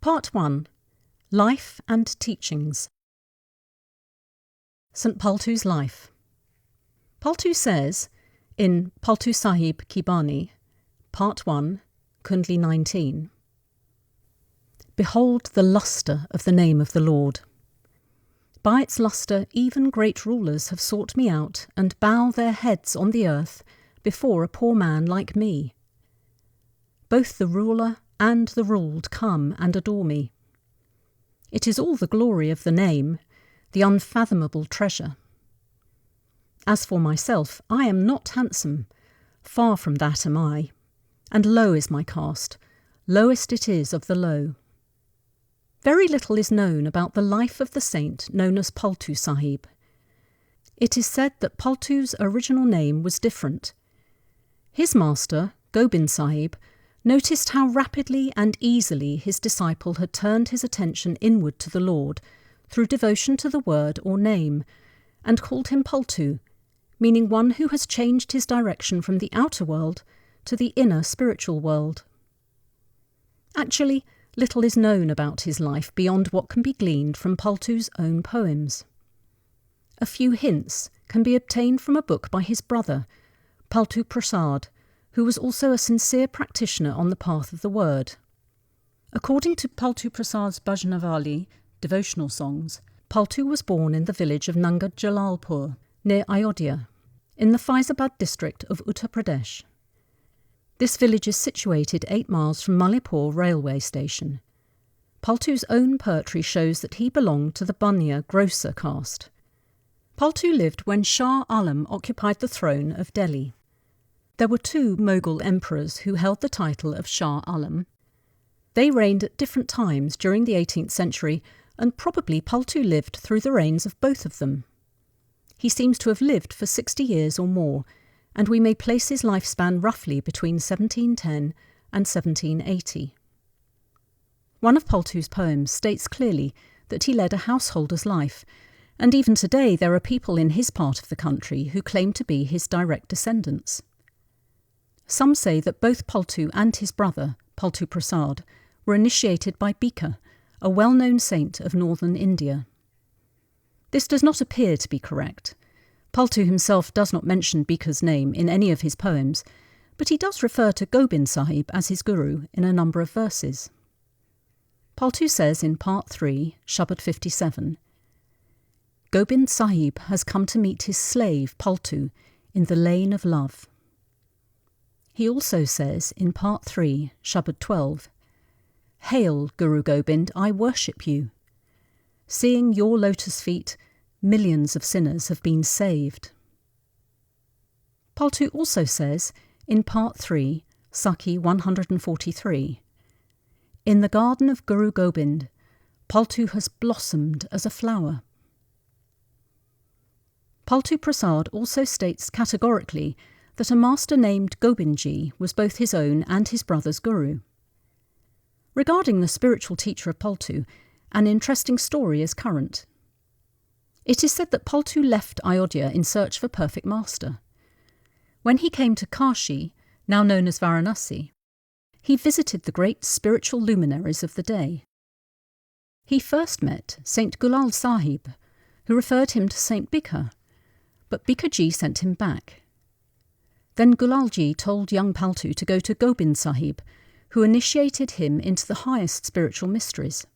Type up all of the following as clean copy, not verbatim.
Part 1. Life and Teachings. St. Paltu's Life. Paltu says, in Paltu Sahib Ki Bani, Part 1, Kundli 19, "Behold the lustre of the name of the Lord. By its lustre even great rulers have sought me out and bow their heads on the earth before a poor man like me. Both the ruler and the ruled come and adore me. It is all the glory of the name, the unfathomable treasure. As for myself, I am not handsome, far from that am I, and low is my caste, lowest it is of the low. Very little is known about the life of the saint known as Paltu Sahib. It is said that Paltu's original name was different. His master, Gobind Sahib, noticed how rapidly and easily his disciple had turned his attention inward to the Lord through devotion to the word or name, and called him Paltu, meaning one who has changed his direction from the outer world to the inner spiritual world. Actually, little is known about his life beyond what can be gleaned from Paltu's own poems. A few hints can be obtained from a book by his brother, Paltu Prasad, who was also a sincere practitioner on the path of the word. According to Paltu Prasad's Bhajanavali, devotional songs, Paltu was born in the village of Nanga Jalalpur, near Ayodhya, in the Faizabad district of Uttar Pradesh. This village is situated 8 miles from Malipur railway station. Paltu's own poetry shows that he belonged to the Banya grocer caste. Paltu lived when Shah Alam occupied the throne of Delhi. There were 2 Mughal emperors who held the title of Shah Alam. They reigned at different times during the 18th century, and probably Paltu lived through the reigns of both of them. He seems to have lived for 60 years or more, and we may place his lifespan roughly between 1710 and 1780. One of Paltu's poems states clearly that he led a householder's life, and even today there are people in his part of the country who claim to be his direct descendants. Some say that both Paltu and his brother, Paltu Prasad, were initiated by Bika, a well-known saint of northern India. This does not appear to be correct. Paltu himself does not mention Bika's name in any of his poems, but he does refer to Gobind Sahib as his guru in a number of verses. Paltu says in Part 3, Shabad 57, "Gobind Sahib has come to meet his slave Paltu in the lane of love." He also says in Part 3, Shabad 12, "Hail, Guru Gobind, I worship you. Seeing your lotus feet, millions of sinners have been saved." Paltu also says in Part 3, Sakhi 143, "In the garden of Guru Gobind, Paltu has blossomed as a flower." Paltu Prasad also states categorically that a master named Gobindji was both his own and his brother's guru. Regarding the spiritual teacher of Paltu, an interesting story is current. It is said that Paltu left Ayodhya in search of a perfect master. When he came to Kashi, now known as Varanasi, he visited the great spiritual luminaries of the day. He first met Saint Gulal Sahib, who referred him to Saint Bika, but Bikaji sent him back. Then Gulalji told young Paltu to go to Gobind Sahib, who initiated him into the highest spiritual mysteries.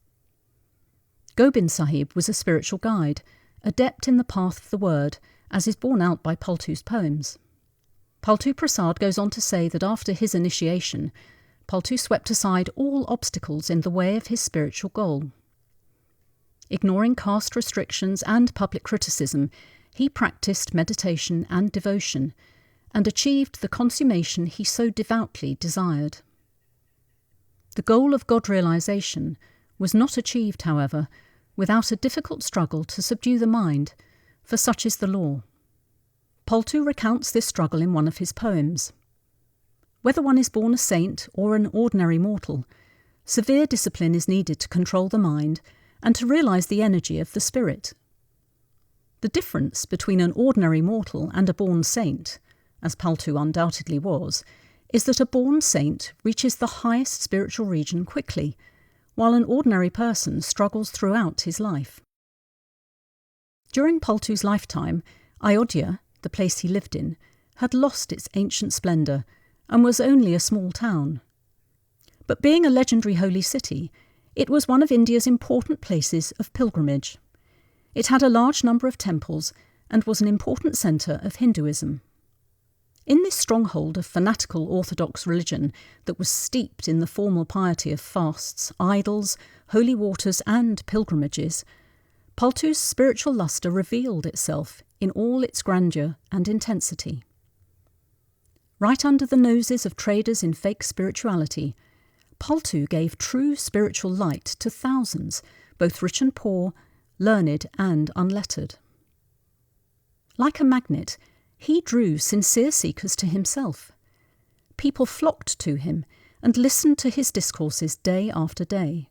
Gobind Sahib was a spiritual guide, adept in the path of the word, as is borne out by Paltu's poems. Paltu Prasad goes on to say that after his initiation, Paltu swept aside all obstacles in the way of his spiritual goal. Ignoring caste restrictions and public criticism, he practiced meditation and devotion, and achieved the consummation he so devoutly desired. The goal of God realization was not achieved, however, without a difficult struggle to subdue the mind, for such is the law. Paltu recounts this struggle in one of his poems. Whether one is born a saint or an ordinary mortal, severe discipline is needed to control the mind and to realize the energy of the spirit. The difference between an ordinary mortal and a born saint, as Paltu undoubtedly was, is that a born saint reaches the highest spiritual region quickly, while an ordinary person struggles throughout his life. During Paltu's lifetime, Ayodhya, the place he lived in, had lost its ancient splendour and was only a small town. But being a legendary holy city, it was one of India's important places of pilgrimage. It had a large number of temples and was an important centre of Hinduism. In this stronghold of fanatical orthodox religion that was steeped in the formal piety of fasts, idols, holy waters and pilgrimages, Paltu's spiritual lustre revealed itself in all its grandeur and intensity. Right under the noses of traders in fake spirituality, Paltu gave true spiritual light to thousands, both rich and poor, learned and unlettered. Like a magnet, he drew sincere seekers to himself. People flocked to him and listened to his discourses day after day.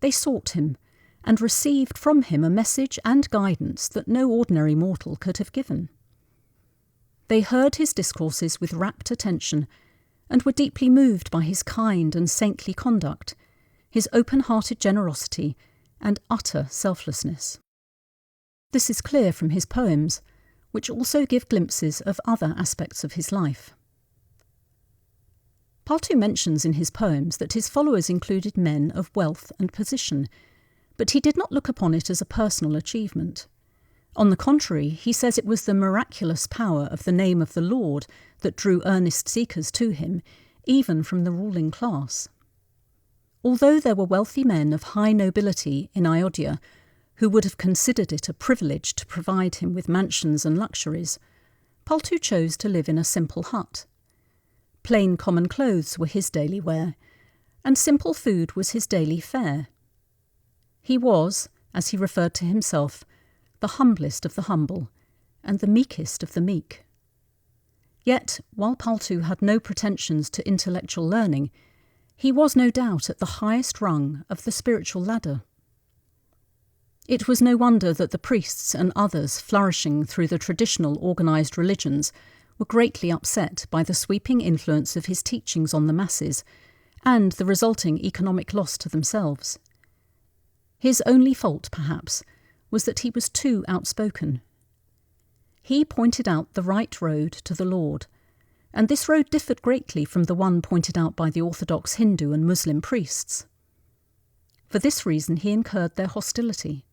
They sought him and received from him a message and guidance that no ordinary mortal could have given. They heard his discourses with rapt attention and were deeply moved by his kind and saintly conduct, his open-hearted generosity and utter selflessness. This is clear from his poems, which also give glimpses of other aspects of his life. Paltu mentions in his poems that his followers included men of wealth and position, but he did not look upon it as a personal achievement. On the contrary, he says it was the miraculous power of the name of the Lord that drew earnest seekers to him, even from the ruling class. Although there were wealthy men of high nobility in Ayodhya who would have considered it a privilege to provide him with mansions and luxuries, Paltu chose to live in a simple hut. Plain common clothes were his daily wear, and simple food was his daily fare. He was, as he referred to himself, the humblest of the humble, and the meekest of the meek. Yet, while Paltu had no pretensions to intellectual learning, he was no doubt at the highest rung of the spiritual ladder. It was no wonder that the priests and others flourishing through the traditional organised religions were greatly upset by the sweeping influence of his teachings on the masses and the resulting economic loss to themselves. His only fault, perhaps, was that he was too outspoken. He pointed out the right road to the Lord, and this road differed greatly from the one pointed out by the orthodox Hindu and Muslim priests. For this reason he incurred their hostility.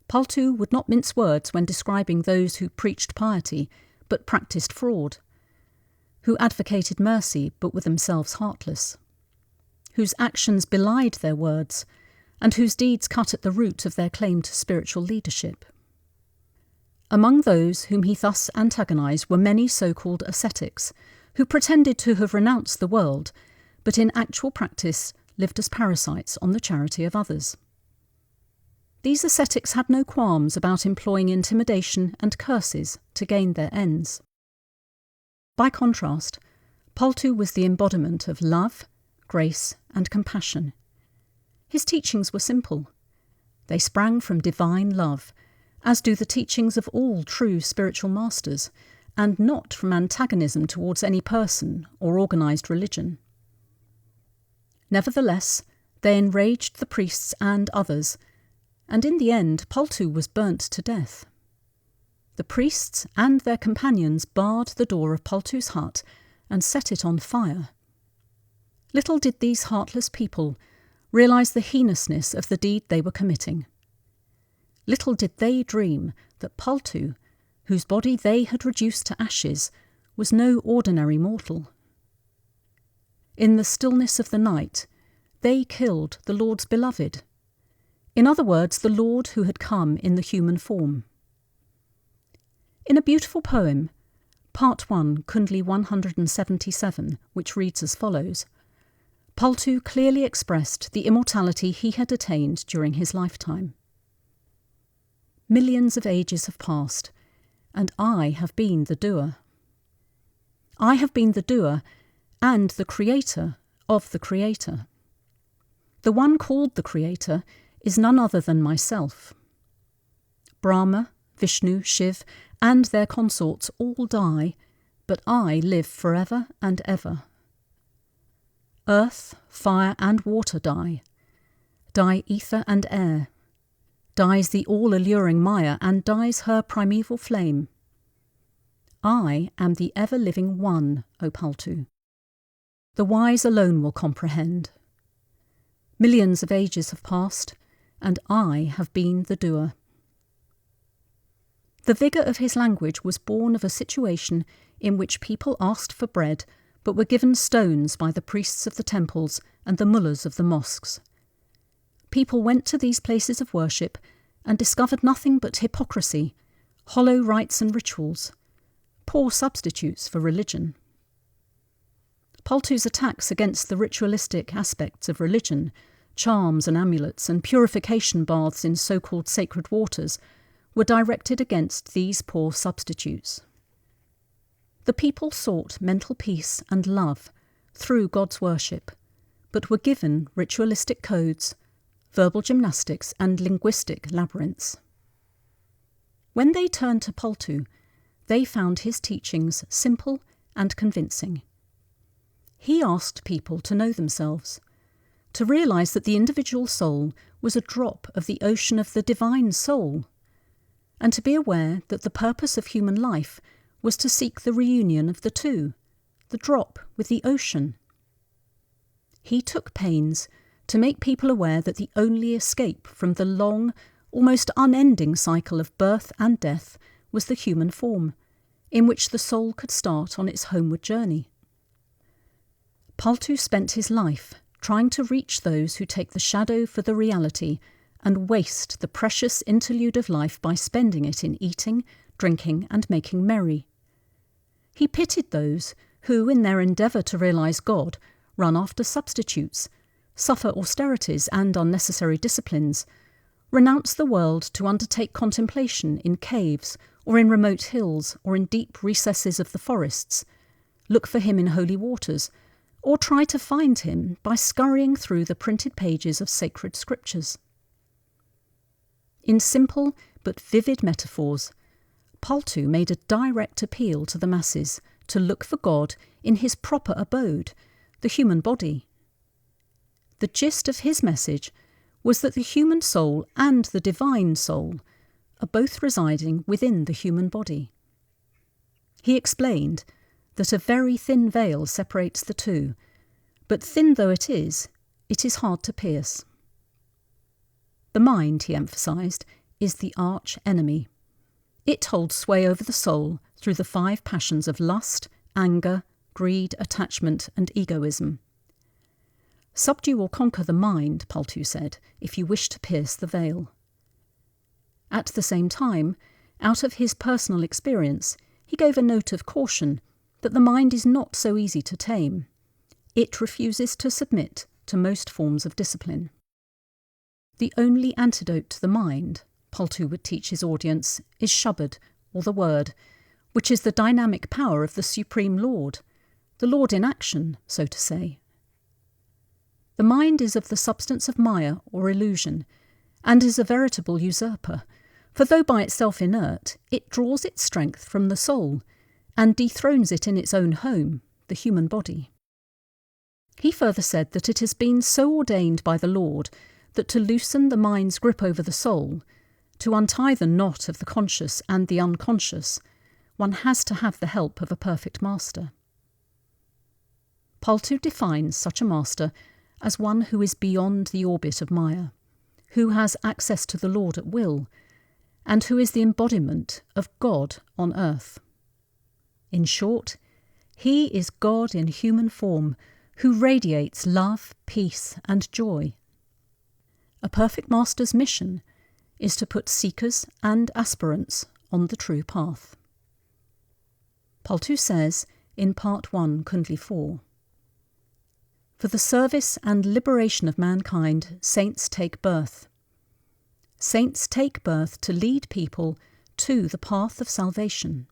Paltu would not mince words when describing those who preached piety but practised fraud, who advocated mercy but were themselves heartless, whose actions belied their words, and whose deeds cut at the root of their claim to spiritual leadership. Among those whom he thus antagonized were many so-called ascetics, who pretended to have renounced the world, but in actual practice lived as parasites on the charity of others. These ascetics had no qualms about employing intimidation and curses to gain their ends. By contrast, Paltu was the embodiment of love, grace, and compassion. His teachings were simple. They sprang from divine love, as do the teachings of all true spiritual masters, and not from antagonism towards any person or organised religion. Nevertheless, they enraged the priests and others, and in the end Paltu was burnt to death. The priests and their companions barred the door of Paltu's hut and set it on fire. Little did these heartless people realise the heinousness of the deed they were committing. Little did they dream that Paltu, whose body they had reduced to ashes, was no ordinary mortal. In the stillness of the night, they killed the Lord's beloved. In other words, the Lord who had come in the human form. In a beautiful poem, Part 1, Kundli 177, which reads as follows, Paltu clearly expressed the immortality he had attained during his lifetime. Millions of ages have passed, and I have been the doer. I have been the doer and the creator of the creator. The one called the creator is none other than myself. Brahma, Vishnu, Shiv, and their consorts all die, but I live forever and ever. Earth, fire and water die. Die ether and air. Dies the all-alluring Maya, and dies her primeval flame. I am the ever-living One, O Paltu. The wise alone will comprehend. Millions of ages have passed, and I have been the doer. The vigour of his language was born of a situation in which people asked for bread but were given stones by the priests of the temples and the mullahs of the mosques. People went to these places of worship and discovered nothing but hypocrisy, hollow rites and rituals, poor substitutes for religion. Paltu's attacks against the ritualistic aspects of religion, charms and amulets and purification baths in so-called sacred waters, were directed against these poor substitutes. The people sought mental peace and love through God's worship, but were given ritualistic codes, verbal gymnastics and linguistic labyrinths. When they turned to Paltu, they found his teachings simple and convincing. He asked people to know themselves, to realise that the individual soul was a drop of the ocean of the divine soul, and to be aware that the purpose of human life was to seek the reunion of the two, the drop with the ocean. He took pains to make people aware that the only escape from the long, almost unending cycle of birth and death was the human form, in which the soul could start on its homeward journey. Paltu spent his life trying to reach those who take the shadow for the reality and waste the precious interlude of life by spending it in eating, drinking and making merry. He pitied those who, in their endeavour to realise God, run after substitutes, suffer austerities and unnecessary disciplines, renounce the world to undertake contemplation in caves or in remote hills or in deep recesses of the forests, look for him in holy waters, or try to find him by scurrying through the printed pages of sacred scriptures. In simple but vivid metaphors, Paltu made a direct appeal to the masses to look for God in his proper abode, the human body. The gist of his message was that the human soul and the divine soul are both residing within the human body. He explained that a very thin veil separates the two, but thin though it is hard to pierce. The mind, he emphasised, is the arch enemy. It holds sway over the soul through the 5 passions of lust, anger, greed, attachment and egoism. Subdue or conquer the mind, Paltu said, if you wish to pierce the veil. At the same time, out of his personal experience, he gave a note of caution that the mind is not so easy to tame. It refuses to submit to most forms of discipline. The only antidote to the mind, Paltu would teach his audience, is Shabad, or the word, which is the dynamic power of the Supreme Lord, the Lord in action, so to say. The mind is of the substance of Maya, or illusion, and is a veritable usurper, for though by itself inert, it draws its strength from the soul, and dethrones it in its own home, the human body. He further said that it has been so ordained by the Lord that to loosen the mind's grip over the soul, to untie the knot of the conscious and the unconscious, one has to have the help of a perfect master. Paltu defines such a master as one who is beyond the orbit of Maya, who has access to the Lord at will, and who is the embodiment of God on earth. In short, he is God in human form, who radiates love, peace and joy. A perfect master's mission is to put seekers and aspirants on the true path. Paltu says in Part 1, Kundli 4, "For the service and liberation of mankind, saints take birth. Saints take birth to lead people to the path of salvation."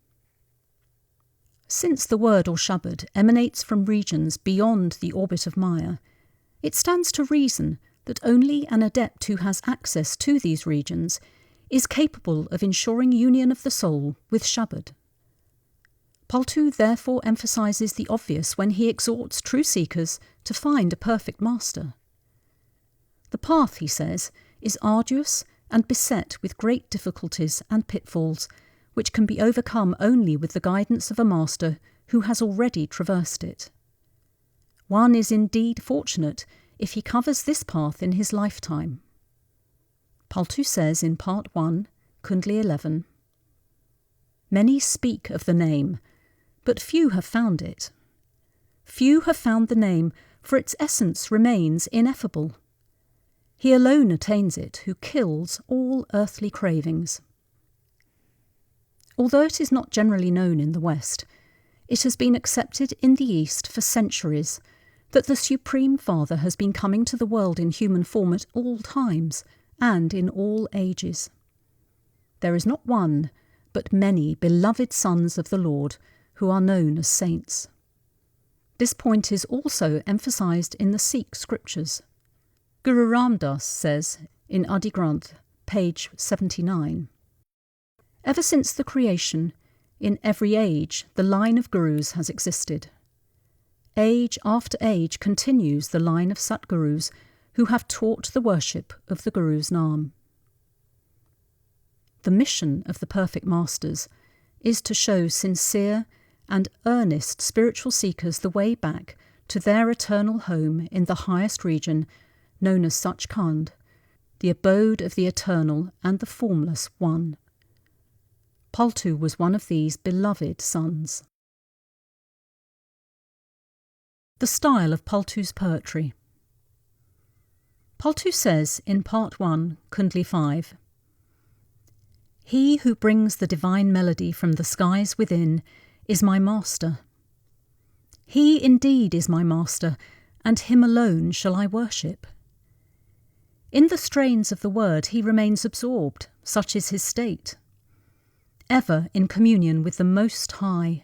Since the word or Shabad emanates from regions beyond the orbit of Maya, it stands to reason that only an adept who has access to these regions is capable of ensuring union of the soul with Shabad. Paltu therefore emphasises the obvious when he exhorts true seekers to find a perfect master. The path, he says, is arduous and beset with great difficulties and pitfalls, which can be overcome only with the guidance of a master who has already traversed it. One is indeed fortunate if he covers this path in his lifetime. Paltu says in Part 1, Kundli 11, "Many speak of the name, but few have found it. Few have found the name, for its essence remains ineffable. He alone attains it who kills all earthly cravings." Although it is not generally known in the West, it has been accepted in the East for centuries that the Supreme Father has been coming to the world in human form at all times and in all ages. There is not one, but many beloved sons of the Lord who are known as saints. This point is also emphasised in the Sikh scriptures. Guru Ram Das says in Adi Granth, page 79, "Ever since the creation, in every age the line of Gurus has existed. Age after age continues the line of Satgurus who have taught the worship of the Guru's Naam. The mission of the perfect masters is to show sincere and earnest spiritual seekers the way back to their eternal home in the highest region known as Sachkhand, the abode of the eternal and the formless One. Paltu was one of these beloved sons." The style of Paltu's poetry. Paltu says in Part 1, Kundli 5, "He who brings the divine melody from the skies within is my master. He indeed is my master, and him alone shall I worship. In the strains of the word he remains absorbed, such is his state. Ever in communion with the Most High,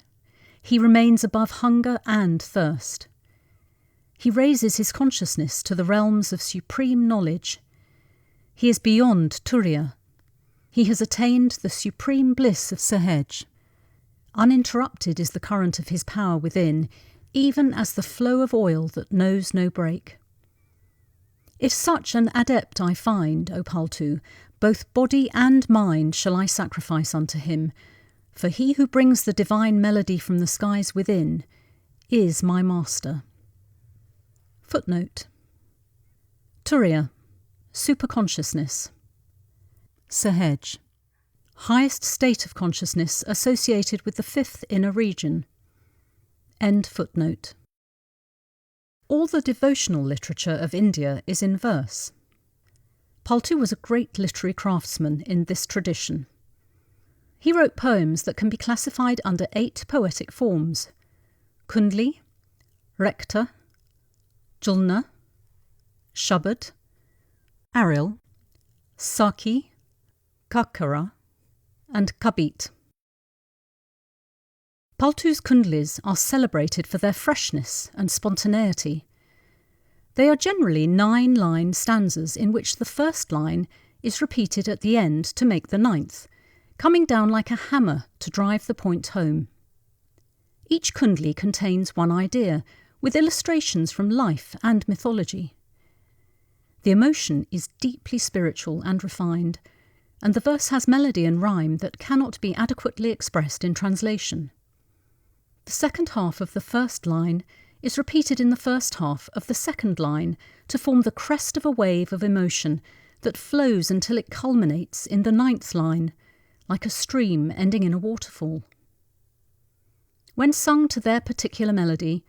he remains above hunger and thirst. He raises his consciousness to the realms of supreme knowledge. He is beyond Turiya. He has attained the supreme bliss of Sahaj. Uninterrupted is the current of his power within, even as the flow of oil that knows no break. If such an adept I find, O Paltu, both body and mind shall I sacrifice unto him, for he who brings the divine melody from the skies within is my master." Footnote: Turiya, superconsciousness. Sahaj, highest state of consciousness associated with the fifth inner region. End footnote. All the devotional literature of India is in verse. Paltu was a great literary craftsman in this tradition. He wrote poems that can be classified under 8 poetic forms: Kundli, Rekta, Julna, Shabad, Aril, Saki, Kakara, and Kabit. Paltu's Kundlis are celebrated for their freshness and spontaneity. They are generally 9-line stanzas in which the first line is repeated at the end to make the 9th, coming down like a hammer to drive the point home. Each Kundli contains one idea, with illustrations from life and mythology. The emotion is deeply spiritual and refined, and the verse has melody and rhyme that cannot be adequately expressed in translation. The second half of the first line is repeated in the first half of the second line to form the crest of a wave of emotion that flows until it culminates in the 9th line, like a stream ending in a waterfall. When sung to their particular melody,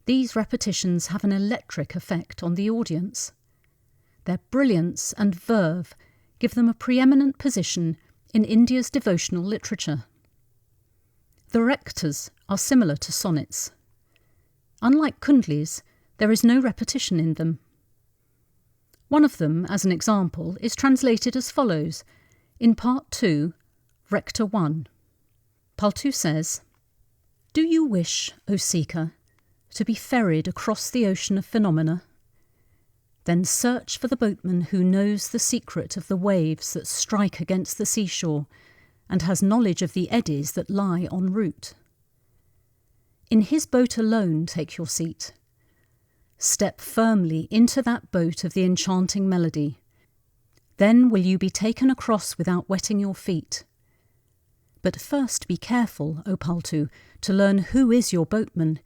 these repetitions have an electric effect on the audience. Their brilliance and verve give them a preeminent position in India's devotional literature. The Rektas are similar to sonnets. Unlike Kundlis, there is no repetition in them. One of them, as an example, is translated as follows in Part 2, Rekta 1. Paltu says, "Do you wish, O seeker, to be ferried across the ocean of phenomena? Then search for the boatman who knows the secret of the waves that strike against the seashore and has knowledge of the eddies that lie en route. In his boat alone take your seat. Step firmly into that boat of the enchanting melody. Then will you be taken across without wetting your feet. But first be careful, O Paltu, to learn who is your boatman,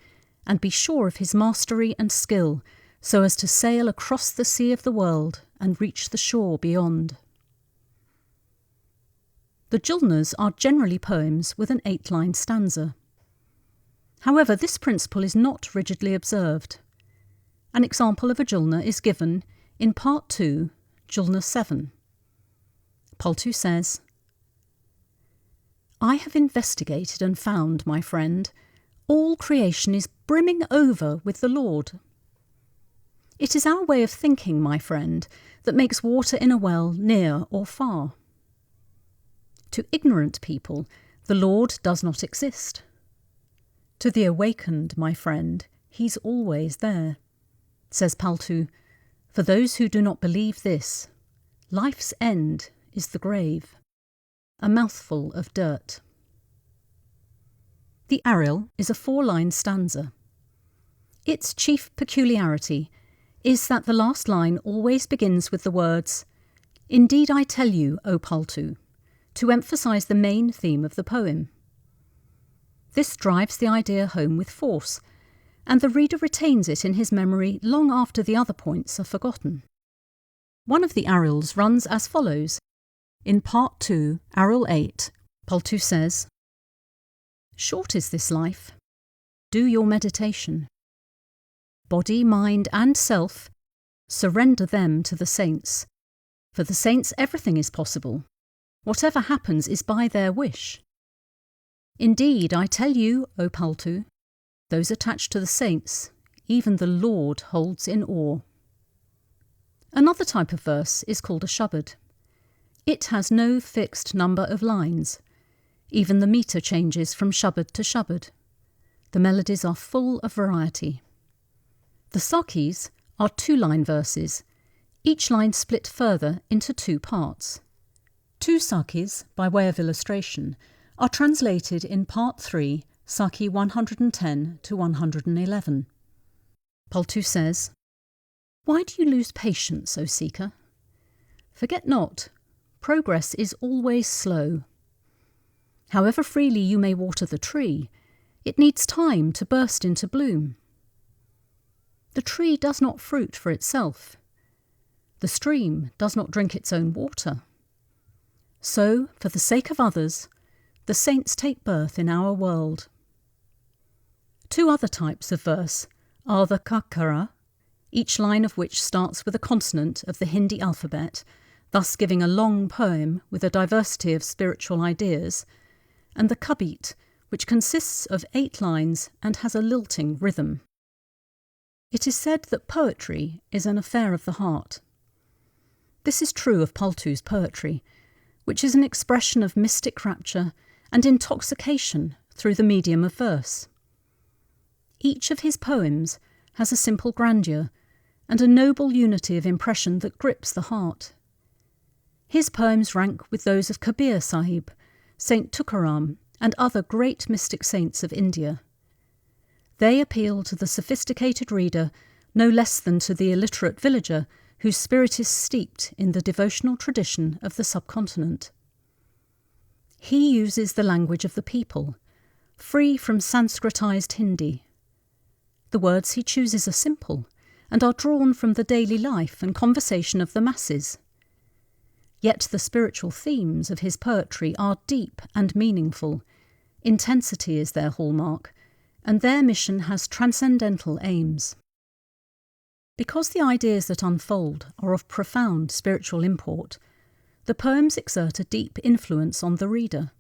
and be sure of his mastery and skill, so as to sail across the sea of the world and reach the shore beyond. The Julnas are generally poems with an 8-line stanza. However, this principle is not rigidly observed. An example of a Julna is given in Part 2, Julna 7. Paltu says, I have investigated and found, my friend, all creation is brimming over with the Lord. It is our way of thinking, my friend, that makes water in a well near or far. To ignorant people, the Lord does not exist. To the awakened, my friend, he's always there. Says Paltu, for those who do not believe this, life's end is the grave, a mouthful of dirt. The Aril is a 4-line stanza. Its chief peculiarity is that the last line always begins with the words, Indeed I tell you, O Paltu, to emphasise the main theme of the poem. This drives the idea home with force, and the reader retains it in his memory long after the other points are forgotten. One of the Arils runs as follows. In Part 2, Aril 8, Paltu says, Short is this life. Do your meditation. Body, mind and self, surrender them to the saints. For the saints everything is possible. Whatever happens is by their wish. Indeed, I tell you, O Paltu, those attached to the saints, even the Lord holds in awe. Another type of verse is called a shabad. It has no fixed number of lines. Even the metre changes from shabad to shabad. The melodies are full of variety. The sakis are 2-line verses, each line split further into 2 parts. 2 sakis, by way of illustration, are translated in Part 3, Saki 110 to 111. Paltu says, Why do you lose patience, O seeker? Forget not, progress is always slow. However freely you may water the tree, it needs time to burst into bloom. The tree does not fruit for itself. The stream does not drink its own water. So, for the sake of others, the saints take birth in our world. 2 other types of verse are the kakara, each line of which starts with a consonant of the Hindi alphabet, thus giving a long poem with a diversity of spiritual ideas, and the kabit, which consists of 8 lines and has a lilting rhythm. It is said that poetry is an affair of the heart. This is true of Paltu's poetry, which is an expression of mystic rapture and intoxication through the medium of verse. Each of his poems has a simple grandeur and a noble unity of impression that grips the heart. His poems rank with those of Kabir Sahib, Saint Tukaram, and other great mystic saints of India. They appeal to the sophisticated reader no less than to the illiterate villager whose spirit is steeped in the devotional tradition of the subcontinent. He uses the language of the people, free from Sanskritized Hindi. The words he chooses are simple and are drawn from the daily life and conversation of the masses. Yet the spiritual themes of his poetry are deep and meaningful. Intensity is their hallmark, and their mission has transcendental aims. Because the ideas that unfold are of profound spiritual import, the poems exert a deep influence on the reader.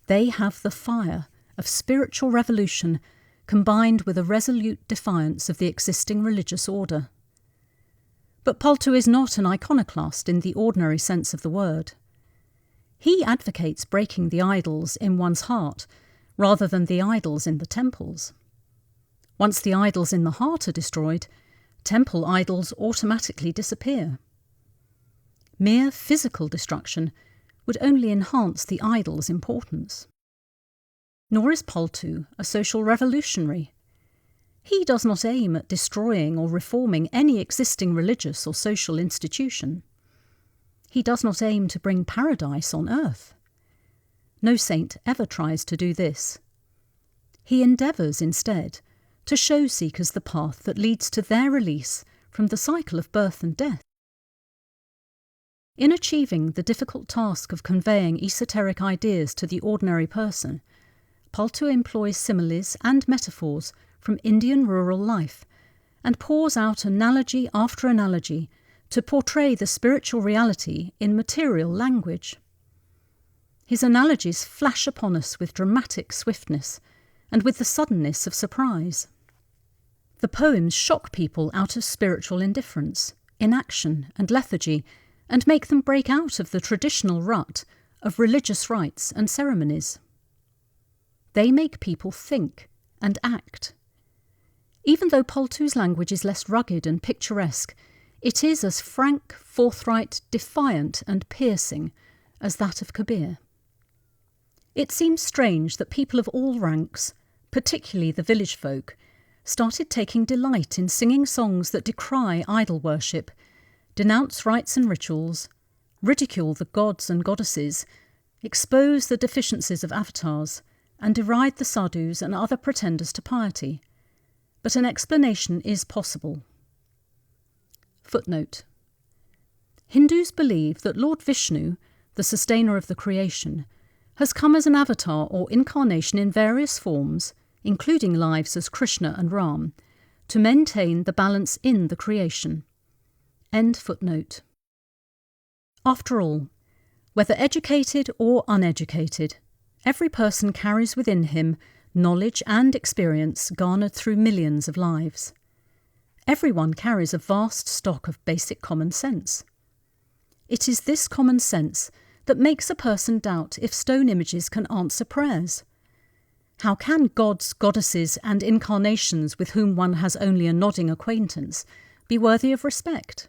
They have the fire of spiritual revolution combined with a resolute defiance of the existing religious order. But Paltu is not an iconoclast in the ordinary sense of the word. He advocates breaking the idols in one's heart rather than the idols in the temples. Once the idols in the heart are destroyed, temple idols automatically disappear. Mere physical destruction would only enhance the idol's importance. Nor is Paltu a social revolutionary. He does not aim at destroying or reforming any existing religious or social institution. He does not aim to bring paradise on earth. No saint ever tries to do this. He endeavours, instead, to show seekers the path that leads to their release from the cycle of birth and death. In achieving the difficult task of conveying esoteric ideas to the ordinary person, Paltu employs similes and metaphors from Indian rural life and pours out analogy after analogy to portray the spiritual reality in material language. His analogies flash upon us with dramatic swiftness and with the suddenness of surprise. The poems shock people out of spiritual indifference, inaction and lethargy, and make them break out of the traditional rut of religious rites and ceremonies. They make people think and act. Even though Paltu's language is less rugged and picturesque, it is as frank, forthright, defiant and piercing as that of Kabir. It seems strange that people of all ranks, particularly the village folk, started taking delight in singing songs that decry idol worship, denounce rites and rituals, ridicule the gods and goddesses, expose the deficiencies of avatars, and deride the sadhus and other pretenders to piety. But an explanation is possible. Footnote: Hindus believe that Lord Vishnu, the sustainer of the creation, has come as an avatar or incarnation in various forms, including lives as Krishna and Ram, to maintain the balance in the creation. End footnote. After all, whether educated or uneducated, every person carries within him knowledge and experience garnered through millions of lives. Everyone carries a vast stock of basic common sense. It is this common sense that makes a person doubt if stone images can answer prayers. How can gods, goddesses, and incarnations with whom one has only a nodding acquaintance be worthy of respect?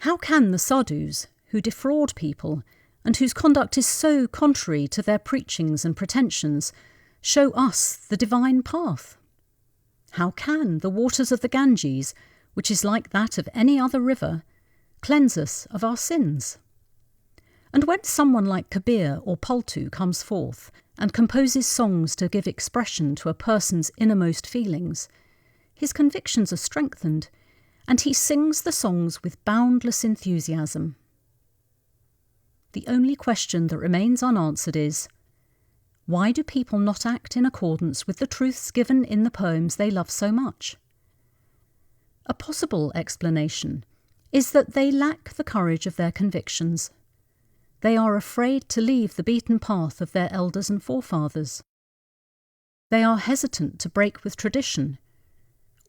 How can the sadhus, who defraud people, and whose conduct is so contrary to their preachings and pretensions, show us the divine path? How can the waters of the Ganges, which is like that of any other river, cleanse us of our sins? And when someone like Kabir or Paltu comes forth and composes songs to give expression to a person's innermost feelings, his convictions are strengthened, and he sings the songs with boundless enthusiasm. The only question that remains unanswered is, why do people not act in accordance with the truths given in the poems they love so much? A possible explanation is that they lack the courage of their convictions. They are afraid to leave the beaten path of their elders and forefathers. They are hesitant to break with tradition,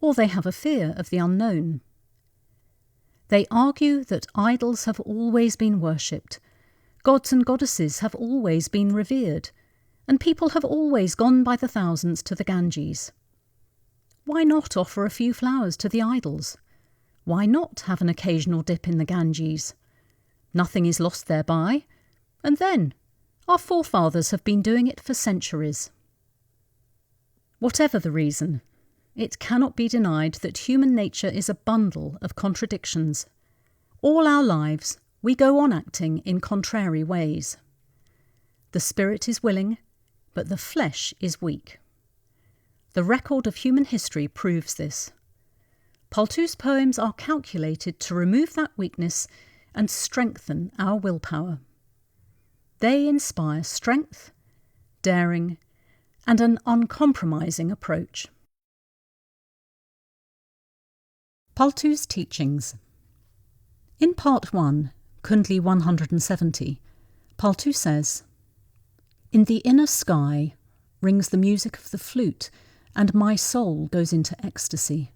or they have a fear of the unknown. They argue that idols have always been worshipped, gods and goddesses have always been revered, and people have always gone by the thousands to the Ganges. Why not offer a few flowers to the idols? Why not have an occasional dip in the Ganges? Nothing is lost thereby, and then, our forefathers have been doing it for centuries. Whatever the reason, it cannot be denied that human nature is a bundle of contradictions. All our lives, we go on acting in contrary ways. The spirit is willing, but the flesh is weak. The record of human history proves this. Paltu's poems are calculated to remove that weakness and strengthen our willpower. They inspire strength, daring, and an uncompromising approach. Paltu's teachings. In Part 1, Kundli 170, Paltu says, "In the inner sky rings the music of the flute, and my soul goes into ecstasy.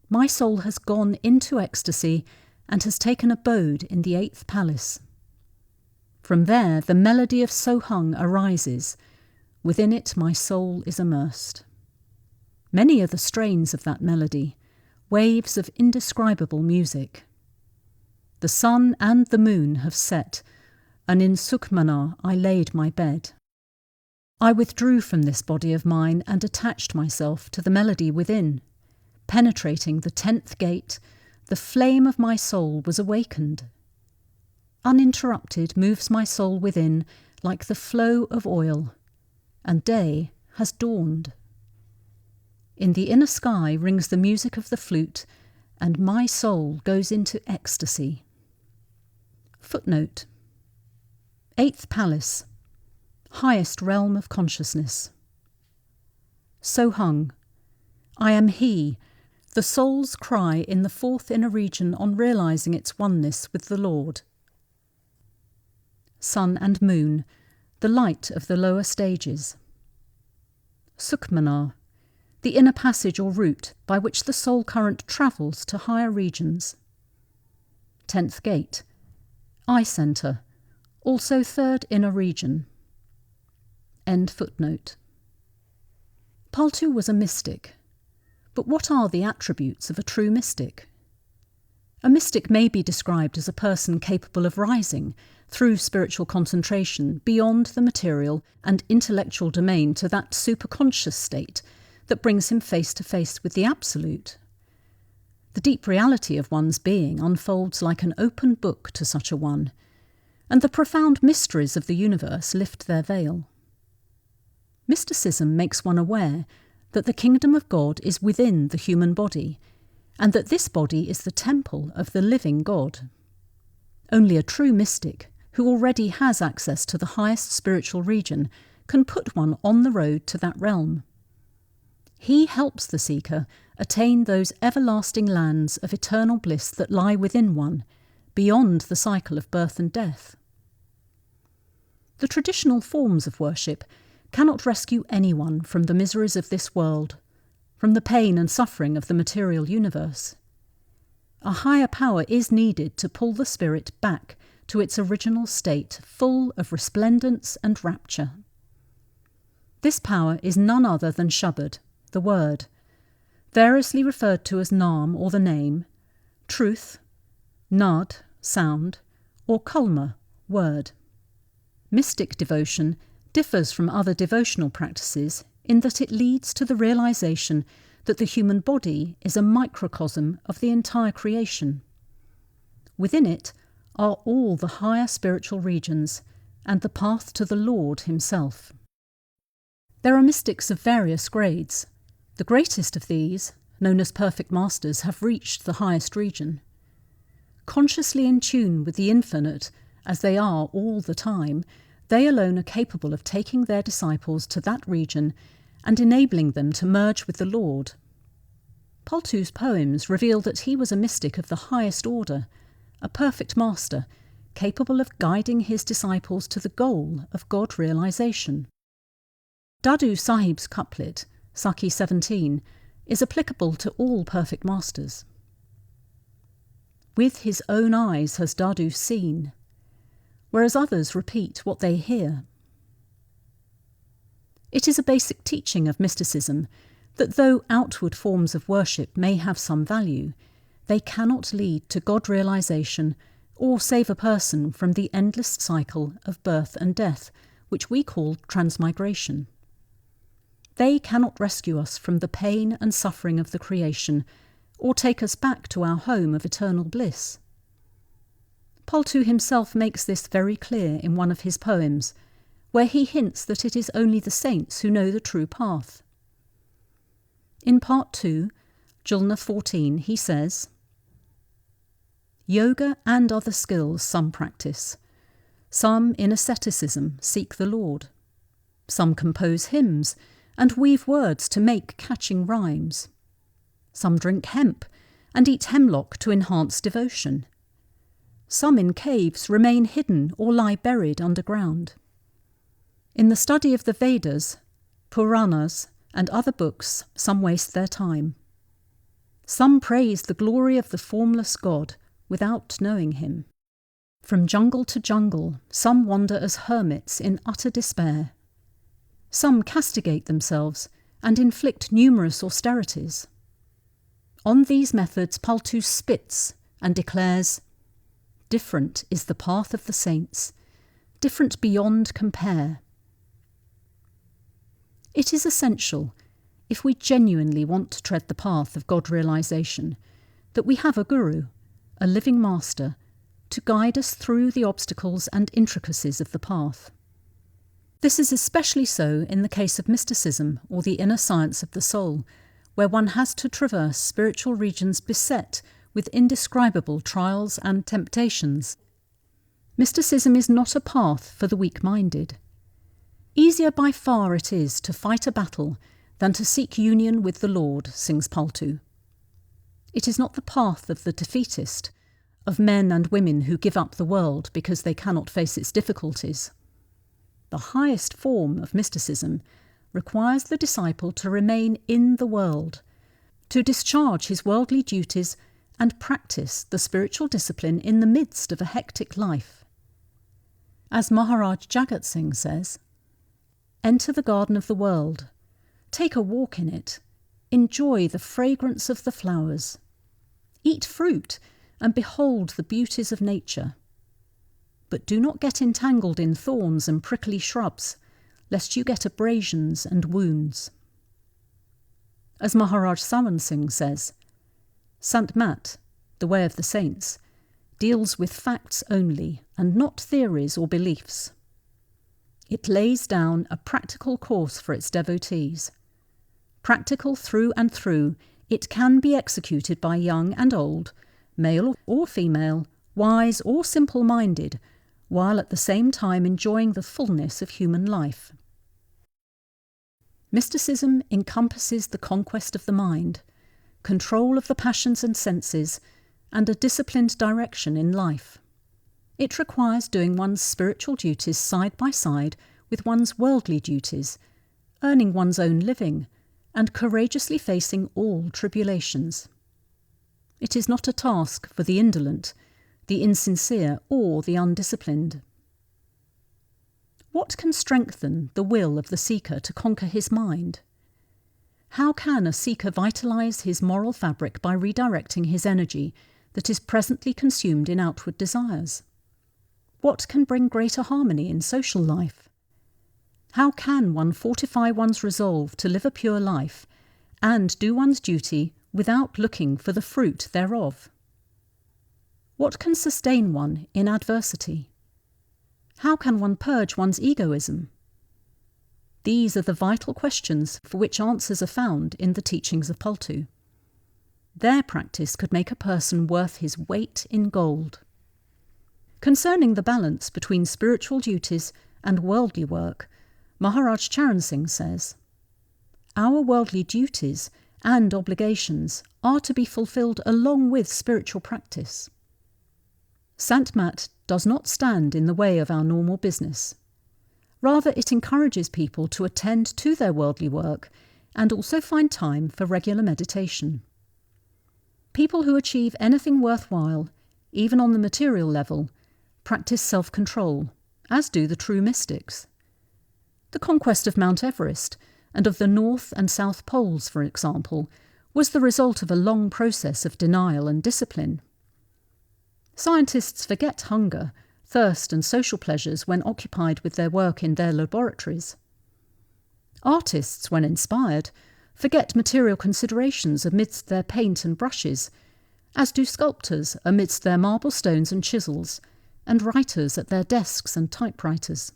My soul has gone into ecstasy and has taken abode in the 8th palace. From there the melody of Sohung arises. Within it my soul is immersed. Many are the strains of that melody, waves of indescribable music. The sun and the moon have set, and in Sukhmana I laid my bed. I withdrew from this body of mine and attached myself to the melody within. Penetrating the 10th gate, the flame of my soul was awakened. Uninterrupted moves my soul within like the flow of oil, and day has dawned. In the inner sky rings the music of the flute, and my soul goes into ecstasy. Footnote: 8th Palace, highest realm of consciousness. So hung, I am he, the soul's cry in the 4th inner region on realizing its oneness with the Lord. Sun and moon, the light of the lower stages. Sukhmanar, the inner passage or route by which the soul current travels to higher regions. 10th gate, eye centre, also 3rd inner region. End footnote. Paltu was a mystic, but what are the attributes of a true mystic? A mystic may be described as a person capable of rising, through spiritual concentration, beyond the material and intellectual domain to that superconscious state that brings him face to face with the Absolute. The deep reality of one's being unfolds like an open book to such a one, and the profound mysteries of the universe lift their veil. Mysticism makes one aware that the kingdom of God is within the human body, and that this body is the temple of the living God. Only a true mystic, who already has access to the highest spiritual region, can put one on the road to that realm. He helps the seeker attain those everlasting lands of eternal bliss that lie within one, beyond the cycle of birth and death. The traditional forms of worship cannot rescue anyone from the miseries of this world, from the pain and suffering of the material universe. A higher power is needed to pull the spirit back to its original state, full of resplendence and rapture. This power is none other than Shabad, the word, variously referred to as Naam or the name, truth, Nad, sound, or Kalma, word. Mystic devotion differs from other devotional practices in that it leads to the realization that the human body is a microcosm of the entire creation. Within it are all the higher spiritual regions and the path to the Lord himself. There are mystics of various grades. The greatest of these, known as perfect masters, have reached the highest region. Consciously in tune with the infinite, as they are all the time, they alone are capable of taking their disciples to that region and enabling them to merge with the Lord. Paltu's poems reveal that he was a mystic of the highest order, a perfect master, capable of guiding his disciples to the goal of God realization. Dadu Sahib's couplet, Sakhi 17, is applicable to all perfect masters. With his own eyes has Dadu seen, whereas others repeat what they hear. It is a basic teaching of mysticism that though outward forms of worship may have some value, they cannot lead to God realization or save a person from the endless cycle of birth and death, which we call transmigration. They cannot rescue us from the pain and suffering of the creation or take us back to our home of eternal bliss. Paltu himself makes this very clear in one of his poems, where he hints that it is only the saints who know the true path. In part 2, Julna 14, he says, Yoga and other skills some practice. Some in asceticism seek the Lord. Some compose hymns and weave words to make catching rhymes. Some drink hemp and eat hemlock to enhance devotion. Some in caves remain hidden or lie buried underground. In the study of the Vedas, Puranas, and other books, some waste their time. Some praise the glory of the formless God without knowing him. From jungle to jungle, some wander as hermits in utter despair. Some castigate themselves and inflict numerous austerities. On these methods Paltu spits and declares, different is the path of the saints, different beyond compare. It is essential, if we genuinely want to tread the path of God realization, that we have a guru, a living master, to guide us through the obstacles and intricacies of the path. This is especially so in the case of mysticism or the inner science of the soul, where one has to traverse spiritual regions beset with indescribable trials and temptations. Mysticism is not a path for the weak-minded. Easier by far it is to fight a battle than to seek union with the Lord, sings Paltu. It is not the path of the defeatist, of men and women who give up the world because they cannot face its difficulties. The highest form of mysticism requires the disciple to remain in the world, to discharge his worldly duties and practice the spiritual discipline in the midst of a hectic life. As Maharaj Jagat Singh says, "Enter the garden of the world, take a walk in it, enjoy the fragrance of the flowers, eat fruit and behold the beauties of nature. But do not get entangled in thorns and prickly shrubs, lest you get abrasions and wounds." As Maharaj Sawan Singh says, Sant Mat, the way of the saints, deals with facts only and not theories or beliefs. It lays down a practical course for its devotees. Practical through and through, it can be executed by young and old, male or female, wise or simple-minded, while at the same time enjoying the fullness of human life. Mysticism encompasses the conquest of the mind, control of the passions and senses, and a disciplined direction in life. It requires doing one's spiritual duties side by side with one's worldly duties, earning one's own living, and courageously facing all tribulations. It is not a task for the indolent, the insincere, or the undisciplined. What can strengthen the will of the seeker to conquer his mind? How can a seeker vitalize his moral fabric by redirecting his energy that is presently consumed in outward desires? What can bring greater harmony in social life? How can one fortify one's resolve to live a pure life and do one's duty without looking for the fruit thereof? What can sustain one in adversity? How can one purge one's egoism? These are the vital questions for which answers are found in the teachings of Paltu. Their practice could make a person worth his weight in gold. Concerning the balance between spiritual duties and worldly work, Maharaj Charan Singh says, "Our worldly duties and obligations are to be fulfilled along with spiritual practice. Sant Mat does not stand in the way of our normal business. Rather, it encourages people to attend to their worldly work and also find time for regular meditation. People who achieve anything worthwhile, even on the material level, practice self-control, as do the true mystics. The conquest of Mount Everest and of the North and South Poles, for example, was the result of a long process of denial and discipline. Scientists forget hunger, thirst and social pleasures when occupied with their work in their laboratories. Artists, when inspired, forget material considerations amidst their paint and brushes, as do sculptors amidst their marble stones and chisels, and writers at their desks and typewriters.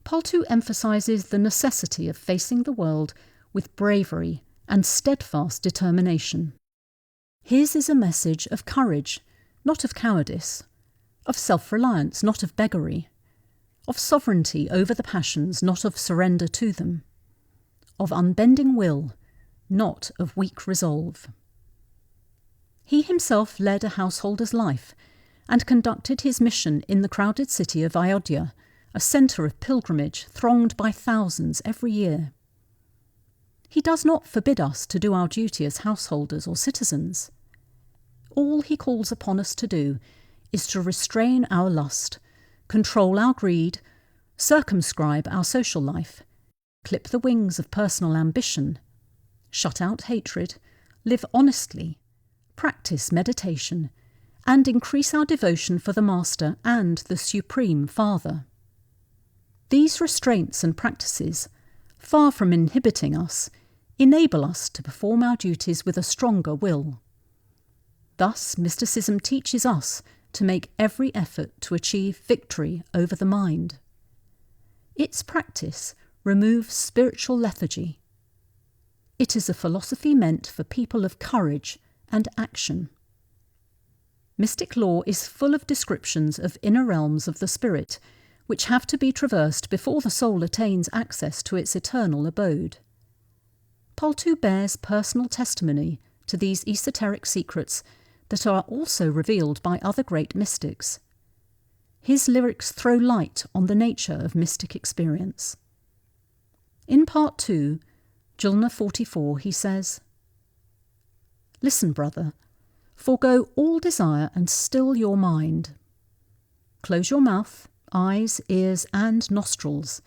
Paltu emphasizes the necessity of facing the world with bravery and steadfast determination. His is a message of courage, not of cowardice, of self-reliance, not of beggary, of sovereignty over the passions, not of surrender to them, of unbending will, not of weak resolve. He himself led a householder's life and conducted his mission in the crowded city of Ayodhya, a centre of pilgrimage thronged by thousands every year. He does not forbid us to do our duty as householders or citizens. All he calls upon us to do is to restrain our lust, control our greed, circumscribe our social life, clip the wings of personal ambition, shut out hatred, live honestly, practice meditation, and increase our devotion for the Master and the Supreme Father. These restraints and practices, far from inhibiting us, enable us to perform our duties with a stronger will. Thus, mysticism teaches us to make every effort to achieve victory over the mind. Its practice removes spiritual lethargy. It is a philosophy meant for people of courage and action. Mystic law is full of descriptions of inner realms of the spirit, which have to be traversed before the soul attains access to its eternal abode. Paltu bears personal testimony to these esoteric secrets that are also revealed by other great mystics. His lyrics throw light on the nature of mystic experience. In Part 2, Julna 44, he says, "Listen, brother, forego all desire and still your mind. Close your mouth, eyes, ears, and nostrils.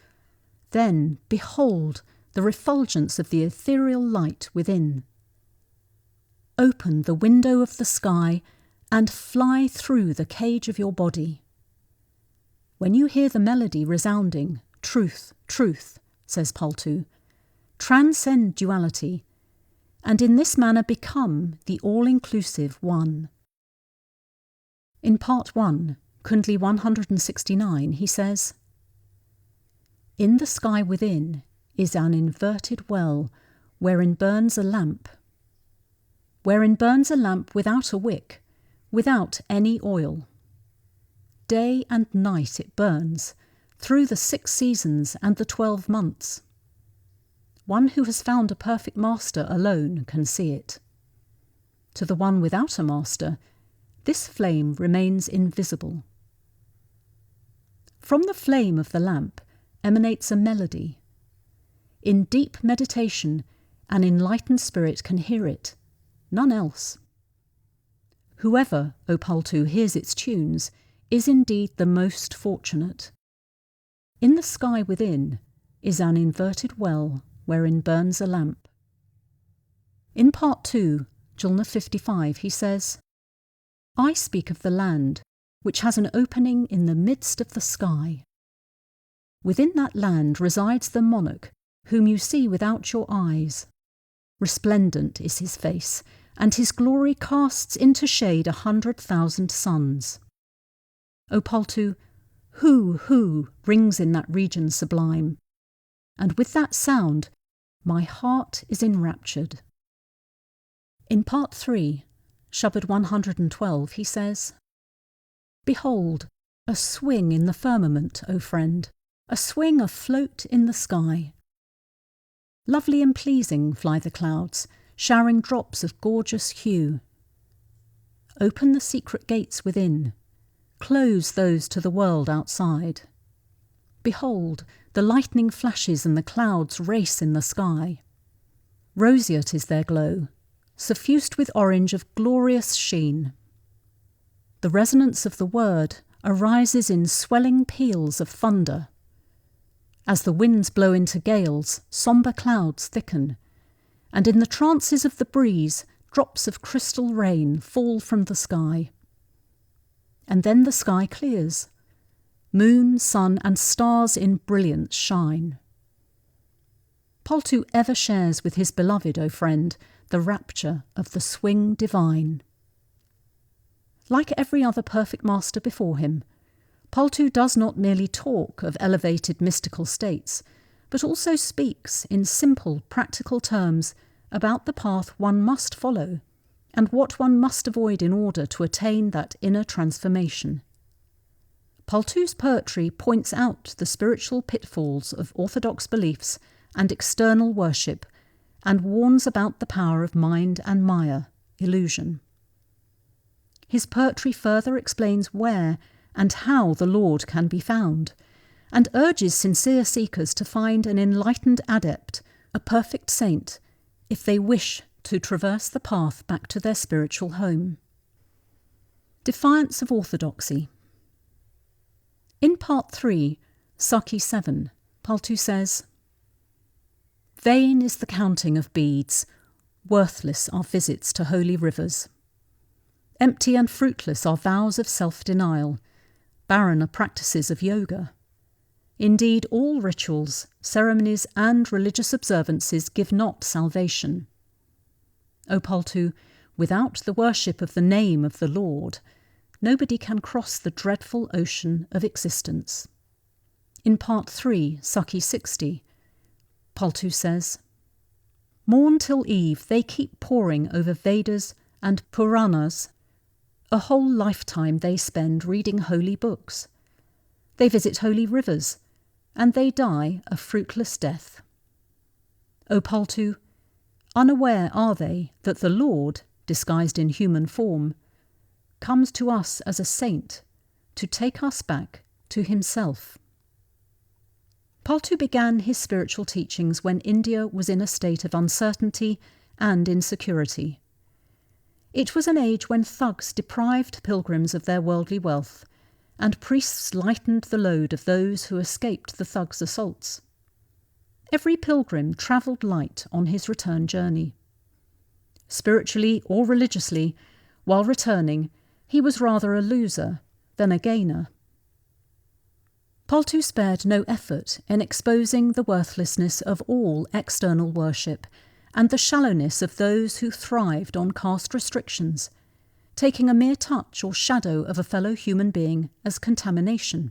Then behold the refulgence of the ethereal light within. Open the window of the sky and fly through the cage of your body. When you hear the melody resounding, truth, truth, says Paltu, transcend duality, and in this manner become the all-inclusive one." In Part 1, Kundli 169, he says, "In the sky within is an inverted well, wherein burns a lamp without a wick, without any oil. Day and night it burns, through the 6 seasons and the 12 months. One who has found a perfect master alone can see it. To the one without a master, this flame remains invisible. From the flame of the lamp emanates a melody. In deep meditation, an enlightened spirit can hear it, none else. Whoever, O Paltu, hears its tunes is indeed the most fortunate. In the sky within is an inverted well wherein burns a lamp." In Part 2, Julna 55, he says, "I speak of the land, which has an opening in the midst of the sky. Within that land resides the monarch, whom you see without your eyes. Resplendent is his face, and his glory casts into shade 100,000 suns. O Paltu, who rings in that region sublime, and with that sound my heart is enraptured." In Part 3, Shabad 112, he says, "Behold, a swing in the firmament, O friend, a swing afloat in the sky. Lovely and pleasing fly the clouds, showering drops of gorgeous hue. Open the secret gates within, close those to the world outside. Behold, the lightning flashes and the clouds race in the sky. Roseate is their glow, suffused with orange of glorious sheen. The resonance of the word arises in swelling peals of thunder. As the winds blow into gales, sombre clouds thicken, and in the trances of the breeze, drops of crystal rain fall from the sky. And then the sky clears. Moon, sun, and stars in brilliance shine. Paltu ever shares with his beloved, O friend, the rapture of the swing divine." Like every other perfect master before him, Paltu does not merely talk of elevated mystical states, but also speaks in simple, practical terms about the path one must follow and what one must avoid in order to attain that inner transformation. Paltu's poetry points out the spiritual pitfalls of orthodox beliefs and external worship, and warns about the power of mind and maya, illusion. His poetry further explains where and how the Lord can be found, and urges sincere seekers to find an enlightened adept, a perfect saint, if they wish to traverse the path back to their spiritual home. Defiance of orthodoxy. In Part 3, Saki 7, Paltu says, "Vain is the counting of beads, worthless are visits to holy rivers. Empty and fruitless are vows of self-denial, barren are practices of yoga. Indeed, all rituals, ceremonies, and religious observances give not salvation. O Paltu, without the worship of the name of the Lord, nobody can cross the dreadful ocean of existence. In Part 3, Sakhi 60, Paltu says, "Morn till eve they keep poring over Vedas and Puranas. A whole lifetime they spend reading holy books. They visit holy rivers, and they die a fruitless death. O Paltu, unaware are they that the Lord, disguised in human form, comes to us as a saint to take us back to himself." Paltu began his spiritual teachings when India was in a state of uncertainty and insecurity. It was an age when thugs deprived pilgrims of their worldly wealth, and priests lightened the load of those who escaped the thugs' assaults. Every pilgrim travelled light on his return journey. Spiritually or religiously, while returning, he was rather a loser than a gainer. Paltu spared no effort in exposing the worthlessness of all external worship and the shallowness of those who thrived on caste restrictions, taking a mere touch or shadow of a fellow human being as contamination.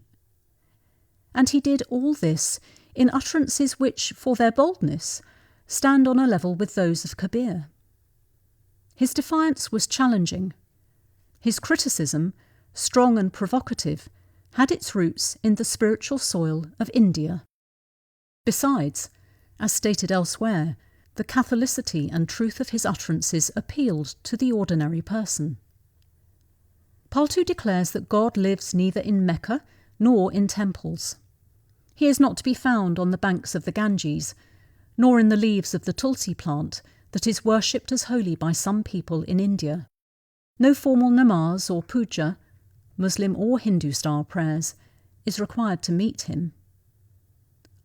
And he did all this in utterances which, for their boldness, stand on a level with those of Kabir. His defiance was challenging. His criticism, strong and provocative, had its roots in the spiritual soil of India. Besides, as stated elsewhere, the Catholicity and truth of his utterances appealed to the ordinary person. Paltu declares that God lives neither in Mecca nor in temples. He is not to be found on the banks of the Ganges, nor in the leaves of the tulsi plant that is worshipped as holy by some people in India. No formal namaz or puja, Muslim or Hindu-style prayers, is required to meet him.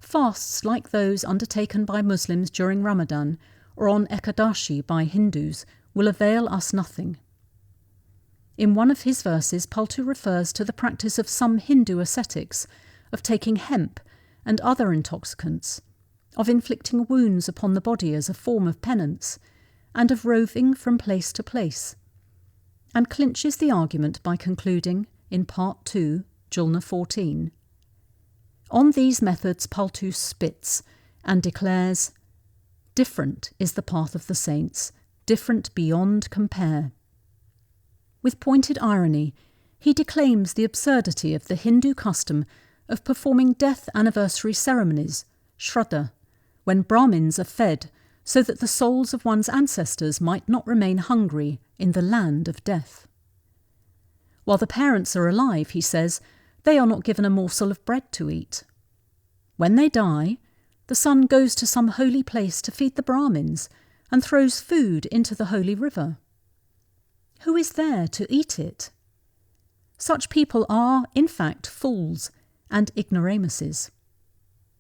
Fasts like those undertaken by Muslims during Ramadan or on Ekadashi by Hindus will avail us nothing. In one of his verses, Paltu refers to the practice of some Hindu ascetics of taking hemp and other intoxicants, of inflicting wounds upon the body as a form of penance, and of roving from place to place, and clinches the argument by concluding, in Part 2, Julna 14, on these methods Paltu spits and declares, "Different is the path of the saints, different beyond compare." With pointed irony, he declaims the absurdity of the Hindu custom of performing death anniversary ceremonies, Shraddha, when Brahmins are fed so that the souls of one's ancestors might not remain hungry in the land of death. While the parents are alive, he says, they are not given a morsel of bread to eat. When they die, the son goes to some holy place to feed the Brahmins and throws food into the holy river. Who is there to eat it? Such people are, in fact, fools and ignoramuses.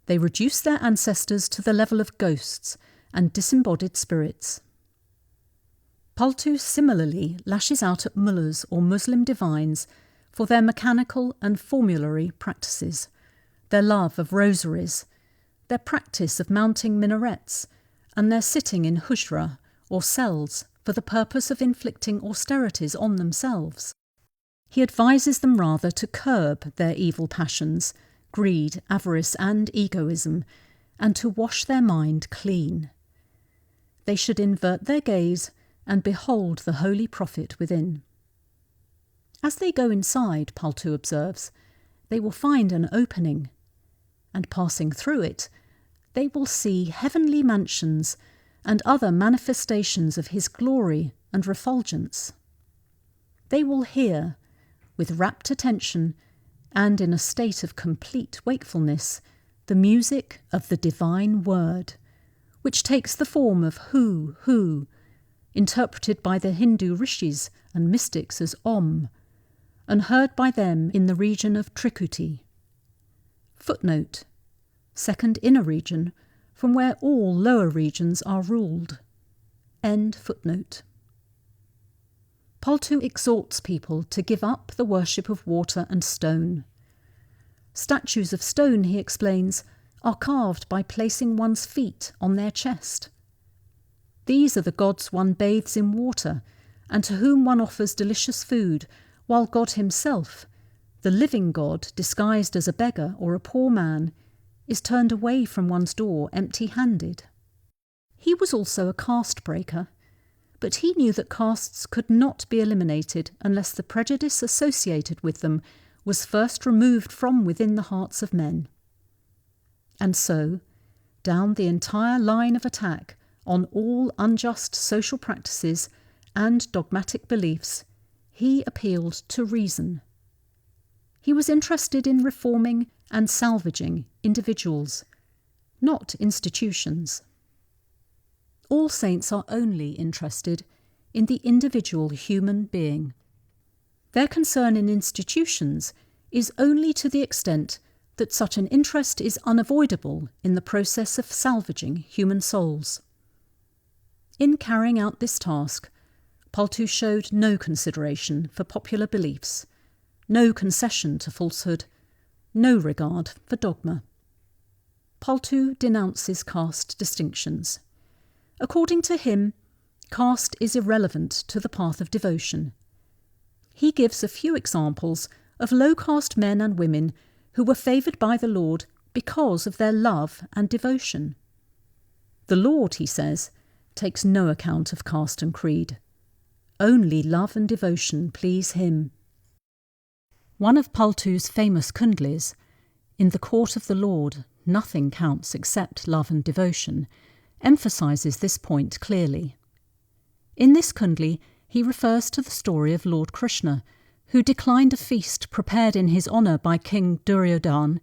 They reduce their ancestors to the level of ghosts and disembodied spirits. Paltu similarly lashes out at mullahs or Muslim divines for their mechanical and formulary practices, their love of rosaries, their practice of mounting minarets, and their sitting in hujra or cells for the purpose of inflicting austerities on themselves. He advises them rather to curb their evil passions, greed, avarice, and egoism, and to wash their mind clean. They should invert their gaze and behold the holy prophet within. As they go inside, Paltu observes, they will find an opening, and passing through it, they will see heavenly mansions and other manifestations of his glory and refulgence. They will hear, with rapt attention and in a state of complete wakefulness, the music of the divine word, which takes the form of hu, interpreted by the Hindu rishis and mystics as Om, and heard by them in the region of Trikuti. Footnote: second inner region, from where all lower regions are ruled. End footnote. Paltu exhorts people to give up the worship of water and stone. Statues of stone, he explains, are carved by placing one's feet on their chest. These are the gods one bathes in water, and to whom one offers delicious food, while God himself, the living God disguised as a beggar or a poor man, is turned away from one's door empty-handed. He was also a caste breaker, but he knew that castes could not be eliminated unless the prejudice associated with them was first removed from within the hearts of men. And so, down the entire line of attack on all unjust social practices and dogmatic beliefs, he appealed to reason. He was interested in reforming and salvaging individuals, not institutions. All saints are only interested in the individual human being. Their concern in institutions is only to the extent that such an interest is unavoidable in the process of salvaging human souls. In carrying out this task, Paltu showed no consideration for popular beliefs, no concession to falsehood, no regard for dogma. Paltu denounces caste distinctions. According to him, caste is irrelevant to the path of devotion. He gives a few examples of low-caste men and women who were favoured by the Lord because of their love and devotion. The Lord, he says, takes no account of caste and creed. Only love and devotion please him. One of Paltu's famous kundlis, "In the court of the Lord, nothing counts except love and devotion," emphasises this point clearly. In this kundli, he refers to the story of Lord Krishna, who declined a feast prepared in his honour by King Duryodhana.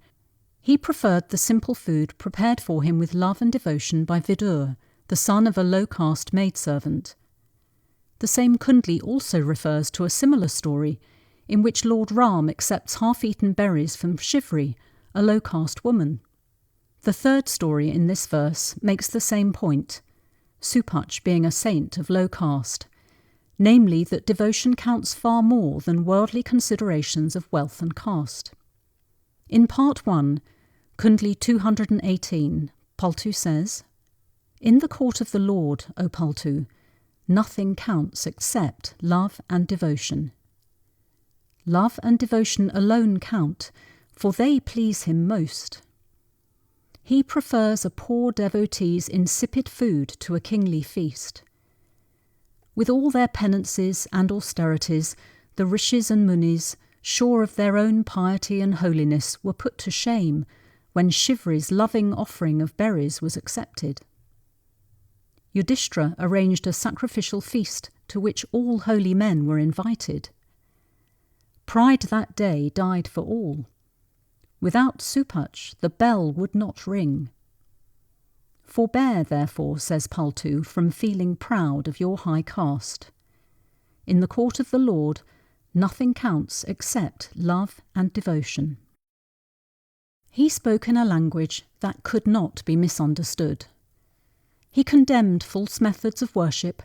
He preferred the simple food prepared for him with love and devotion by Vidur, the son of a low-caste maidservant. The same kundli also refers to a similar story in which Lord Ram accepts half-eaten berries from Shivri, a low-caste woman. The third story in this verse makes the same point, Supach being a saint of low caste, namely that devotion counts far more than worldly considerations of wealth and caste. In Part 1, Kundli 218, Paltu says, "In the court of the Lord, O Paltu, nothing counts except love and devotion. Love and devotion alone count, for they please him most. He prefers a poor devotee's insipid food to a kingly feast. With all their penances and austerities, the rishis and munis, sure of their own piety and holiness, were put to shame when Shivri's loving offering of berries was accepted. Yudhishthira arranged a sacrificial feast to which all holy men were invited. Pride that day died for all. Without Supach, the bell would not ring. Forbear, therefore, says Paltu, from feeling proud of your high caste. In the court of the Lord, nothing counts except love and devotion." He spoke in a language that could not be misunderstood. He condemned false methods of worship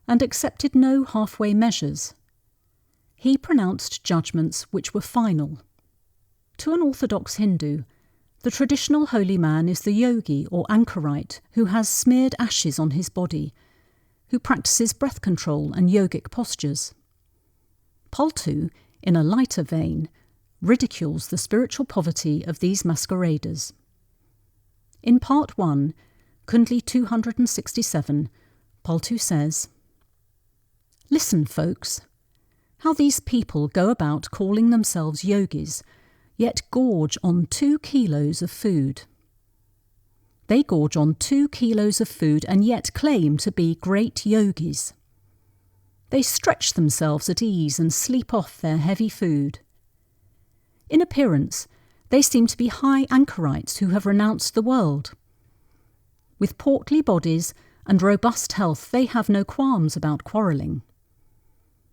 and accepted no halfway measures. He pronounced judgments which were final. To an orthodox Hindu, the traditional holy man is the yogi or anchorite who has smeared ashes on his body, who practices breath control and yogic postures. Paltu, in a lighter vein, ridicules the spiritual poverty of these masqueraders. In Part 1, Kundli 267, Paltu says, "Listen, folks, how these people go about calling themselves yogis, yet gorge on 2 kilos of food. They gorge on 2 kilos of food and yet claim to be great yogis. They stretch themselves at ease and sleep off their heavy food. In appearance, they seem to be high anchorites who have renounced the world. With portly bodies and robust health, they have no qualms about quarrelling.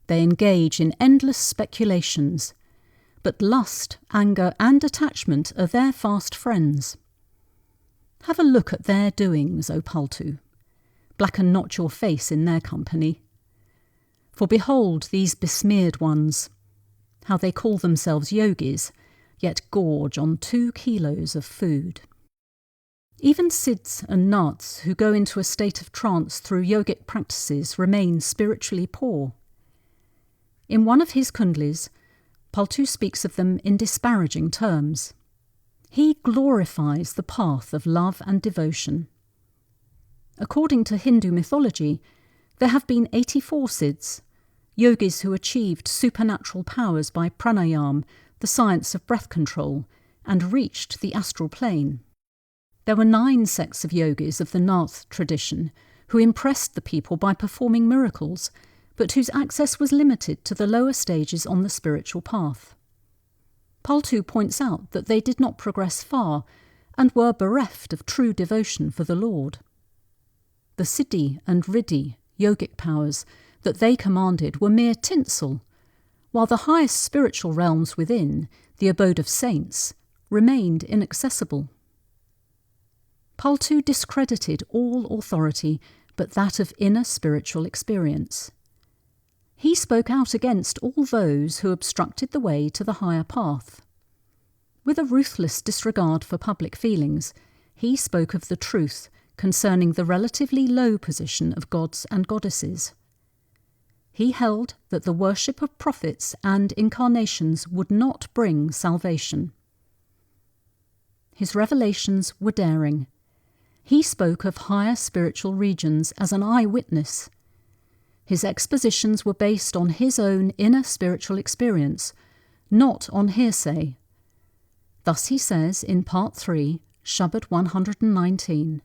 They engage in endless speculations, but lust, anger, and attachment are their fast friends. Have a look at their doings, O Paltu. Blacken not your face in their company. For behold these besmeared ones, how they call themselves yogis, yet gorge on 2 kilos of food. Even Siddhs and Naths who go into a state of trance through yogic practices remain spiritually poor. In one of his kundlis, Paltu speaks of them in disparaging terms. He glorifies the path of love and devotion. According to Hindu mythology, there have been 84 Siddhs, yogis who achieved supernatural powers by pranayam, the science of breath control, and reached the astral plane. There were 9 sects of yogis of the Nath tradition who impressed the people by performing miracles, but whose access was limited to the lower stages on the spiritual path. Paltu points out that they did not progress far and were bereft of true devotion for the Lord. The Siddhi and Riddhi, yogic powers, that they commanded were mere tinsel, while the highest spiritual realms within, the abode of saints, remained inaccessible. Paltu discredited all authority but that of inner spiritual experience. He spoke out against all those who obstructed the way to the higher path. With a ruthless disregard for public feelings, he spoke of the truth concerning the relatively low position of gods and goddesses. He held that the worship of prophets and incarnations would not bring salvation. His revelations were daring. He spoke of higher spiritual regions as an eyewitness. His expositions were based on his own inner spiritual experience, not on hearsay. Thus he says in Part 3, Shabad 119,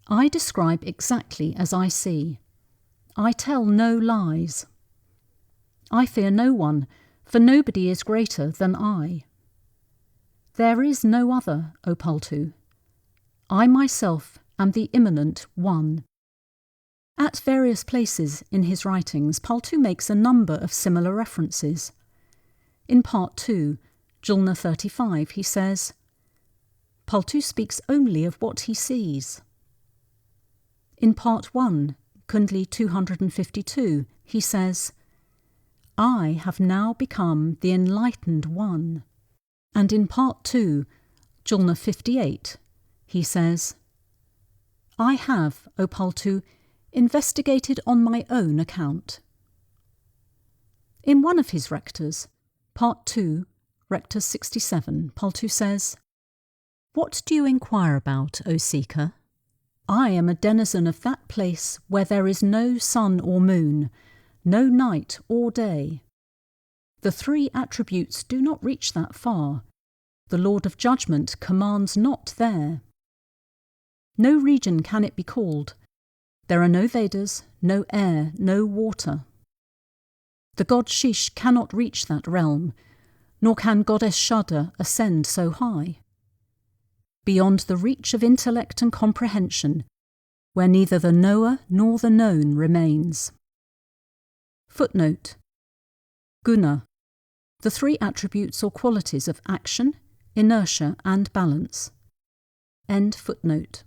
"I describe exactly as I see. I tell no lies. I fear no one, for nobody is greater than I. There is no other, O Paltu. I myself am the immanent One." At various places in his writings, Paltu makes a number of similar references. In Part 2, Julna 35, he says, "Paltu speaks only of what he sees." In Part 1, Kundli 252, he says, "I have now become the enlightened One." And in Part 2, Julna 58, he says, "I have, O Paltu, investigated on my own account." In one of his rectors, Part 2, Rector 67, Paltu says, "What do you inquire about, O seeker? I am a denizen of that place where there is no sun or moon, no night or day. The 3 attributes do not reach that far. The Lord of Judgment commands not there. No region can it be called. There are no Vedas, no air, no water. The god Shish cannot reach that realm, nor can goddess Shada ascend so high. Beyond the reach of intellect and comprehension, where neither the knower nor the known remains." Footnote: Guna, the 3 attributes or qualities of action, inertia and balance. End footnote.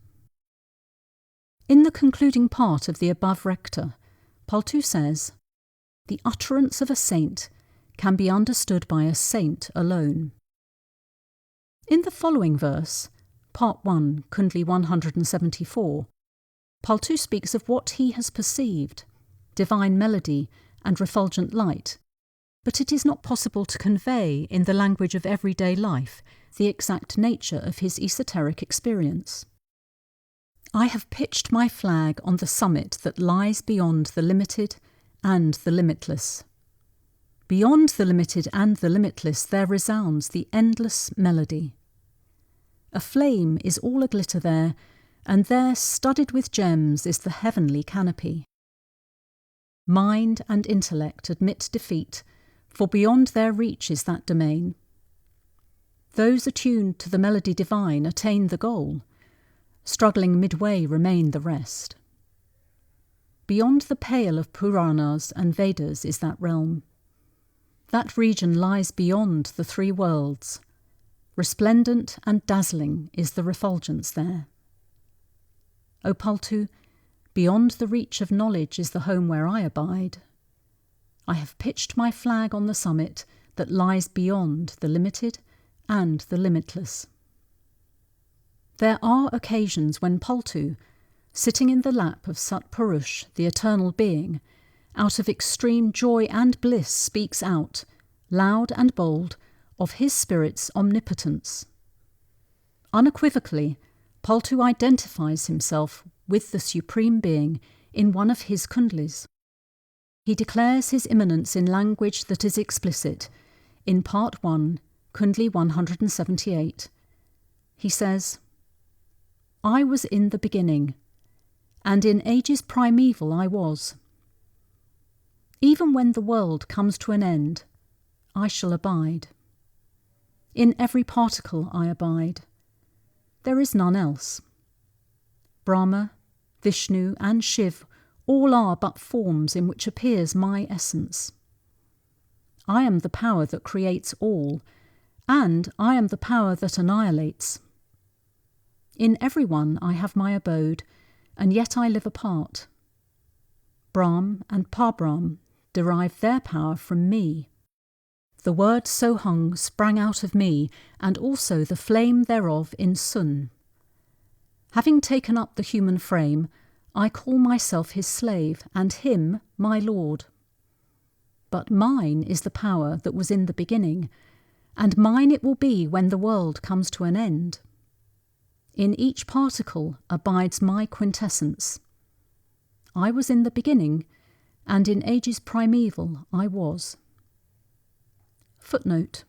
In the concluding part of the above rector, Paltu says, "The utterance of a saint can be understood by a saint alone." In the following verse, Part 1, Kundli 174, Paltu speaks of what he has perceived, divine melody and refulgent light, but it is not possible to convey in the language of everyday life the exact nature of his esoteric experience. "I have pitched my flag on the summit that lies beyond the limited and the limitless. Beyond the limited and the limitless there resounds the endless melody. A flame is all aglitter there, and there, studded with gems, is the heavenly canopy. Mind and intellect admit defeat, for beyond their reach is that domain. Those attuned to the melody divine attain the goal. Struggling midway remain the rest. Beyond the pale of Puranas and Vedas is that realm. That region lies beyond the 3 worlds. Resplendent and dazzling is the refulgence there. O Paltu, beyond the reach of knowledge is the home where I abide. I have pitched my flag on the summit that lies beyond the limited and the limitless. There are occasions when Paltu, sitting in the lap of Sat Purush, the eternal being, out of extreme joy and bliss speaks out, loud and bold, of his spirit's omnipotence. Unequivocally, Paltu identifies himself with the Supreme Being in one of his kundlis. He declares his immanence in language that is explicit. In Part 1, Kundli 178, he says, "I was in the beginning, and in ages primeval I was. Even when the world comes to an end, I shall abide. In every particle I abide. There is none else. Brahma, Vishnu, and Shiv all are but forms in which appears my essence. I am the power that creates all, and I am the power that annihilates. In everyone I have my abode, and yet I live apart. Brahm and Parbrahm derive their power from me. The word Sohung sprang out of me, and also the flame thereof in Sun. Having taken up the human frame, I call myself his slave, and him my lord. But mine is the power that was in the beginning, and mine it will be when the world comes to an end. In each particle abides my quintessence. I was in the beginning, and in ages primeval I was." Footnote: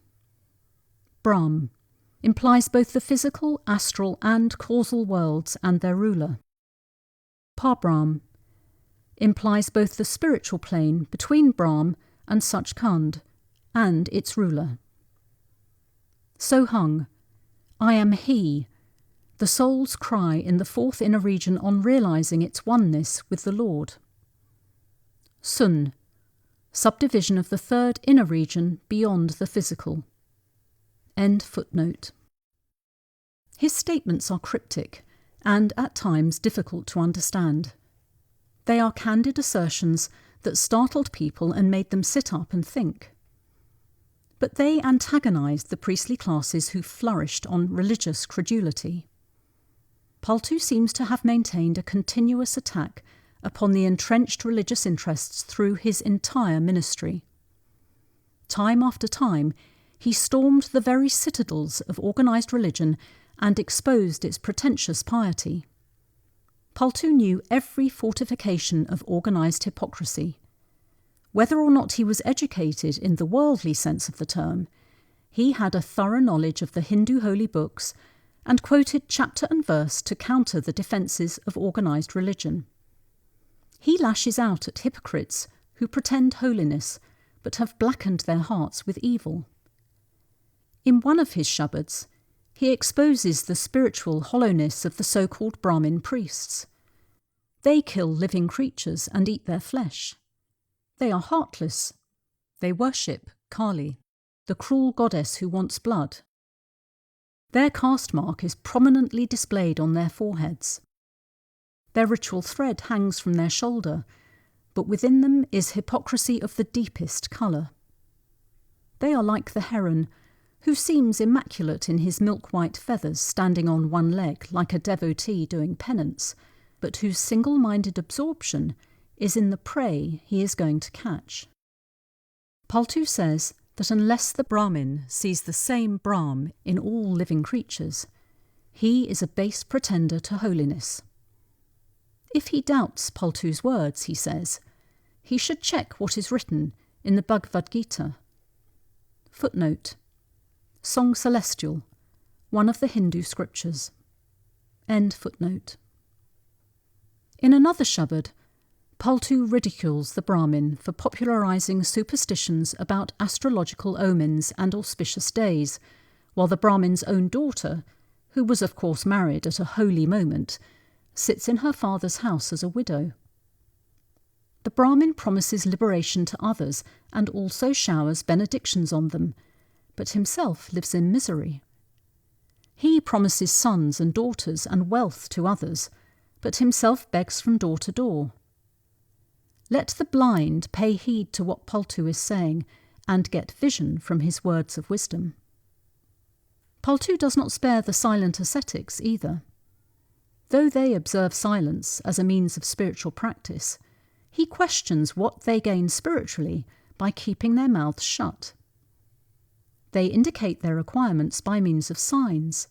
Brahm implies both the physical, astral, and causal worlds and their ruler. Parbrahm implies both the spiritual plane between Brahm and Sachkhand and its ruler. Sohung, I am he, the soul's cry in the fourth inner region on realizing its oneness with the Lord. Sun, subdivision of the third inner region beyond the physical. End footnote. His statements are cryptic and at times difficult to understand. They are candid assertions that startled people and made them sit up and think. But they antagonized the priestly classes who flourished on religious credulity. Paltu seems to have maintained a continuous attack upon the entrenched religious interests through his entire ministry. Time after time, he stormed the very citadels of organised religion and exposed its pretentious piety. Paltu knew every fortification of organised hypocrisy. Whether or not he was educated in the worldly sense of the term, he had a thorough knowledge of the Hindu holy books and quoted chapter and verse to counter the defences of organised religion. He lashes out at hypocrites who pretend holiness but have blackened their hearts with evil. In one of his shabads, he exposes the spiritual hollowness of the so-called Brahmin priests. They kill living creatures and eat their flesh. They are heartless. They worship Kali, the cruel goddess who wants blood. Their caste mark is prominently displayed on their foreheads. Their ritual thread hangs from their shoulder, but within them is hypocrisy of the deepest colour. They are like the heron, who seems immaculate in his milk-white feathers standing on one leg like a devotee doing penance, but whose single-minded absorption is in the prey he is going to catch. Paltu says that unless the Brahmin sees the same Brahm in all living creatures, he is a base pretender to holiness. If he doubts Paltu's words, he says, he should check what is written in the Bhagavad Gita. Footnote: Song Celestial, one of the Hindu scriptures. End footnote. In another shabad, Paltu ridicules the Brahmin for popularising superstitions about astrological omens and auspicious days, while the Brahmin's own daughter, who was of course married at a holy moment, sits in her father's house as a widow. The Brahmin promises liberation to others and also showers benedictions on them, but himself lives in misery. He promises sons and daughters and wealth to others, but himself begs from door to door. Let the blind pay heed to what Paltu is saying, and get vision from his words of wisdom. Paltu does not spare the silent ascetics either. Though they observe silence as a means of spiritual practice, he questions what they gain spiritually by keeping their mouths shut. They indicate their requirements by means of signs.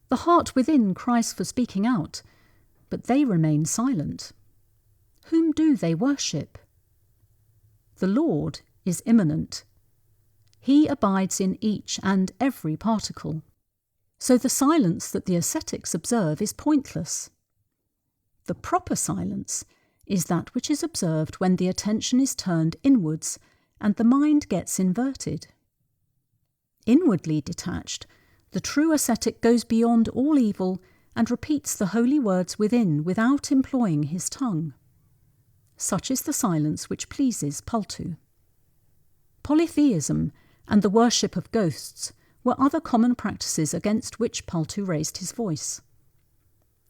The heart within cries for speaking out, but they remain silent. Whom do they worship? The Lord is immanent. He abides in each and every particle. So the silence that the ascetics observe is pointless. The proper silence is that which is observed when the attention is turned inwards and the mind gets inverted. Inwardly detached, the true ascetic goes beyond all evil and repeats the holy words within without employing his tongue. Such is the silence which pleases Paltu. Polytheism and the worship of ghosts were other common practices against which Paltu raised his voice.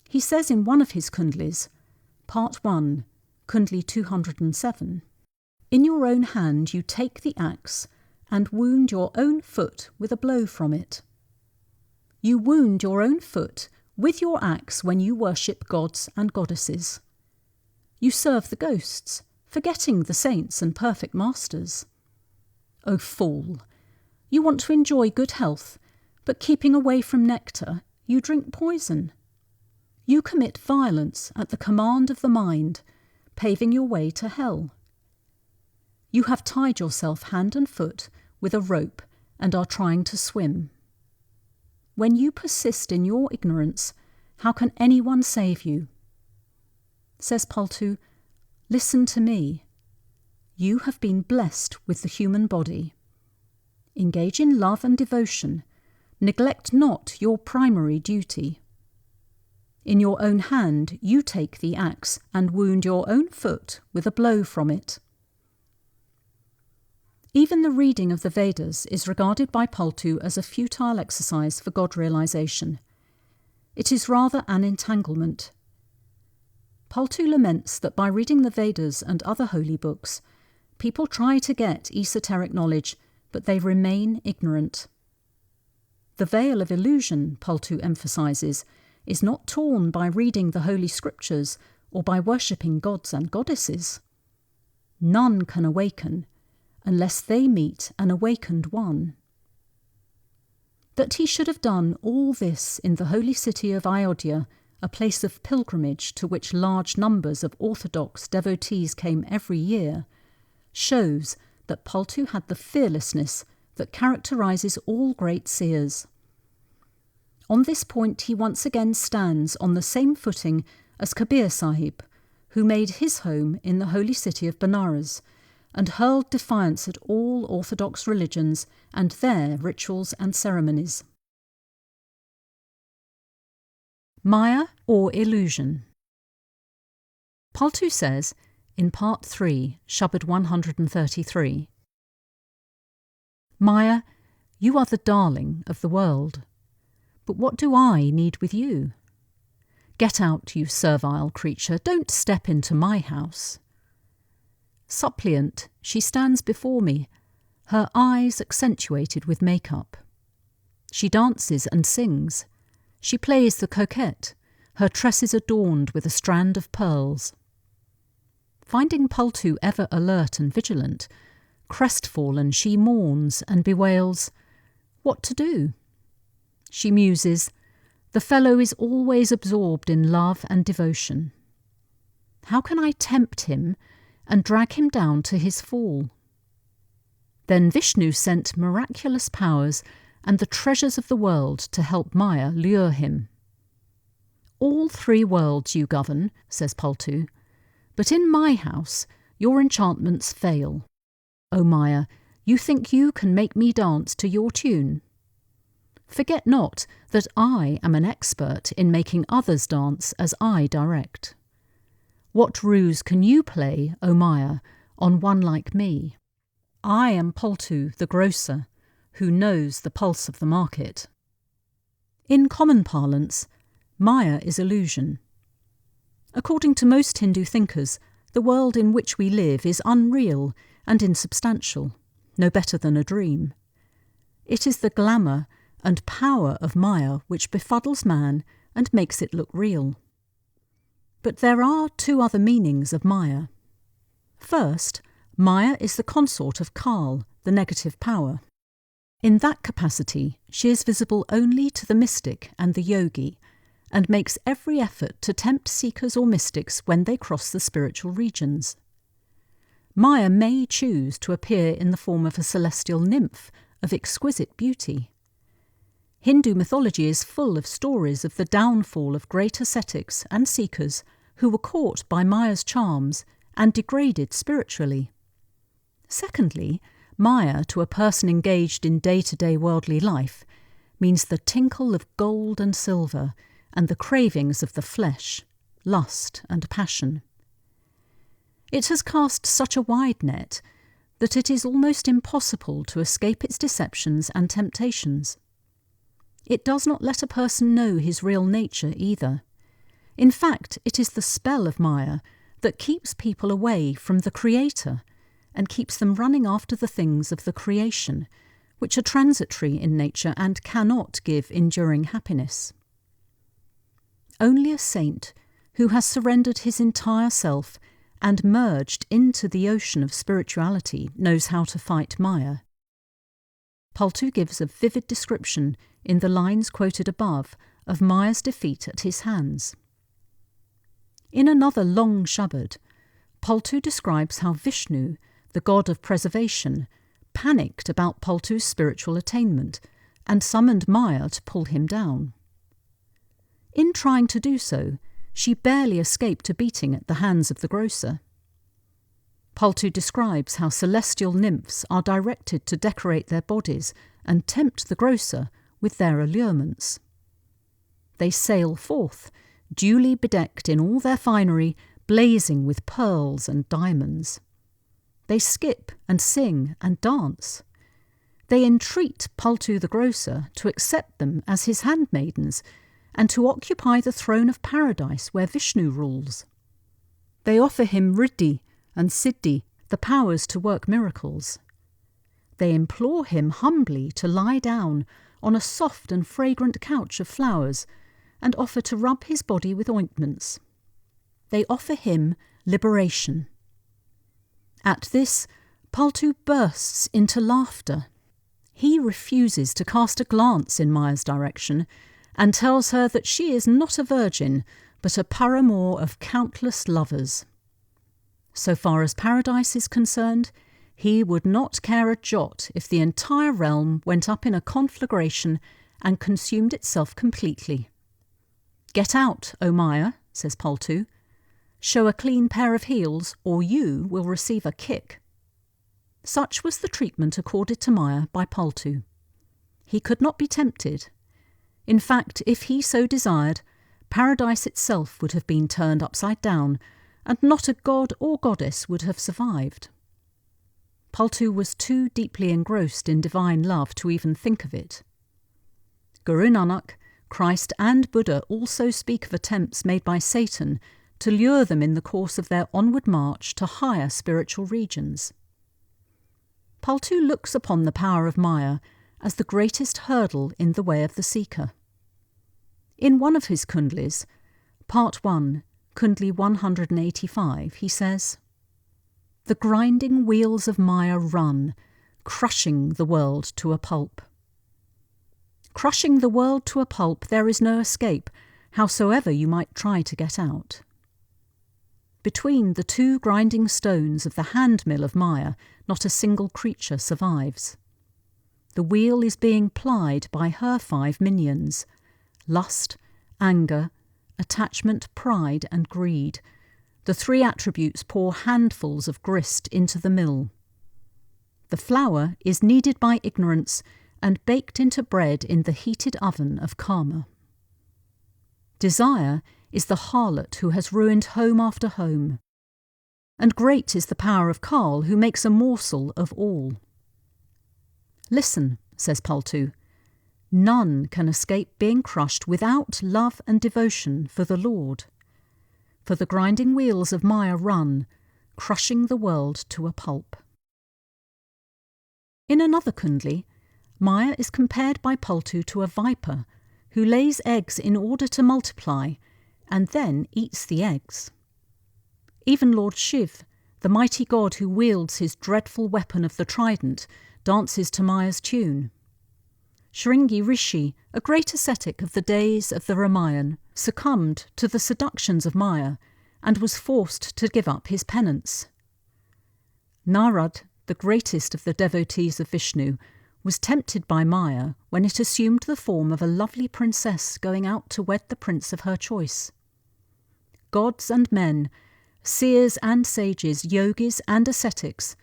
He says in one of his kundlis, Part 1, Kundli 207, "In your own hand you take the axe and wound your own foot with a blow from it. You wound your own foot with your axe when you worship gods and goddesses. You serve the ghosts, forgetting the saints and perfect masters. O fool! You want to enjoy good health, but keeping away from nectar, you drink poison. You commit violence at the command of the mind, paving your way to hell. You have tied yourself hand and foot with a rope and are trying to swim. When you persist in your ignorance, how can anyone save you?" Says Paltu, "Listen to me. You have been blessed with the human body. Engage in love and devotion. Neglect not your primary duty. In your own hand you take the axe and wound your own foot with a blow from it." Even the reading of the Vedas is regarded by Paltu as a futile exercise for God realization. It is rather an entanglement. Paltu laments that by reading the Vedas and other holy books, people try to get esoteric knowledge, but they remain ignorant. The veil of illusion, Paltu emphasizes, is not torn by reading the holy scriptures or by worshipping gods and goddesses. None can awaken unless they meet an awakened one. That he should have done all this in the holy city of Ayodhya, a place of pilgrimage to which large numbers of orthodox devotees came every year, shows that Paltu had the fearlessness that characterizes all great seers. On this point he once again stands on the same footing as Kabir Sahib, who made his home in the holy city of Benares and hurled defiance at all orthodox religions and their rituals and ceremonies. Maya or illusion. Paltu says in Part 3, Shabad 133, "Maya, you are the darling of the world, but what do I need with you? Get out, you servile creature, don't step into my house." Suppliant, she stands before me, her eyes accentuated with makeup. She dances and sings. She plays the coquette, her tresses adorned with a strand of pearls. Finding Paltu ever alert and vigilant, crestfallen, she mourns and bewails, "What to do?" She muses, "The fellow is always absorbed in love and devotion. How can I tempt him and drag him down to his fall?" Then Vishnu sent miraculous powers and the treasures of the world to help Maya lure him. "All three worlds you govern," says Paltu, "but in my house your enchantments fail. O Maya, you think you can make me dance to your tune? Forget not that I am an expert in making others dance as I direct. What ruse can you play, O Maya, on one like me? I am Paltu, the grocer, who knows the pulse of the market." In common parlance, Maya is illusion. According to most Hindu thinkers, the world in which we live is unreal and insubstantial. no better than a dream. It is the glamour and power of Maya which befuddles man and makes it look real. But there are two other meanings of Maya. First, Maya is the consort of Kal, the negative power. In that capacity, she is visible only to the mystic and the yogi, and makes every effort to tempt seekers or mystics when they cross the spiritual regions. Maya may choose to appear in the form of a celestial nymph of exquisite beauty. Hindu mythology is full of stories of the downfall of great ascetics and seekers who were caught by Maya's charms and degraded spiritually. Secondly, Maya, to a person engaged in day-to-day worldly life, means the tinkle of gold and silver and the cravings of the flesh, lust and passion. It has cast such a wide net that it is almost impossible to escape its deceptions and temptations. It does not let a person know his real nature either. In fact, it is the spell of Maya that keeps people away from the Creator and keeps them running after the things of the creation, which are transitory in nature and cannot give enduring happiness. Only a saint who has surrendered his entire self and merged into the ocean of spirituality knows how to fight Maya. Paltu gives a vivid description in the lines quoted above of Maya's defeat at his hands. In another long Shabad, Paltu describes how Vishnu, the god of preservation, panicked about Paltu's spiritual attainment and summoned Maya to pull him down. In trying to do so, she barely escaped a beating at the hands of the grocer. Paltu describes how celestial nymphs are directed to decorate their bodies and tempt the grocer with their allurements. They sail forth, duly bedecked in all their finery, blazing with pearls and diamonds. They skip and sing and dance. They entreat Paltu the grocer to accept them as his handmaidens and to occupy the throne of paradise where Vishnu rules. They offer him Riddhi and Siddhi, the powers to work miracles. They implore him humbly to lie down on a soft and fragrant couch of flowers and offer to rub his body with ointments. They offer him liberation. At this, Paltu bursts into laughter. He refuses to cast a glance in Maya's direction and tells her that she is not a virgin, but a paramour of countless lovers. So far as paradise is concerned, he would not care a jot if the entire realm went up in a conflagration and consumed itself completely. "Get out, O Maya," says Paltu. "Show a clean pair of heels, or you will receive a kick." Such was the treatment accorded to Maya by Paltu. He could not be tempted. In fact, if he so desired, paradise itself would have been turned upside down, and not a god or goddess would have survived. Paltu was too deeply engrossed in divine love to even think of it. Guru Nanak, Christ and Buddha also speak of attempts made by Satan to lure them in the course of their onward march to higher spiritual regions. Paltu looks upon the power of Maya as the greatest hurdle in the way of the seeker. In one of his kundlis, Part 1, Kundli 185, he says, "The grinding wheels of Maya run, crushing the world to a pulp." Crushing the world to a pulp, there is no escape, howsoever you might try to get out. Between the two grinding stones of the handmill of Maya, not a single creature survives. The wheel is being plied by her 5 minions: lust, anger, attachment, pride, and greed. The 3 attributes pour handfuls of grist into the mill. The flour is kneaded by ignorance and baked into bread in the heated oven of karma. Desire is the harlot who has ruined home after home. And great is the power of Kal, who makes a morsel of all. "Listen," says Paltu, "none can escape being crushed without love and devotion for the Lord. For the grinding wheels of Maya run, crushing the world to a pulp." In another kundli, Maya is compared by Paltu to a viper who lays eggs in order to multiply and then eats the eggs. Even Lord Shiv, the mighty god who wields his dreadful weapon of the trident, dances to Maya's tune. Shringi Rishi, a great ascetic of the days of the Ramayana, succumbed to the seductions of Maya and was forced to give up his penance. Narad, the greatest of the devotees of Vishnu, was tempted by Maya when it assumed the form of a lovely princess going out to wed the prince of her choice. Gods and men, seers and sages, yogis and ascetics,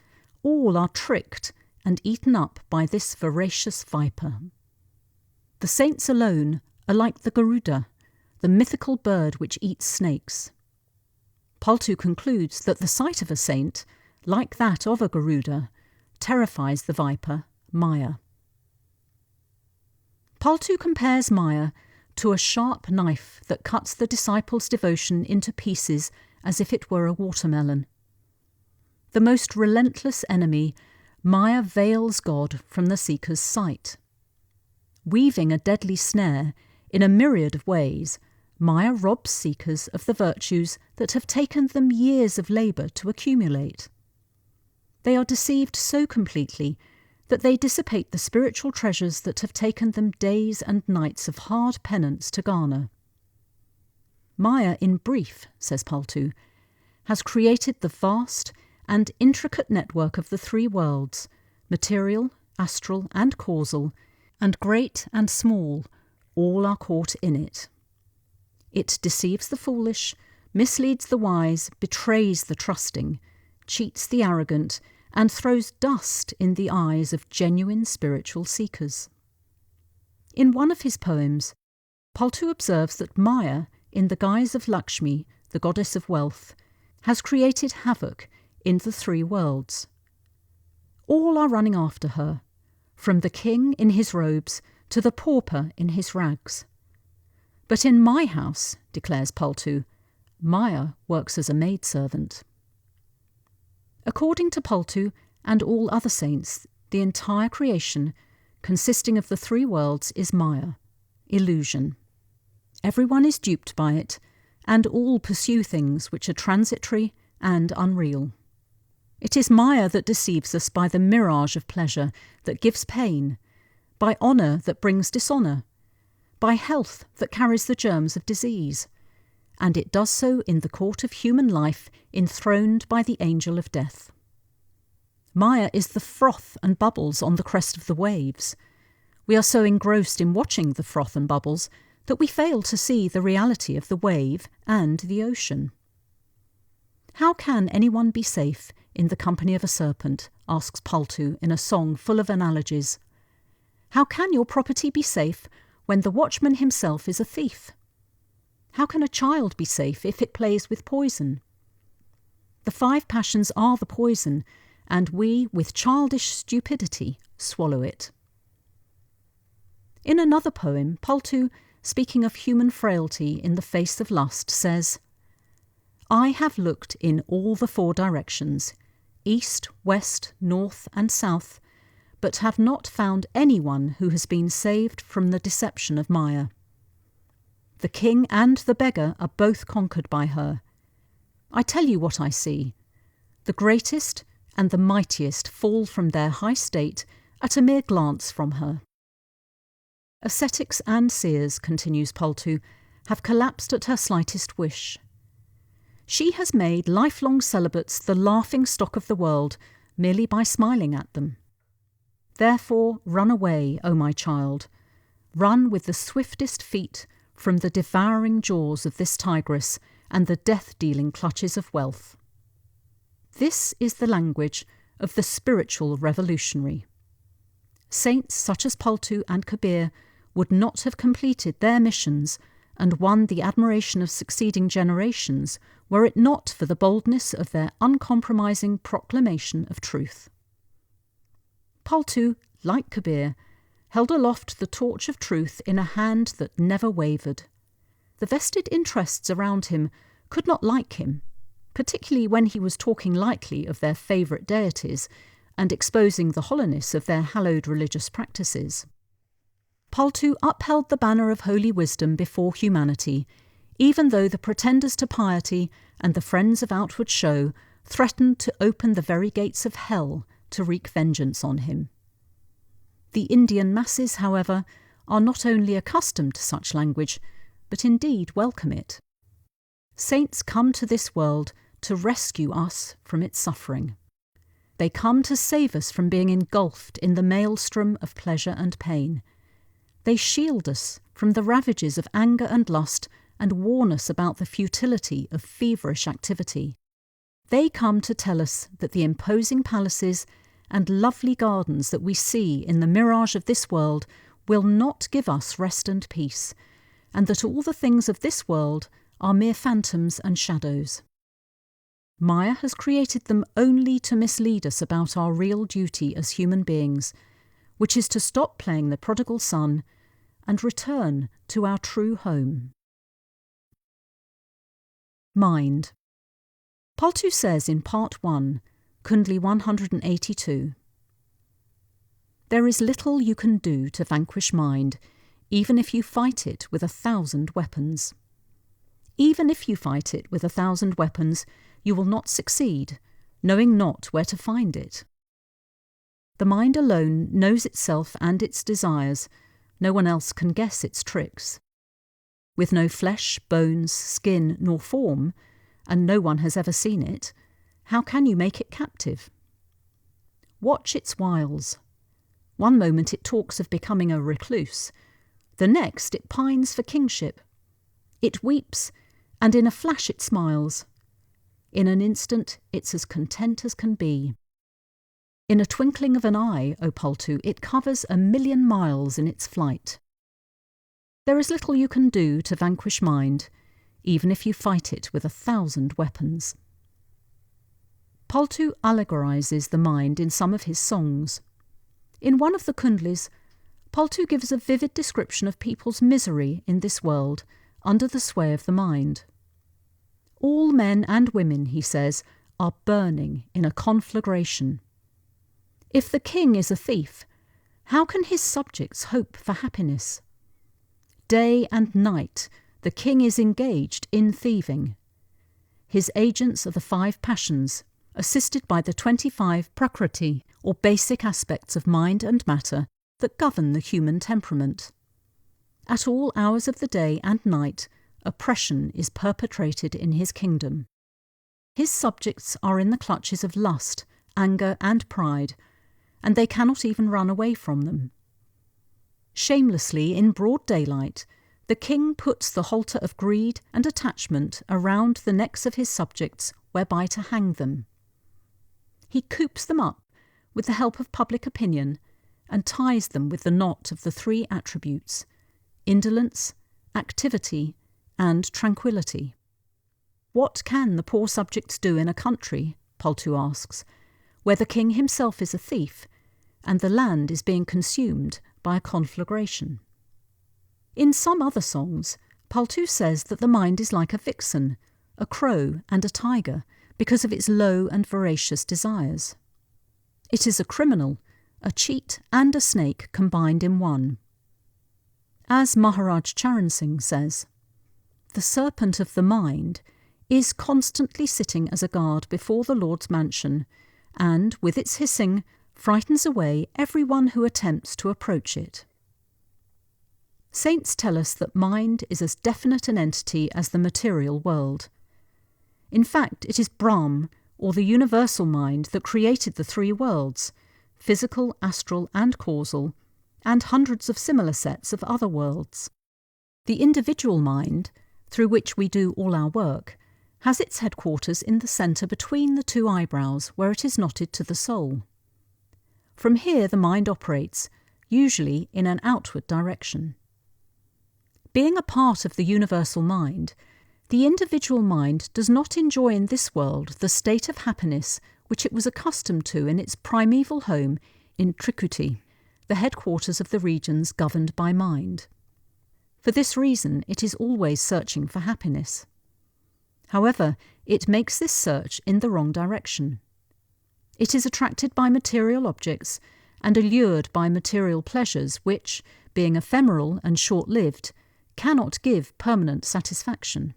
all are tricked and eaten up by this voracious viper. The saints alone are like the Garuda, the mythical bird which eats snakes. Paltu concludes that the sight of a saint, like that of a Garuda, terrifies the viper, Maya. Paltu compares Maya to a sharp knife that cuts the disciple's devotion into pieces as if it were a watermelon. The most relentless enemy, Maya veils God from the seeker's sight. Weaving a deadly snare in a myriad of ways, Maya robs seekers of the virtues that have taken them years of labour to accumulate. They are deceived so completely that they dissipate the spiritual treasures that have taken them days and nights of hard penance to garner. Maya, in brief, says Paltu, has created the vast and intricate network of the three worlds, material, astral and causal, and great and small, all are caught in it. It deceives the foolish, misleads the wise, betrays the trusting, cheats the arrogant, and throws dust in the eyes of genuine spiritual seekers. In one of his poems, Paltu observes that Maya, in the guise of Lakshmi, the goddess of wealth, has created havoc in the three worlds. All are running after her, from the king in his robes to the pauper in his rags. But in my house, declares Paltu, Maya works as a maidservant. According to Paltu and all other saints, the entire creation, consisting of the three worlds, is Maya, illusion. Everyone is duped by it, and all pursue things which are transitory and unreal. It is Maya that deceives us by the mirage of pleasure that gives pain, by honour that brings dishonour, by health that carries the germs of disease, and it does so in the court of human life enthroned by the angel of death. Maya is the froth and bubbles on the crest of the waves. We are so engrossed in watching the froth and bubbles that we fail to see the reality of the wave and the ocean. How can anyone be safe in the company of a serpent, asks Paltu in a song full of analogies. How can your property be safe when the watchman himself is a thief? How can a child be safe if it plays with poison? The five passions are the poison, and we, with childish stupidity, swallow it. In another poem, Paltu, speaking of human frailty in the face of lust, says, I have looked in all the four directions, east, west, north, and south, but have not found anyone who has been saved from the deception of Maya. The king and the beggar are both conquered by her. I tell you what I see. The greatest and the mightiest fall from their high state at a mere glance from her. Ascetics and seers, continues Paltu, have collapsed at her slightest wish. She has made lifelong celibates the laughing stock of the world merely by smiling at them. Therefore run away, O my child. Run with the swiftest feet from the devouring jaws of this tigress and the death-dealing clutches of wealth. This is the language of the spiritual revolutionary. Saints such as Paltu and Kabir would not have completed their missions and won the admiration of succeeding generations were it not for the boldness of their uncompromising proclamation of truth. Paltu, like Kabir, held aloft the torch of truth in a hand that never wavered. The vested interests around him could not like him, particularly when he was talking lightly of their favourite deities, and exposing the hollowness of their hallowed religious practices. Paltu upheld the banner of holy wisdom before humanity, even though the pretenders to piety and the friends of outward show threatened to open the very gates of hell to wreak vengeance on him. The Indian masses, however, are not only accustomed to such language, but indeed welcome it. Saints come to this world to rescue us from its suffering. They come to save us from being engulfed in the maelstrom of pleasure and pain. They shield us from the ravages of anger and lust and warn us about the futility of feverish activity. They come to tell us that the imposing palaces and lovely gardens that we see in the mirage of this world will not give us rest and peace, and that all the things of this world are mere phantoms and shadows. Maya has created them only to mislead us about our real duty as human beings, which is to stop playing the prodigal son and return to our true home. Mind. Paltu says in Part 1, Kundli 182, "There is little you can do to vanquish mind, even if you fight it with 1,000 weapons. Even if you fight it with 1,000 weapons, you will not succeed, knowing not where to find it. The mind alone knows itself and its desires. No one else can guess its tricks. With no flesh, bones, skin, nor form, and no one has ever seen it, how can you make it captive? Watch its wiles. One moment it talks of becoming a recluse. The next it pines for kingship. It weeps, and in a flash it smiles. In an instant it's as content as can be. In a twinkling of an eye, O Paltu, it covers 1,000,000 miles in its flight. There is little you can do to vanquish mind, even if you fight it with 1,000 weapons." Paltu allegorises the mind in some of his songs. In one of the Kundlis, Paltu gives a vivid description of people's misery in this world under the sway of the mind. All men and women, he says, are burning in a conflagration. If the king is a thief, how can his subjects hope for happiness? Day and night the king is engaged in thieving. His agents are the 5 passions, assisted by the 25 prakriti, or basic aspects of mind and matter that govern the human temperament. At all hours of the day and night, oppression is perpetrated in his kingdom. His subjects are in the clutches of lust, anger, and pride, and they cannot even run away from them. Shamelessly, in broad daylight, the king puts the halter of greed and attachment around the necks of his subjects whereby to hang them. He coops them up with the help of public opinion and ties them with the knot of the 3 attributes: indolence, activity, and tranquillity. What can the poor subjects do in a country, Paltu asks, where the king himself is a thief and the land is being consumed by a conflagration? In some other songs, Paltu says that the mind is like a vixen, a crow and a tiger because of its low and voracious desires. It is a criminal, a cheat and a snake combined in one. As Maharaj Charan Singh says, "The serpent of the mind is constantly sitting as a guard before the Lord's mansion, and, with its hissing, frightens away everyone who attempts to approach it." Saints tell us that mind is as definite an entity as the material world. In fact, it is Brahm, or the universal mind, that created the 3 worlds, physical, astral, and causal, and hundreds of similar sets of other worlds. The individual mind, through which we do all our work, has its headquarters in the centre between the 2 eyebrows where it is knotted to the soul. From here the mind operates, usually in an outward direction. Being a part of the universal mind, the individual mind does not enjoy in this world the state of happiness which it was accustomed to in its primeval home in Trikuti, the headquarters of the regions governed by mind. For this reason, it is always searching for happiness. However, it makes this search in the wrong direction. It is attracted by material objects and allured by material pleasures which, being ephemeral and short-lived, cannot give permanent satisfaction.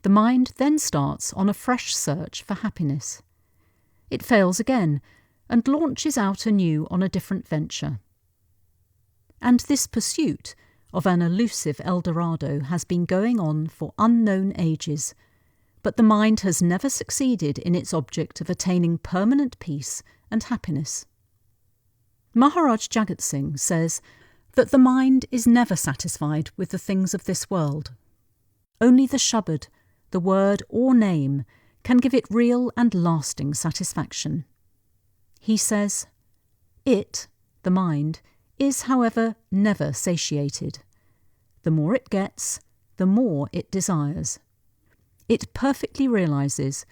The mind then starts on a fresh search for happiness. It fails again and launches out anew on a different venture. And this pursuit of an elusive El Dorado has been going on for unknown ages, but the mind has never succeeded in its object of attaining permanent peace and happiness. Maharaj Jagat Singh says that the mind is never satisfied with the things of this world. Only the shabad, the word or name, can give it real and lasting satisfaction. He says, "It, the mind, is, however, never satiated. The more it gets, the more it desires. It perfectly realises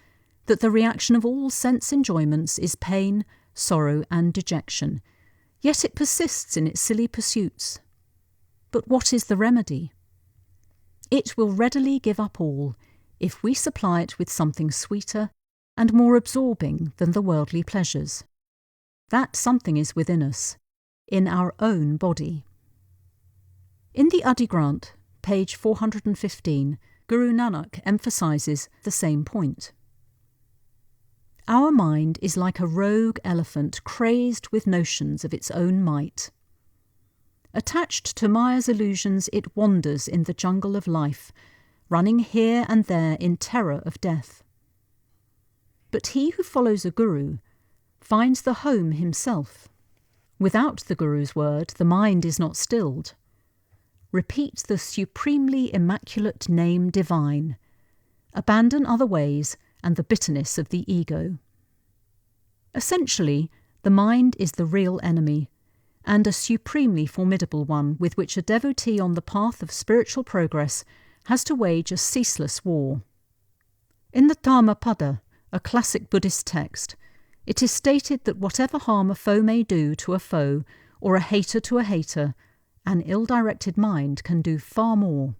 that the reaction of all sense enjoyments is pain, sorrow, and dejection, yet it persists in its silly pursuits. But what is the remedy? It will readily give up all if we supply it with something sweeter and more absorbing than the worldly pleasures. That something is within us, in our own body." In the Adi Granth, page 415, Guru Nanak emphasises the same point. Our mind is like a rogue elephant crazed with notions of its own might. Attached to Maya's illusions, it wanders in the jungle of life, running here and there in terror of death. But he who follows a guru finds the home himself. Without the guru's word, the mind is not stilled. Repeat the supremely immaculate name divine. Abandon other ways and the bitterness of the ego. Essentially, the mind is the real enemy, and a supremely formidable one with which a devotee on the path of spiritual progress has to wage a ceaseless war. In the Dhammapada, a classic Buddhist text, it is stated that whatever harm a foe may do to a foe, or a hater to a hater, an ill-directed mind can do far more.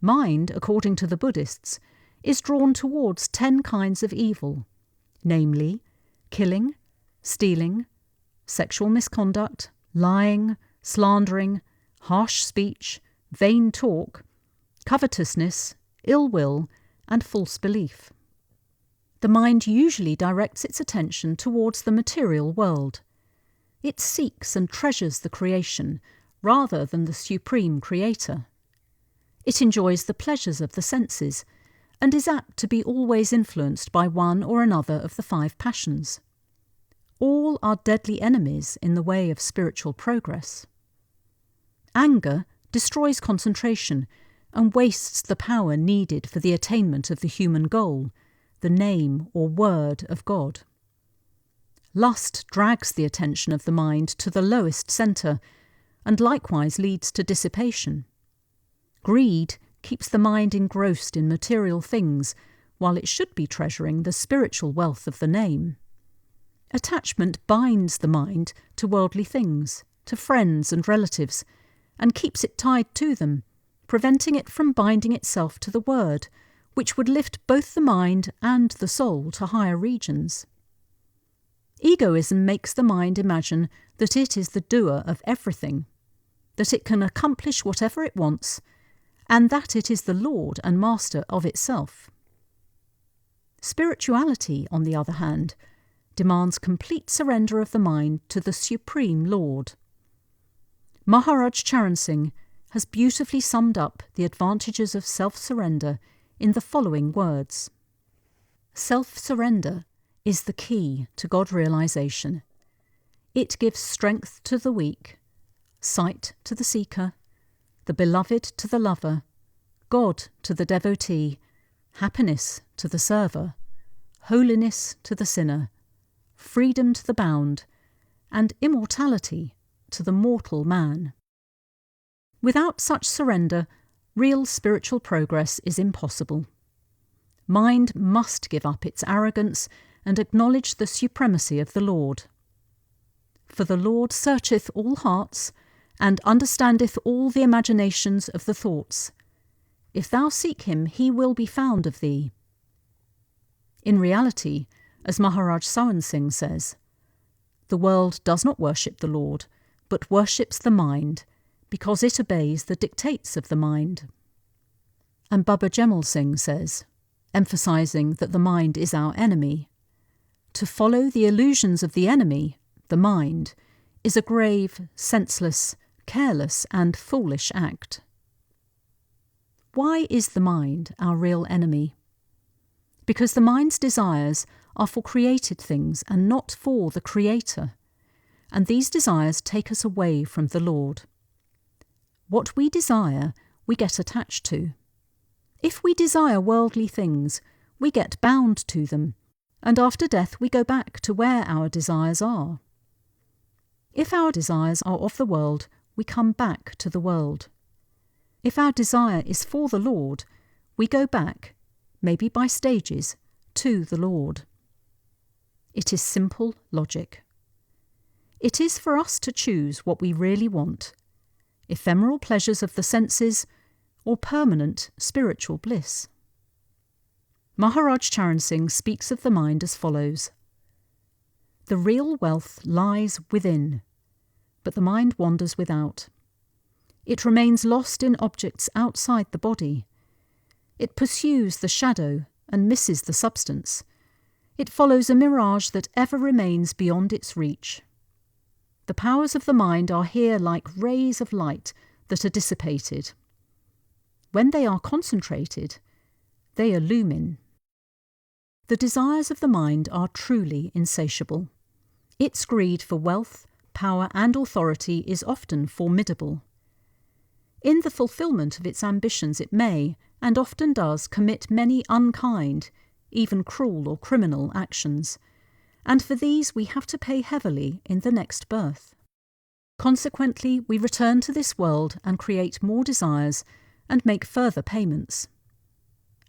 Mind, according to the Buddhists, is drawn towards 10 kinds of evil, namely, killing, stealing, sexual misconduct, lying, slandering, harsh speech, vain talk, covetousness, ill will, and false belief. The mind usually directs its attention towards the material world. It seeks and treasures the creation rather than the supreme creator. It enjoys the pleasures of the senses and is apt to be always influenced by one or another of the 5 passions. All are deadly enemies in the way of spiritual progress. Anger destroys concentration and wastes the power needed for the attainment of the human goal, the name or word of God. Lust drags the attention of the mind to the lowest centre and likewise leads to dissipation. Greed keeps the mind engrossed in material things while it should be treasuring the spiritual wealth of the name. Attachment binds the mind to worldly things, to friends and relatives, and keeps it tied to them, preventing it from binding itself to the word, which would lift both the mind and the soul to higher regions. Egoism makes the mind imagine that it is the doer of everything, that it can accomplish whatever it wants, and that it is the lord and master of itself. Spirituality, on the other hand, demands complete surrender of the mind to the Supreme Lord. Maharaj Charan Singh has beautifully summed up the advantages of self-surrender in the following words. Self-surrender is the key to God realization. It gives strength to the weak, sight to the seeker, the beloved to the lover, God to the devotee, happiness to the server, holiness to the sinner, freedom to the bound, and immortality to the mortal man. Without such surrender, real spiritual progress is impossible. Mind must give up its arrogance and acknowledge the supremacy of the Lord. For the Lord searcheth all hearts, and understandeth all the imaginations of the thoughts. If thou seek him, he will be found of thee. In reality, as Maharaj Sawan says, "The world does not worship the Lord, but worships the mind, because it obeys the dictates of the mind." And Baba Jemal Singh says, emphasizing that the mind is our enemy, "To follow the illusions of the enemy, the mind, is a grave, senseless, careless and foolish act." Why is the mind our real enemy? Because the mind's desires are for created things and not for the Creator, and these desires take us away from the Lord. What we desire, we get attached to. If we desire worldly things, we get bound to them, and after death we go back to where our desires are. If our desires are of the world, we come back to the world. If our desire is for the Lord, we go back, maybe by stages, to the Lord. It is simple logic. It is for us to choose what we really want: ephemeral pleasures of the senses or permanent spiritual bliss. Maharaj Charan Singh speaks of the mind as follows: "The real wealth lies within, but the mind wanders without. It remains lost in objects outside the body. It pursues the shadow and misses the substance. It follows a mirage that ever remains beyond its reach. The powers of the mind are here like rays of light that are dissipated. When they are concentrated, they illumine." The desires of the mind are truly insatiable. Its greed for wealth, power and authority is often formidable. In the fulfilment of its ambitions it may, and often does, commit many unkind, even cruel or criminal actions, and for these we have to pay heavily in the next birth. Consequently, we return to this world and create more desires and make further payments.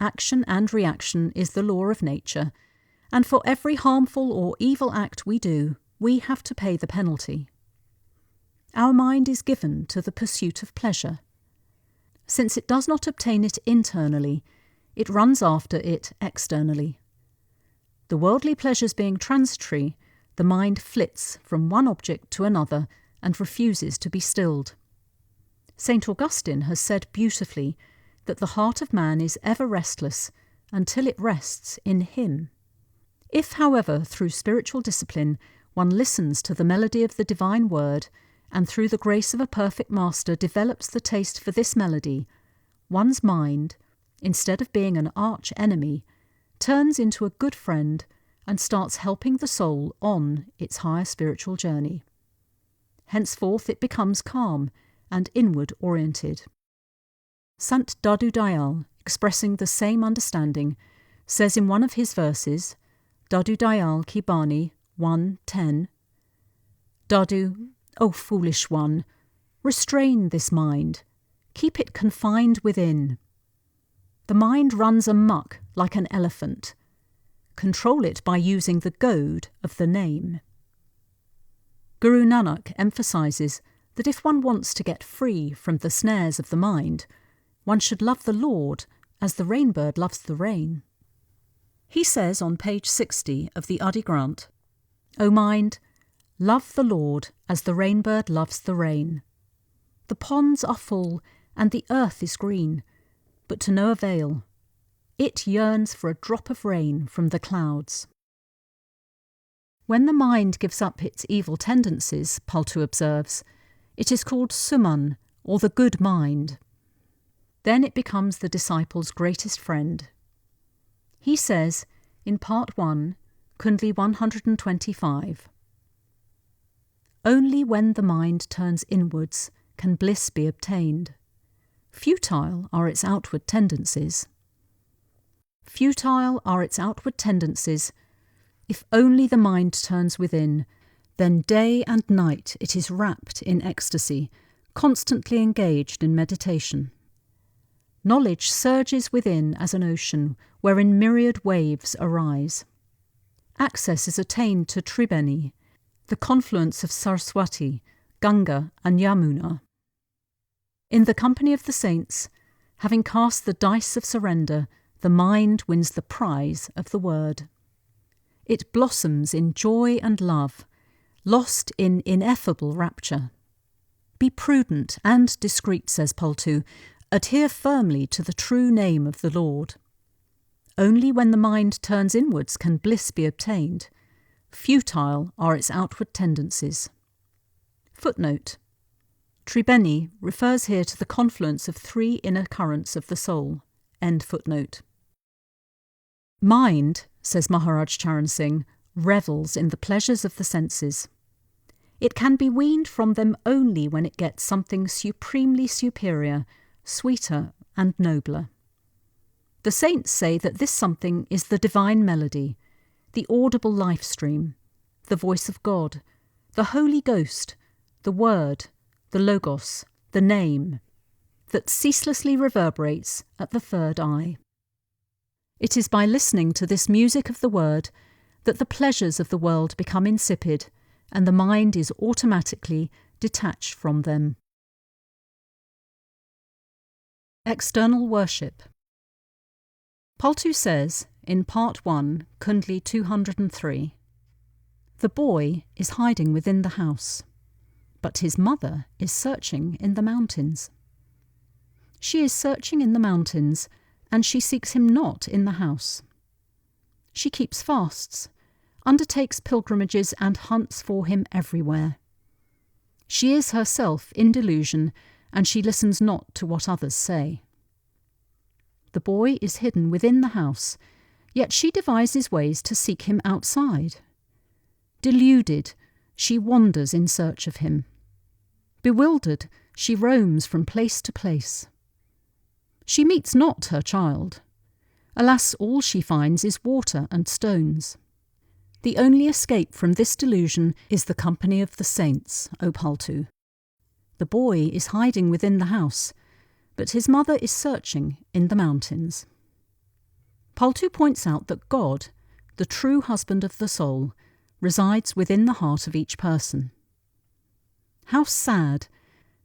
Action and reaction is the law of nature, and for every harmful or evil act we do, we have to pay the penalty. Our mind is given to the pursuit of pleasure. Since it does not obtain it internally, it runs after it externally. The worldly pleasures being transitory, the mind flits from one object to another and refuses to be stilled. St. Augustine has said beautifully that the heart of man is ever restless until it rests in him. If, however, through spiritual discipline one listens to the melody of the divine word, and through the grace of a perfect master develops the taste for this melody, one's mind, instead of being an arch enemy, turns into a good friend and starts helping the soul on its higher spiritual journey. Henceforth it becomes calm and inward-oriented. Sant Dadu Dayal, expressing the same understanding, says in one of his verses, Dadu Dayal Ki Bani 1:10, "Dadu, O foolish one, restrain this mind, keep it confined within. The mind runs amok like an elephant. Control it by using the goad of the name." Guru Nanak emphasizes that if one wants to get free from the snares of the mind, one should love the Lord as the rainbird loves the rain. He says on page 60 of the Adi Granth, "O mind, love the Lord as the rainbird loves the rain. The ponds are full and the earth is green, but to no avail. It yearns for a drop of rain from the clouds." When the mind gives up its evil tendencies, Paltu observes, it is called Suman, or the good mind. Then it becomes the disciple's greatest friend. He says, in Part 1, Kundli 125, "Only when the mind turns inwards can bliss be obtained. Futile are its outward tendencies. Futile are its outward tendencies. If only the mind turns within, then day and night it is wrapped in ecstasy, constantly engaged in meditation. Knowledge surges within as an ocean, wherein myriad waves arise. Access is attained to Tribeni, the confluence of Saraswati, Ganga and Yamuna. In the company of the saints, having cast the dice of surrender, the mind wins the prize of the word. It blossoms in joy and love, lost in ineffable rapture. Be prudent and discreet, says Paltu. Adhere firmly to the true name of the Lord. Only when the mind turns inwards can bliss be obtained. Futile are its outward tendencies. Footnote. Tribeni refers here to the confluence of three inner currents of the soul. End footnote. Mind, says Maharaj Charan Singh, revels in the pleasures of the senses. It can be weaned from them only when it gets something supremely superior, sweeter and nobler. The saints say that this something is the divine melody, the audible life stream, the voice of God, the Holy Ghost, the Word, the Logos, the Name, that ceaselessly reverberates at the third eye. It is by listening to this music of the Word that the pleasures of the world become insipid and the mind is automatically detached from them. External worship. Paltu says, in Part 1, Kundli 203, the boy is hiding within the house, but his mother is searching in the mountains. She is searching in the mountains, and she seeks him not in the house. She keeps fasts, undertakes pilgrimages, and hunts for him everywhere. She is herself in delusion, and she listens not to what others say. The boy is hidden within the house, yet she devises ways to seek him outside. Deluded, she wanders in search of him. Bewildered, she roams from place to place. She meets not her child. Alas, all she finds is water and stones. The only escape from this delusion is the company of the saints, O Paltu. The boy is hiding within the house, but his mother is searching in the mountains. Paltu points out that God, the true husband of the soul, resides within the heart of each person. How sad!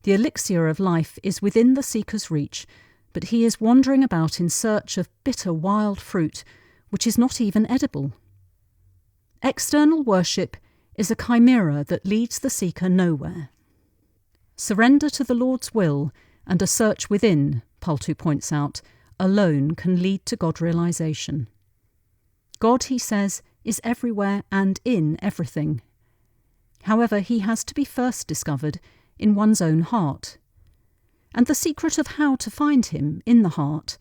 The elixir of life is within the seeker's reach, but he is wandering about in search of bitter wild fruit, which is not even edible. External worship is a chimera that leads the seeker nowhere. Surrender to the Lord's will and a search within, Paltu points out, alone can lead to God realization. God, he says, is everywhere and in everything. However, he has to be first discovered in one's own heart. And the secret of how to find him in the heart,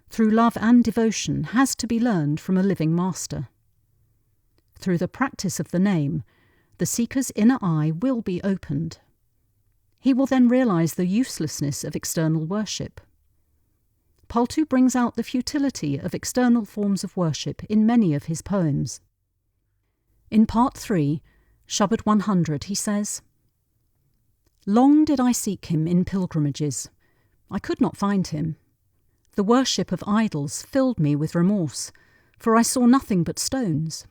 through love and devotion, has to be learned from a living master. Through the practice of the name, the seeker's inner eye will be opened. He will then realize the uselessness of external worship. Paltu brings out the futility of external forms of worship in many of his poems. In Part 3, Shabad 100, he says, Long did I seek him in pilgrimages. I could not find him. The worship of idols filled me with remorse, for I saw nothing but stones.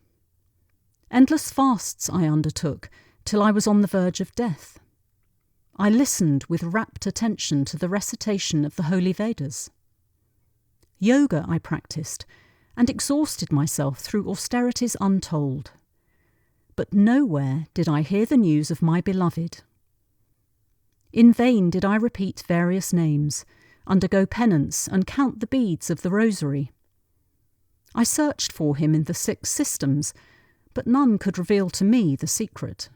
Endless fasts I undertook, till I was on the verge of death. I listened with rapt attention to the recitation of the holy Vedas. Yoga I practiced, and exhausted myself through austerities untold. But nowhere did I hear the news of my beloved. In vain did I repeat various names, undergo penance, and count the beads of the rosary. I searched for him in the 6 systems, but none could reveal to me the secret.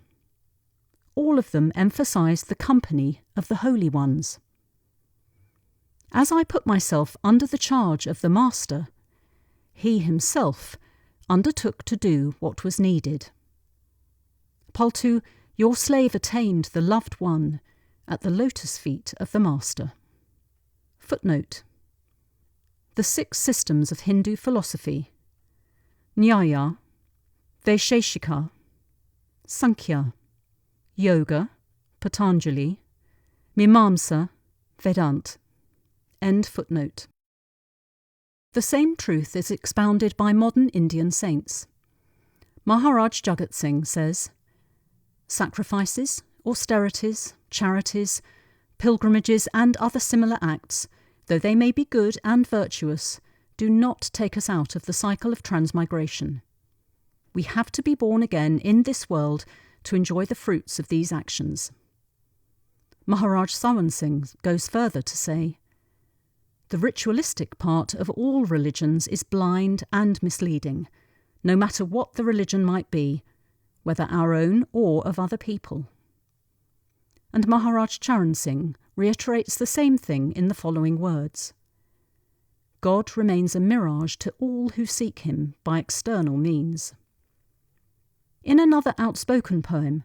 All of them emphasized the company of the holy ones. As I put myself under the charge of the Master, he himself undertook to do what was needed. Paltu, your slave attained the loved one at the lotus feet of the Master. Footnote. The 6 systems of Hindu philosophy: Nyaya, Vaisheshika, Sankhya, Yoga, Patanjali, Mimamsa, Vedanta. End footnote. The same truth is expounded by modern Indian saints. Maharaj Jagat Singh says, Sacrifices, austerities, charities, pilgrimages, and other similar acts, though they may be good and virtuous, do not take us out of the cycle of transmigration. We have to be born again in this world to enjoy the fruits of these actions. Maharaj Sawan Singh goes further to say, the ritualistic part of all religions is blind and misleading, no matter what the religion might be, whether our own or of other people. And Maharaj Charan Singh reiterates the same thing in the following words. God remains a mirage to all who seek him by external means. In another outspoken poem,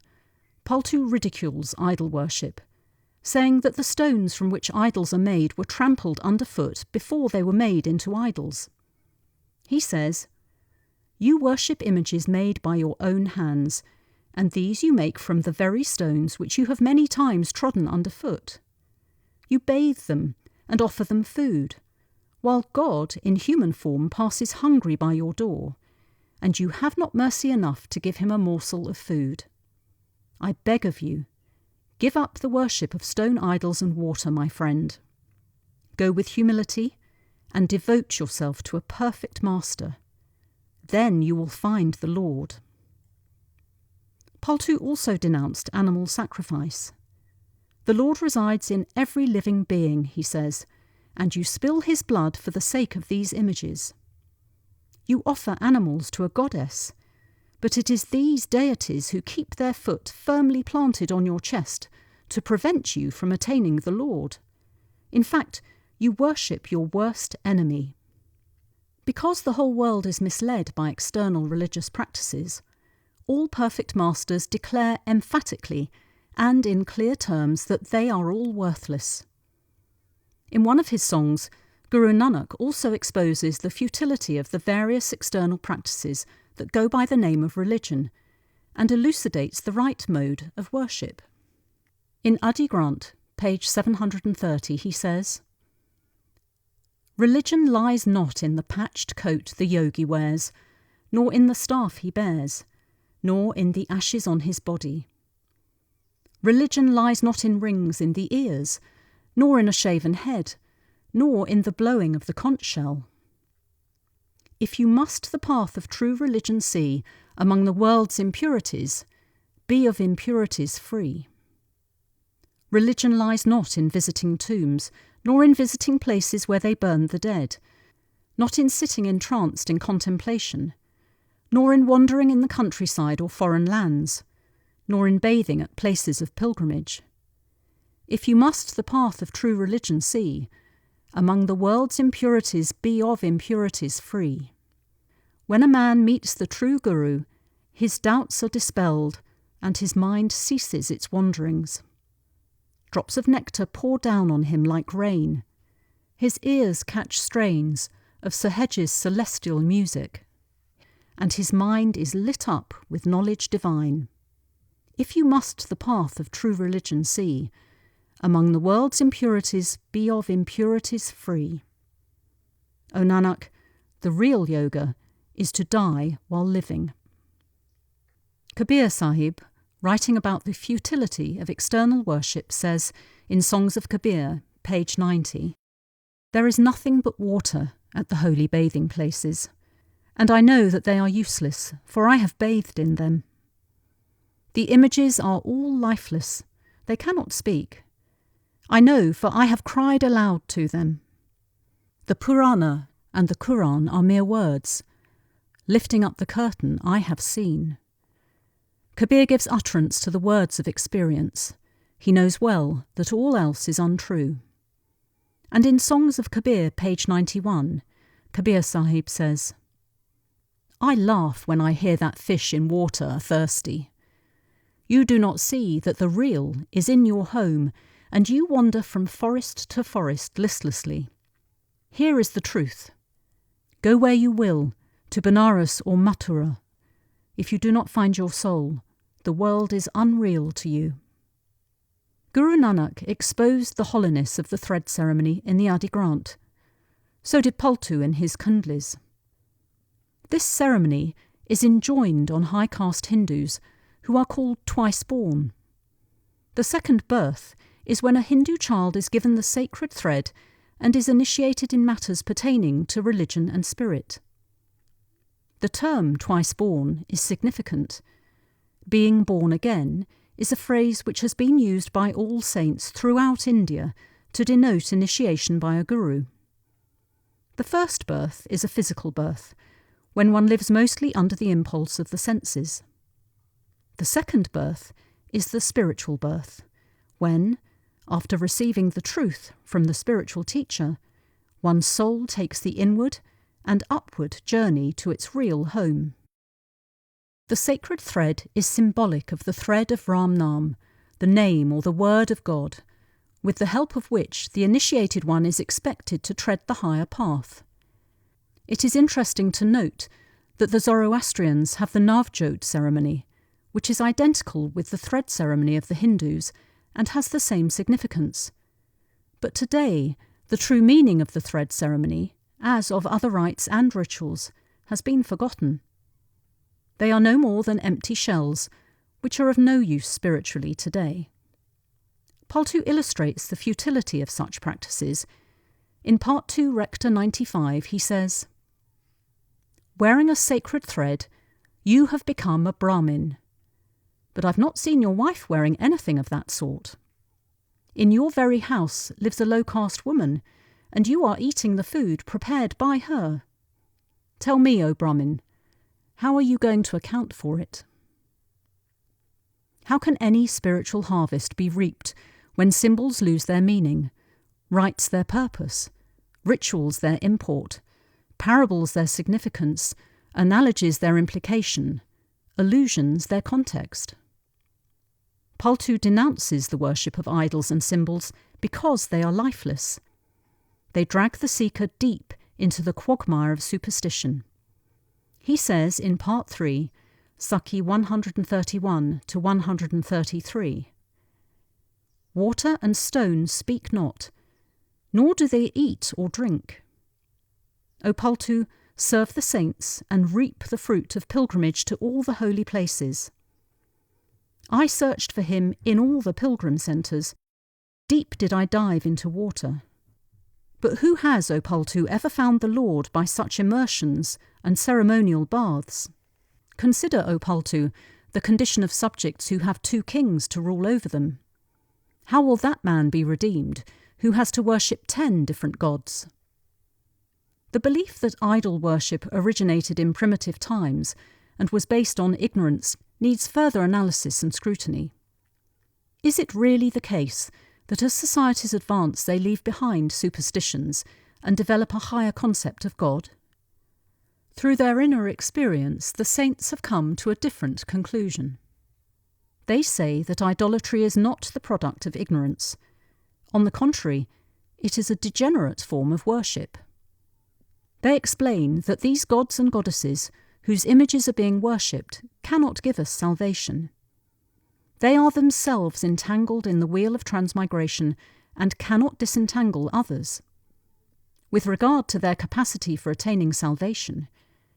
Paltu ridicules idol worship, saying that the stones from which idols are made were trampled underfoot before they were made into idols. He says, "You worship images made by your own hands, and these you make from the very stones which you have many times trodden underfoot. You bathe them and offer them food, while God in human form passes hungry by your door, and you have not mercy enough to give him a morsel of food. I beg of you, give up the worship of stone idols and water, my friend. Go with humility and devote yourself to a perfect master. Then you will find the Lord." Paltu also denounced animal sacrifice. "The Lord resides in every living being," he says, "and you spill his blood for the sake of these images. You offer animals to a goddess, but it is these deities who keep their foot firmly planted on your chest to prevent you from attaining the Lord. In fact, you worship your worst enemy." Because the whole world is misled by external religious practices, all perfect masters declare emphatically and in clear terms that they are all worthless. In one of his songs, Guru Nanak also exposes the futility of the various external practices that go by the name of religion, and elucidates the right mode of worship. In Adi Granth, page 730, he says, "Religion lies not in the patched coat the yogi wears, nor in the staff he bears, nor in the ashes on his body. Religion lies not in rings in the ears, nor in a shaven head, nor in the blowing of the conch shell. If you must the path of true religion see among the world's impurities, be of impurities free. Religion lies not in visiting tombs, nor in visiting places where they burn the dead, not in sitting entranced in contemplation, nor in wandering in the countryside or foreign lands, nor in bathing at places of pilgrimage. If you must the path of true religion see, among the world's impurities be of impurities free. When a man meets the true Guru, his doubts are dispelled, and his mind ceases its wanderings. Drops of nectar pour down on him like rain. His ears catch strains of Sahaj's celestial music, and his mind is lit up with knowledge divine. If you must the path of true religion see, among the world's impurities be of impurities free. O Nanak, the real yoga is to die while living." Kabir Sahib, writing about the futility of external worship, says in Songs of Kabir, page 90, "There is nothing but water at the holy bathing places, and I know that they are useless, for I have bathed in them. The images are all lifeless, they cannot speak. I know, for I have cried aloud to them. The Purana and the Quran are mere words. Lifting up the curtain, I have seen." Kabir gives utterance to the words of experience. He knows well that all else is untrue. And in Songs of Kabir, page 91, Kabir Sahib says, "I laugh when I hear that fish in water are thirsty. You do not see that the real is in your home, and you wander from forest to forest listlessly. Here is the truth. Go where you will, to Benares or Mathura. If you do not find your soul, the world is unreal to you." Guru Nanak exposed the hollowness of the thread ceremony in the Adi Granth. So did Paltu in his Kundlis. This ceremony is enjoined on high caste Hindus, who are called twice born. The second birth is when a Hindu child is given the sacred thread and is initiated in matters pertaining to religion and spirit. The term twice born is significant. Being born again is a phrase which has been used by all saints throughout India to denote initiation by a guru. The first birth is a physical birth, when one lives mostly under the impulse of the senses. The second birth is the spiritual birth, when, after receiving the truth from the spiritual teacher, one's soul takes the inward and upward journey to its real home. The sacred thread is symbolic of the thread of Ram Nam, the name or the word of God, with the help of which the initiated one is expected to tread the higher path. It is interesting to note that the Zoroastrians have the Navjot ceremony, which is identical with the thread ceremony of the Hindus and has the same significance. But today, the true meaning of the thread ceremony, as of other rites and rituals, has been forgotten. They are no more than empty shells, which are of no use spiritually today. Paltu illustrates the futility of such practices. In Part 2, Rector 95, he says, "Wearing a sacred thread, you have become a Brahmin. But I've not seen your wife wearing anything of that sort. In your very house lives a low-caste woman, and you are eating the food prepared by her. Tell me, O Brahmin, how are you going to account for it?" How can any spiritual harvest be reaped when symbols lose their meaning, rites their purpose, rituals their import, parables their significance, analogies their implication, allusions their context? Paltu denounces the worship of idols and symbols because they are lifeless. They drag the seeker deep into the quagmire of superstition. He says in Part 3, Sakhi 131 to 133, "Water and stone speak not, nor do they eat or drink. O Paltu, serve the saints and reap the fruit of pilgrimage to all the holy places. I searched for him in all the pilgrim centres. Deep did I dive into water. But who has, O Paltu, ever found the Lord by such immersions and ceremonial baths? Consider, O Paltu, the condition of subjects who have 2 kings to rule over them. How will that man be redeemed who has to worship 10 different gods?" The belief that idol worship originated in primitive times and was based on ignorance needs further analysis and scrutiny. Is it really the case that as societies advance they leave behind superstitions and develop a higher concept of God? Through their inner experience, the saints have come to a different conclusion. They say that idolatry is not the product of ignorance. On the contrary, it is a degenerate form of worship. They explain that these gods and goddesses, whose images are being worshipped, cannot give us salvation. They are themselves entangled in the wheel of transmigration and cannot disentangle others. With regard to their capacity for attaining salvation,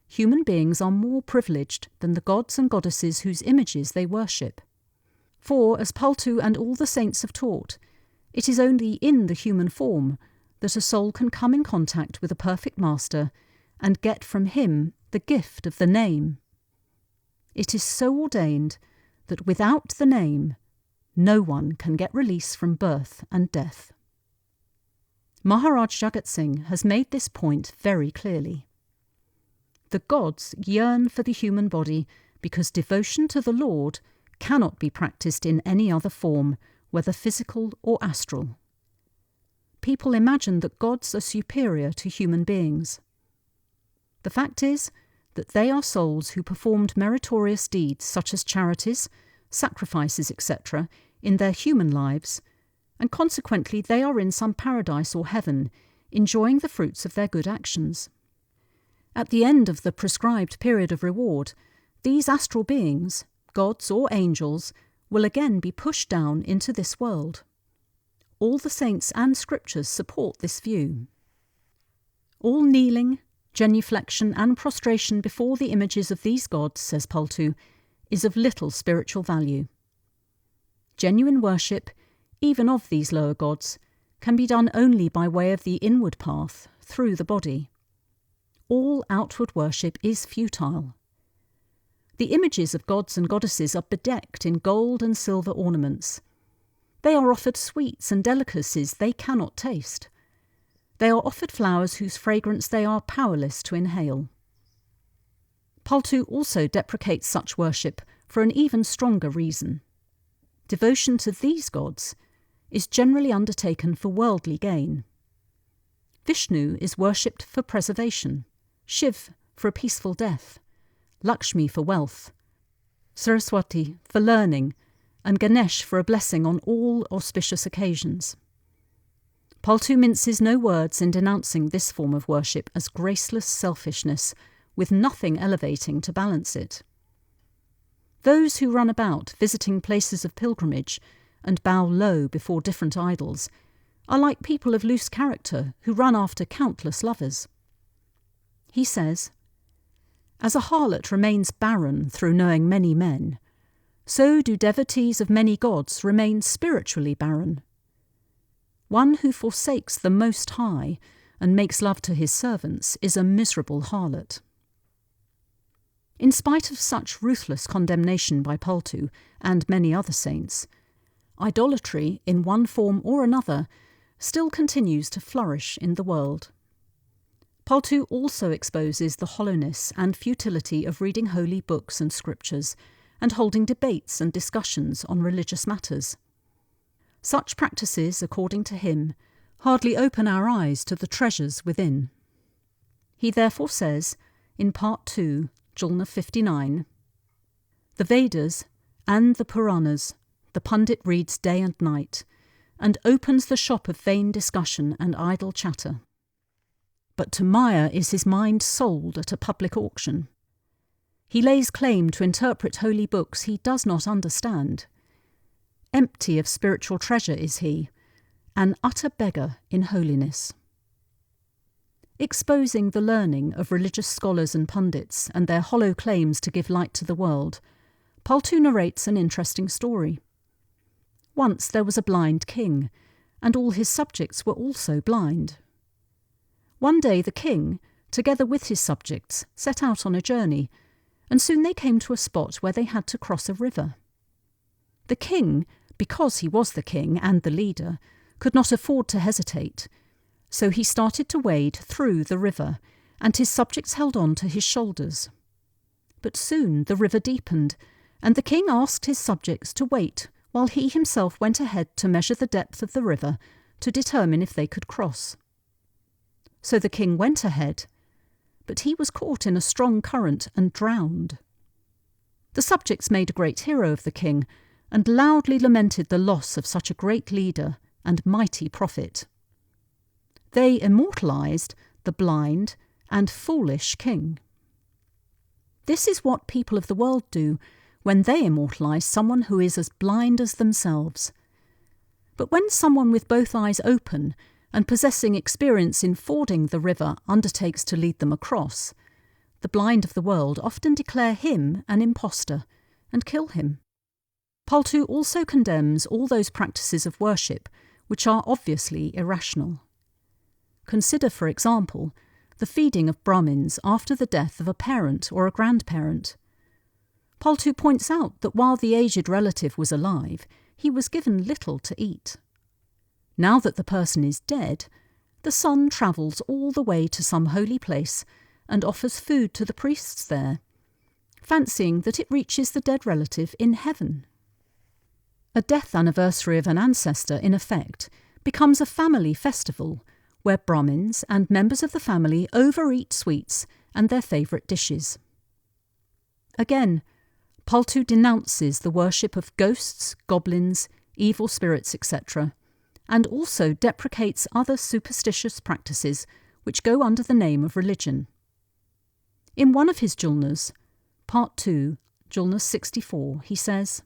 human beings are more privileged than the gods and goddesses whose images they worship. For, as Paltu and all the saints have taught, it is only in the human form that a soul can come in contact with a perfect master and get from him the gift of the name. It is so ordained that without the name, no one can get release from birth and death. Maharaj Jagat Singh has made this point very clearly. The gods yearn for the human body because devotion to the Lord cannot be practiced in any other form, whether physical or astral. People imagine that gods are superior to human beings. The fact is that they are souls who performed meritorious deeds such as charities, sacrifices, etc., in their human lives, and consequently they are in some paradise or heaven, enjoying the fruits of their good actions. At the end of the prescribed period of reward, these astral beings, gods or angels, will again be pushed down into this world. All the saints and scriptures support this view. All kneeling, genuflection and prostration before the images of these gods, says Paltu, is of little spiritual value. Genuine worship, even of these lower gods, can be done only by way of the inward path, through the body. all outward worship is futile. The images of gods and goddesses are bedecked in gold and silver ornaments. They are offered sweets and delicacies they cannot taste. They are offered flowers whose fragrance they are powerless to inhale. Paltu also deprecates such worship for an even stronger reason. Devotion to these gods is generally undertaken for worldly gain. Vishnu is worshipped for preservation, Shiv for a peaceful death, Lakshmi for wealth, Saraswati for learning, and Ganesh for a blessing on all auspicious occasions. Paltu minces no words in denouncing this form of worship as graceless selfishness, with nothing elevating to balance it. Those who run about visiting places of pilgrimage and bow low before different idols are like people of loose character who run after countless lovers. He says, "As a harlot remains barren through knowing many men, so do devotees of many gods remain spiritually barren. One who forsakes the Most High and makes love to his servants is a miserable harlot." In spite of such ruthless condemnation by Paltu and many other saints, idolatry in one form or another still continues to flourish in the world. Paltu also exposes the hollowness and futility of reading holy books and scriptures and holding debates and discussions on religious matters. Such practices, according to him, hardly open our eyes to the treasures within. He therefore says, in Part 2, Julna 59, "The Vedas and the Puranas the pundit reads day and night, and opens the shop of vain discussion and idle chatter. But to Maya is his mind sold at a public auction. He lays claim to interpret holy books he does not understand. Empty of spiritual treasure is he, an utter beggar in holiness." Exposing the learning of religious scholars and pundits and their hollow claims to give light to the world, Paltu narrates an interesting story. Once there was a blind king, and all his subjects were also blind. One day the king, together with his subjects, set out on a journey, and soon they came to a spot where they had to cross a river. The king, because he was the king and the leader, could not afford to hesitate, so he started to wade through the river, and his subjects held on to his shoulders. But soon the river deepened, and the king asked his subjects to wait while he himself went ahead to measure the depth of the river to determine if they could cross. So the king went ahead, but he was caught in a strong current and drowned. The subjects made a great hero of the king and loudly lamented the loss of such a great leader and mighty prophet. They immortalized the blind and foolish king. This is what people of the world do when they immortalize someone who is as blind as themselves. But when someone with both eyes open and possessing experience in fording the river undertakes to lead them across, the blind of the world often declare him an impostor and kill him. Paltu also condemns all those practices of worship which are obviously irrational. Consider, for example, the feeding of Brahmins after the death of a parent or a grandparent. Paltu points out that while the aged relative was alive, he was given little to eat. Now that the person is dead, the son travels all the way to some holy place and offers food to the priests there, fancying that it reaches the dead relative in heaven. A death anniversary of an ancestor, in effect, becomes a family festival where Brahmins and members of the family overeat sweets and their favourite dishes. Again, Paltu denounces the worship of ghosts, goblins, evil spirits, etc., and also deprecates other superstitious practices which go under the name of religion. In one of his Julnas, Part 2, Julna 64, he says,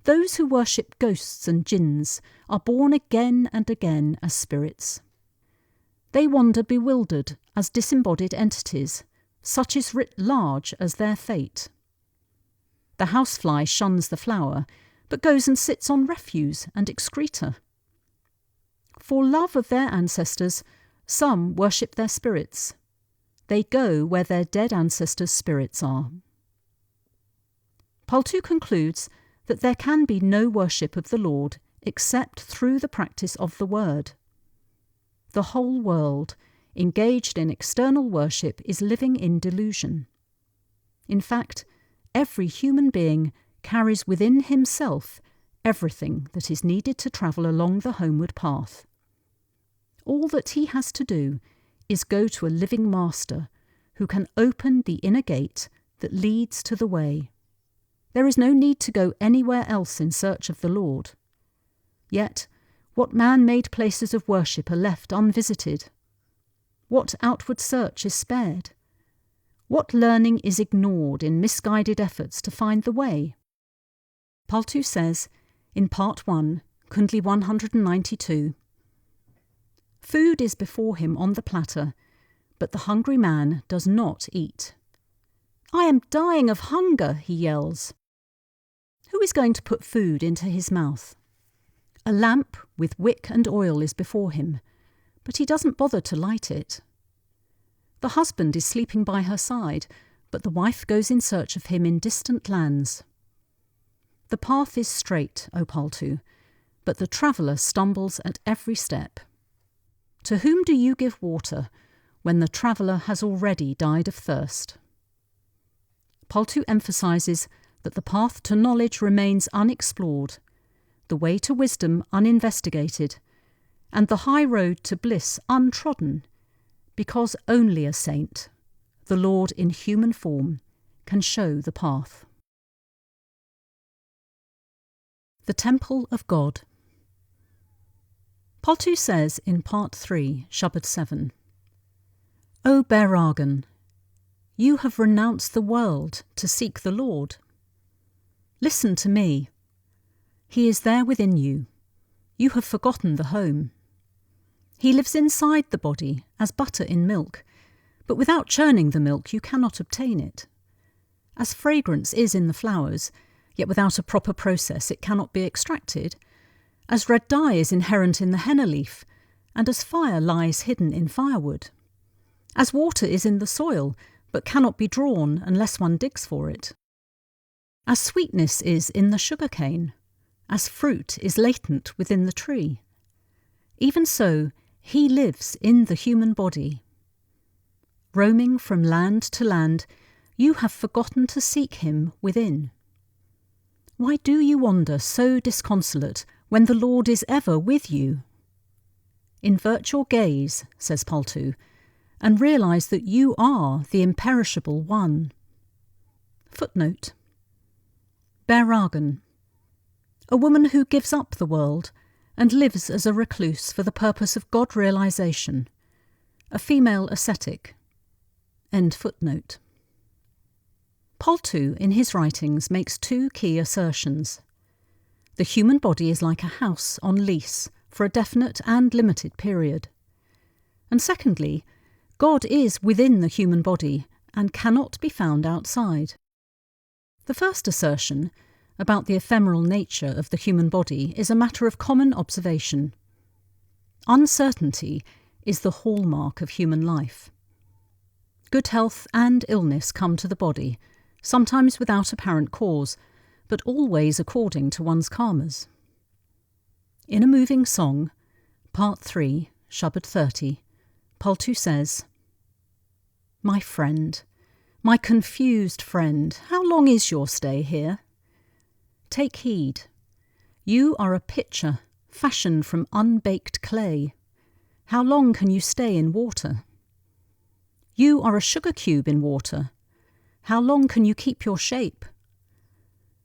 "Those who worship ghosts and jinns are born again and again as spirits. They wander bewildered as disembodied entities, such is writ large as their fate. The housefly shuns the flower, but goes and sits on refuse and excreta. For love of their ancestors, some worship their spirits. They go where their dead ancestors' spirits are. Paltu concludes that there can be no worship of the Lord except through the practice of the Word. The whole world, engaged in external worship, is living in delusion. In fact, every human being carries within himself everything that is needed to travel along the homeward path. All that he has to do is go to a living master who can open the inner gate that leads to the way. There is no need to go anywhere else in search of the Lord. Yet, what man-made places of worship are left unvisited? What outward search is spared? What learning is ignored in misguided efforts to find the way? Paltu says, in Part 1, Kundli 192, "Food is before him on the platter, but the hungry man does not eat. I am dying of hunger," he yells. Who is going to put food into his mouth? A lamp with wick and oil is before him, but he doesn't bother to light it. The husband is sleeping by her side, but the wife goes in search of him in distant lands. The path is straight, O Paltu, but the traveller stumbles at every step. To whom do you give water when the traveller has already died of thirst? Paltu emphasises that the path to knowledge remains unexplored, the way to wisdom uninvestigated, and the high road to bliss untrodden, because only a saint, the Lord in human form, can show the path. The Temple of God. Paltu says in Part 3, Shabad 7, "O Bairagan, you have renounced the world to seek the Lord. Listen to me. He is there within you. You have forgotten the home. He lives inside the body as butter in milk, but without churning the milk you cannot obtain it. As fragrance is in the flowers, yet without a proper process it cannot be extracted, as red dye is inherent in the henna leaf, and as fire lies hidden in firewood. As water is in the soil, but cannot be drawn unless one digs for it. As sweetness is in the sugar cane, as fruit is latent within the tree. Even so, he lives in the human body. Roaming from land to land, you have forgotten to seek him within. Why do you wander so disconsolate when the Lord is ever with you? Invert your gaze, says Paltu, and realise that you are the imperishable one." Footnote: Bairagan, a woman who gives up the world and lives as a recluse for the purpose of God realisation, a female ascetic. End footnote. Paltu, in his writings, makes two key assertions. The human body is like a house on lease for a definite and limited period. And secondly, God is within the human body and cannot be found outside. The first assertion, about the ephemeral nature of the human body, is a matter of common observation. Uncertainty is the hallmark of human life. Good health and illness come to the body, sometimes without apparent cause, but always according to one's karmas. In a moving song, Part 3, Shabad 30, Paltu says, "My friend, my confused friend, how long is your stay here? Take heed. You are a pitcher fashioned from unbaked clay. How long can you stay in water? You are a sugar cube in water. How long can you keep your shape?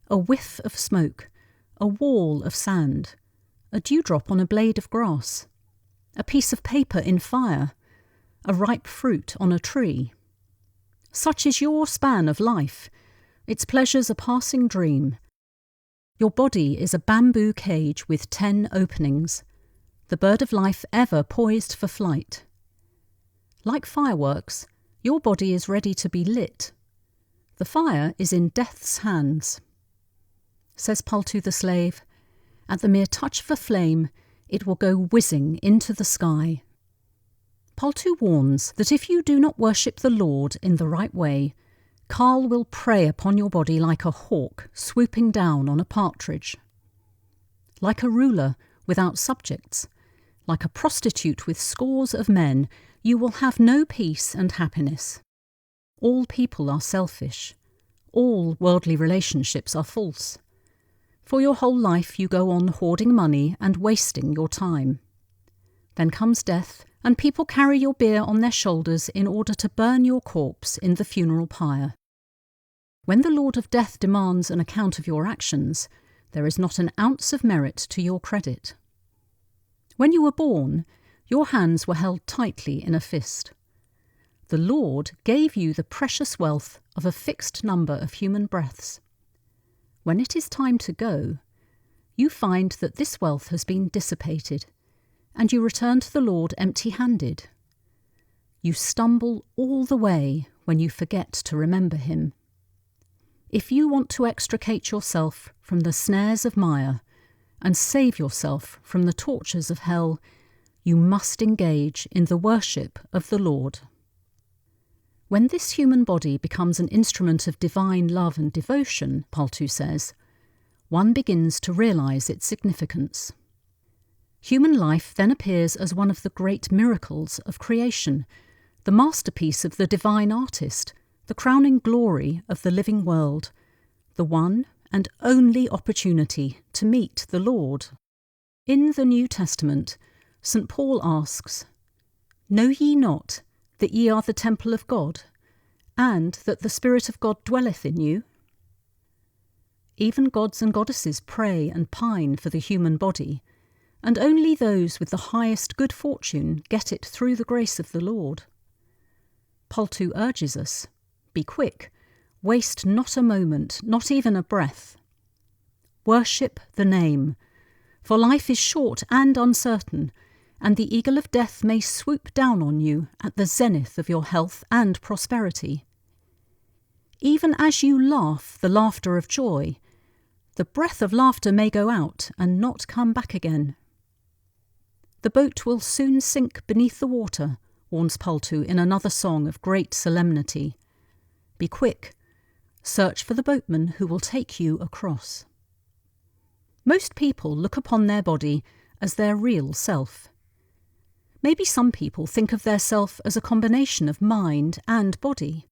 A whiff of smoke, a wall of sand, a dewdrop on a blade of grass, a piece of paper in fire, a ripe fruit on a tree. Such is your span of life, its pleasures a passing dream. Your body is a bamboo cage with 10 openings, the bird of life ever poised for flight. Like fireworks, your body is ready to be lit. The fire is in death's hands." Says Paltu the slave, "At the mere touch of a flame, it will go whizzing into the sky." Paltu warns that if you do not worship the Lord in the right way, Kal will prey upon your body like a hawk swooping down on a partridge. Like a ruler without subjects, like a prostitute with scores of men, you will have no peace and happiness. All people are selfish. All worldly relationships are false. For your whole life you go on hoarding money and wasting your time. Then comes death, and people carry your bier on their shoulders in order to burn your corpse in the funeral pyre. When the Lord of Death demands an account of your actions, there is not an ounce of merit to your credit. When you were born, your hands were held tightly in a fist. The Lord gave you the precious wealth of a fixed number of human breaths. When it is time to go, you find that this wealth has been dissipated, and you return to the Lord empty-handed. You stumble all the way when you forget to remember him. If you want to extricate yourself from the snares of mire and save yourself from the tortures of hell, you must engage in the worship of the Lord. When this human body becomes an instrument of divine love and devotion, Paltu says, one begins to realise its significance. Human life then appears as one of the great miracles of creation, the masterpiece of the divine artist, the crowning glory of the living world, the one and only opportunity to meet the Lord. In the New Testament, St. Paul asks, "Know ye not that ye are the temple of God, and that the Spirit of God dwelleth in you?" Even gods and goddesses pray and pine for the human body, and only those with the highest good fortune get it through the grace of the Lord. Paltu urges us, be quick, waste not a moment, not even a breath. Worship the name, for life is short and uncertain, and the eagle of death may swoop down on you at the zenith of your health and prosperity. Even as you laugh the laughter of joy, the breath of laughter may go out and not come back again. The boat will soon sink beneath the water, warns Paltu in another song of great solemnity. Be quick, search for the boatman who will take you across. Most people look upon their body as their real self. Maybe some people think of their self as a combination of mind and body.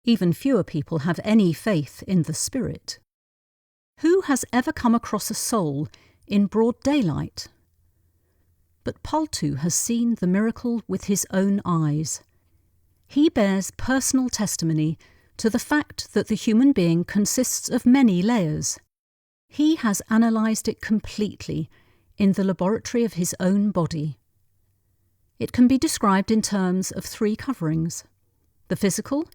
Even fewer people have any faith in the spirit. Who has ever come across a soul in broad daylight? But Paltu has seen the miracle with his own eyes. He bears personal testimony to the fact that the human being consists of many layers. He has analysed it completely in the laboratory of his own body. It can be described in terms of three coverings: the physical,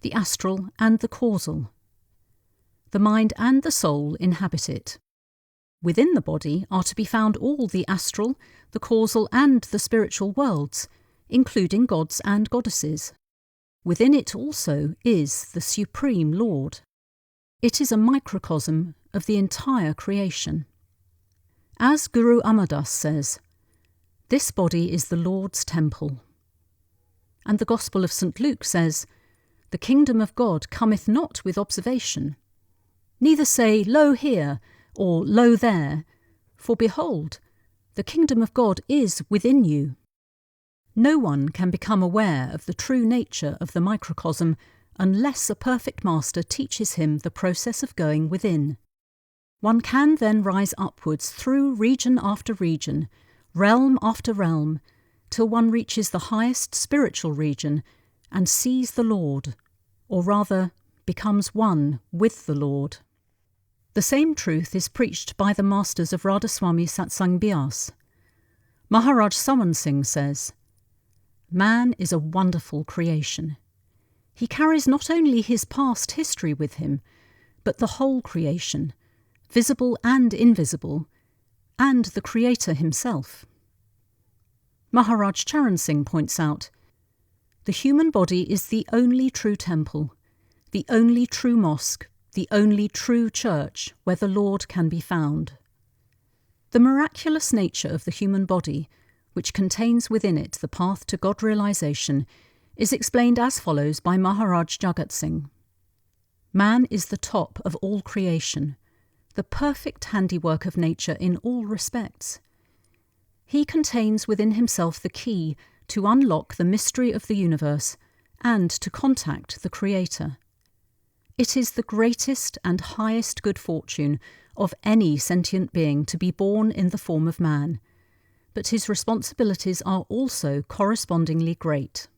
the astral, and the causal. The mind and the soul inhabit it. Within the body are to be found all the astral, the causal, and the spiritual worlds, including gods and goddesses. Within it also is the Supreme Lord. It is a microcosm of the entire creation. As Guru Amar Das says, this body is the Lord's temple. And the Gospel of St. Luke says, the kingdom of God cometh not with observation. Neither say, lo here, or lo there, for behold, the kingdom of God is within you. No one can become aware of the true nature of the microcosm unless a perfect master teaches him the process of going within. One can then rise upwards through region after region, realm after realm, till one reaches the highest spiritual region and sees the Lord, or rather becomes one with the Lord. The same truth is preached by the masters of Radha Soami Satsang Beas. Maharaj Sawan Singh says, "Man is a wonderful creation. He carries not only his past history with him, but the whole creation, visible and invisible, and the Creator himself." Maharaj Charan Singh points out, "The human body is the only true temple, the only true mosque, the only true church where the Lord can be found." The miraculous nature of the human body which contains within it the path to God realization, is explained as follows by Maharaj Jagat Singh. Man is the top of all creation, the perfect handiwork of nature in all respects. He contains within himself the key to unlock the mystery of the universe and to contact the Creator. It is the greatest and highest good fortune of any sentient being to be born in the form of man, but his responsibilities are also correspondingly great.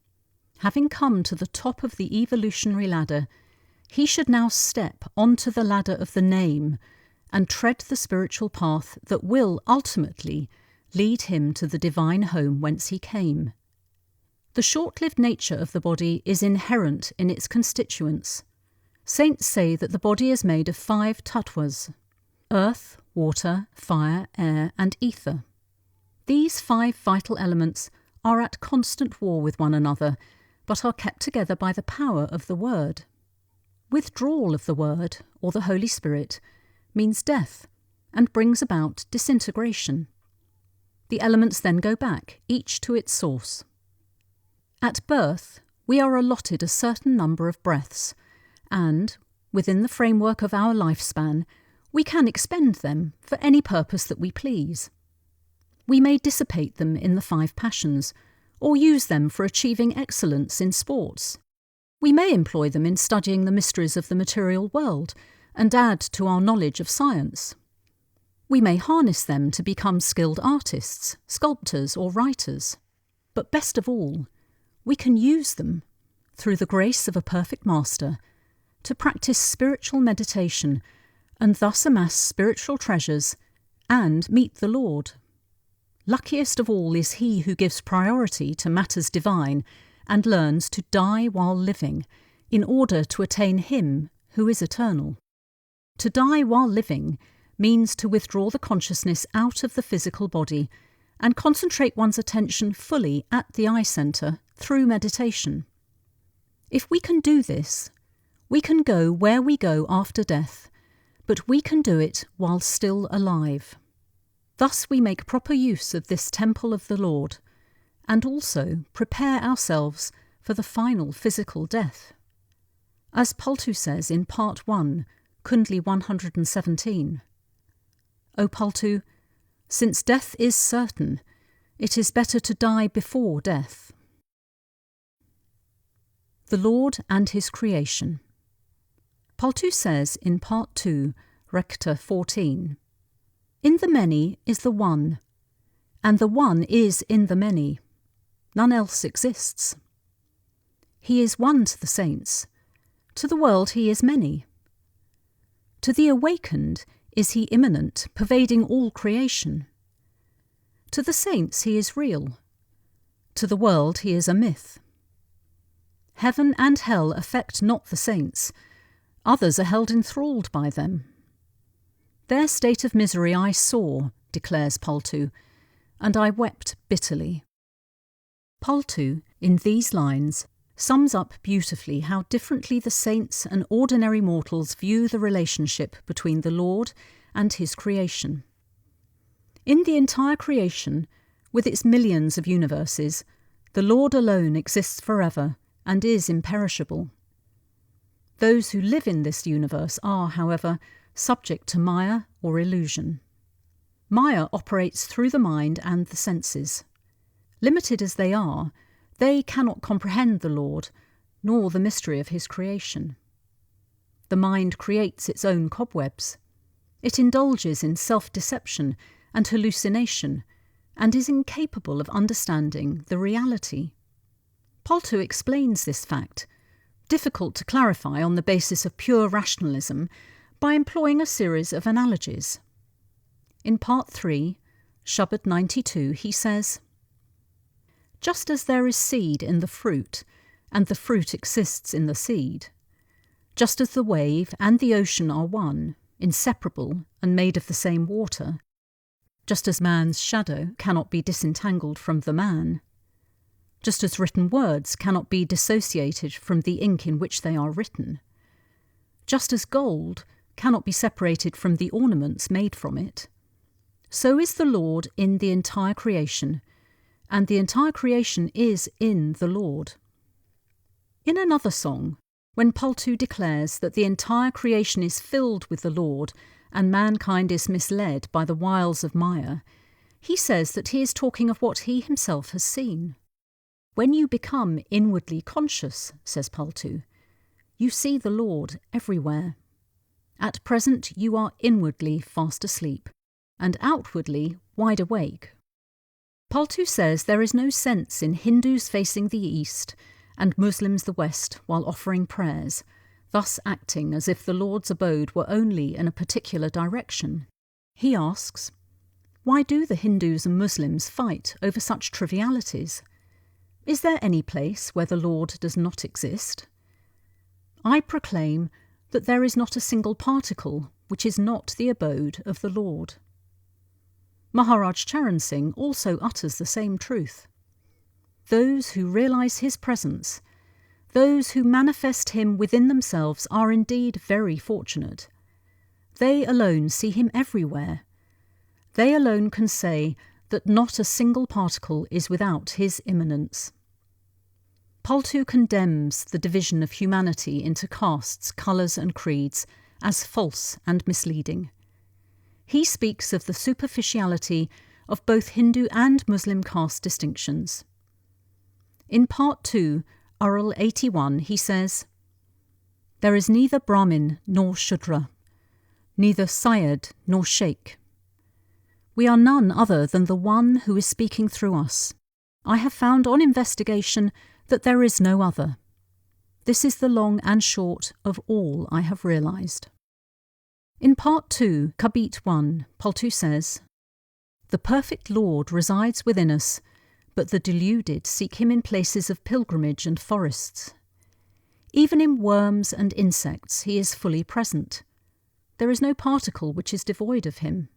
Having come to the top of the evolutionary ladder, he should now step onto the ladder of the name and tread the spiritual path that will ultimately lead him to the divine home whence he came. The short-lived nature of the body is inherent in its constituents. Saints say that the body is made of 5 tattvas: earth, water, fire, air, and ether. These 5 vital elements are at constant war with one another, but are kept together by the power of the Word. Withdrawal of the Word, or the Holy Spirit, means death and brings about disintegration. The elements then go back, each to its source. At birth, we are allotted a certain number of breaths, and, within the framework of our lifespan, we can expend them for any purpose that we please. We may dissipate them in the 5 passions, or use them for achieving excellence in sports. We may employ them in studying the mysteries of the material world and add to our knowledge of science. We may harness them to become skilled artists, sculptors, or writers. But best of all, we can use them, through the grace of a perfect master, to practice spiritual meditation and thus amass spiritual treasures and meet the Lord. Luckiest of all is he who gives priority to matters divine and learns to die while living in order to attain him who is eternal. To die while living means to withdraw the consciousness out of the physical body and concentrate one's attention fully at the eye centre through meditation. If we can do this, we can go where we go after death, but we can do it while still alive. Thus we make proper use of this temple of the Lord, and also prepare ourselves for the final physical death. As Paltu says in Part 1, Kundli 117, O Paltu, since death is certain, it is better to die before death. The Lord and His Creation. Paltu says in Part 2, Recta 14, In the many is the one, and the one is in the many. None else exists. He is one to the saints. To the world he is many. To the awakened is he immanent, pervading all creation. To the saints he is real. To the world he is a myth. Heaven and hell affect not the saints. Others are held enthralled by them. Their state of misery I saw, declares Paltu, and I wept bitterly. Paltu, in these lines, sums up beautifully how differently the saints and ordinary mortals view the relationship between the Lord and His creation. In the entire creation, with its millions of universes, the Lord alone exists forever and is imperishable. Those who live in this universe are, however, subject to Maya or illusion. Maya operates through the mind and the senses. Limited as they are, they cannot comprehend the Lord, nor the mystery of His creation. The mind creates its own cobwebs. It indulges in self-deception and hallucination, and is incapable of understanding the reality. Paltu explains this fact, difficult to clarify on the basis of pure rationalism, by employing a series of analogies. In Part 3, Shabad 92, he says, Just as there is seed in the fruit, and the fruit exists in the seed, just as the wave and the ocean are one, inseparable and made of the same water, just as man's shadow cannot be disentangled from the man, just as written words cannot be dissociated from the ink in which they are written, just as gold cannot be separated from the ornaments made from it, so is the Lord in the entire creation, and the entire creation is in the Lord. In another song, when Paltu declares that the entire creation is filled with the Lord and mankind is misled by the wiles of Maya, he says that he is talking of what he himself has seen. When you become inwardly conscious, says Paltu, you see the Lord everywhere. At present you are inwardly fast asleep, and outwardly wide awake. Paltu says there is no sense in Hindus facing the east and Muslims the west while offering prayers, thus acting as if the Lord's abode were only in a particular direction. He asks, why do the Hindus and Muslims fight over such trivialities? Is there any place where the Lord does not exist? I proclaim that there is not a single particle which is not the abode of the Lord. Maharaj Charan Singh also utters the same truth. Those who realise his presence, those who manifest him within themselves are indeed very fortunate. They alone see him everywhere. They alone can say that not a single particle is without his immanence. Paltu condemns the division of humanity into castes, colours and creeds as false and misleading. He speaks of the superficiality of both Hindu and Muslim caste distinctions. In Part 2, Ural 81, he says, there is neither Brahmin nor Shudra, neither Syed nor Sheikh. We are none other than the one who is speaking through us. I have found on investigation that there is no other. This is the long and short of all I have realised. In Part 2, Kabit 1, Paltu says, the perfect Lord resides within us, but the deluded seek him in places of pilgrimage and forests. Even in worms and insects he is fully present. There is no particle which is devoid of him.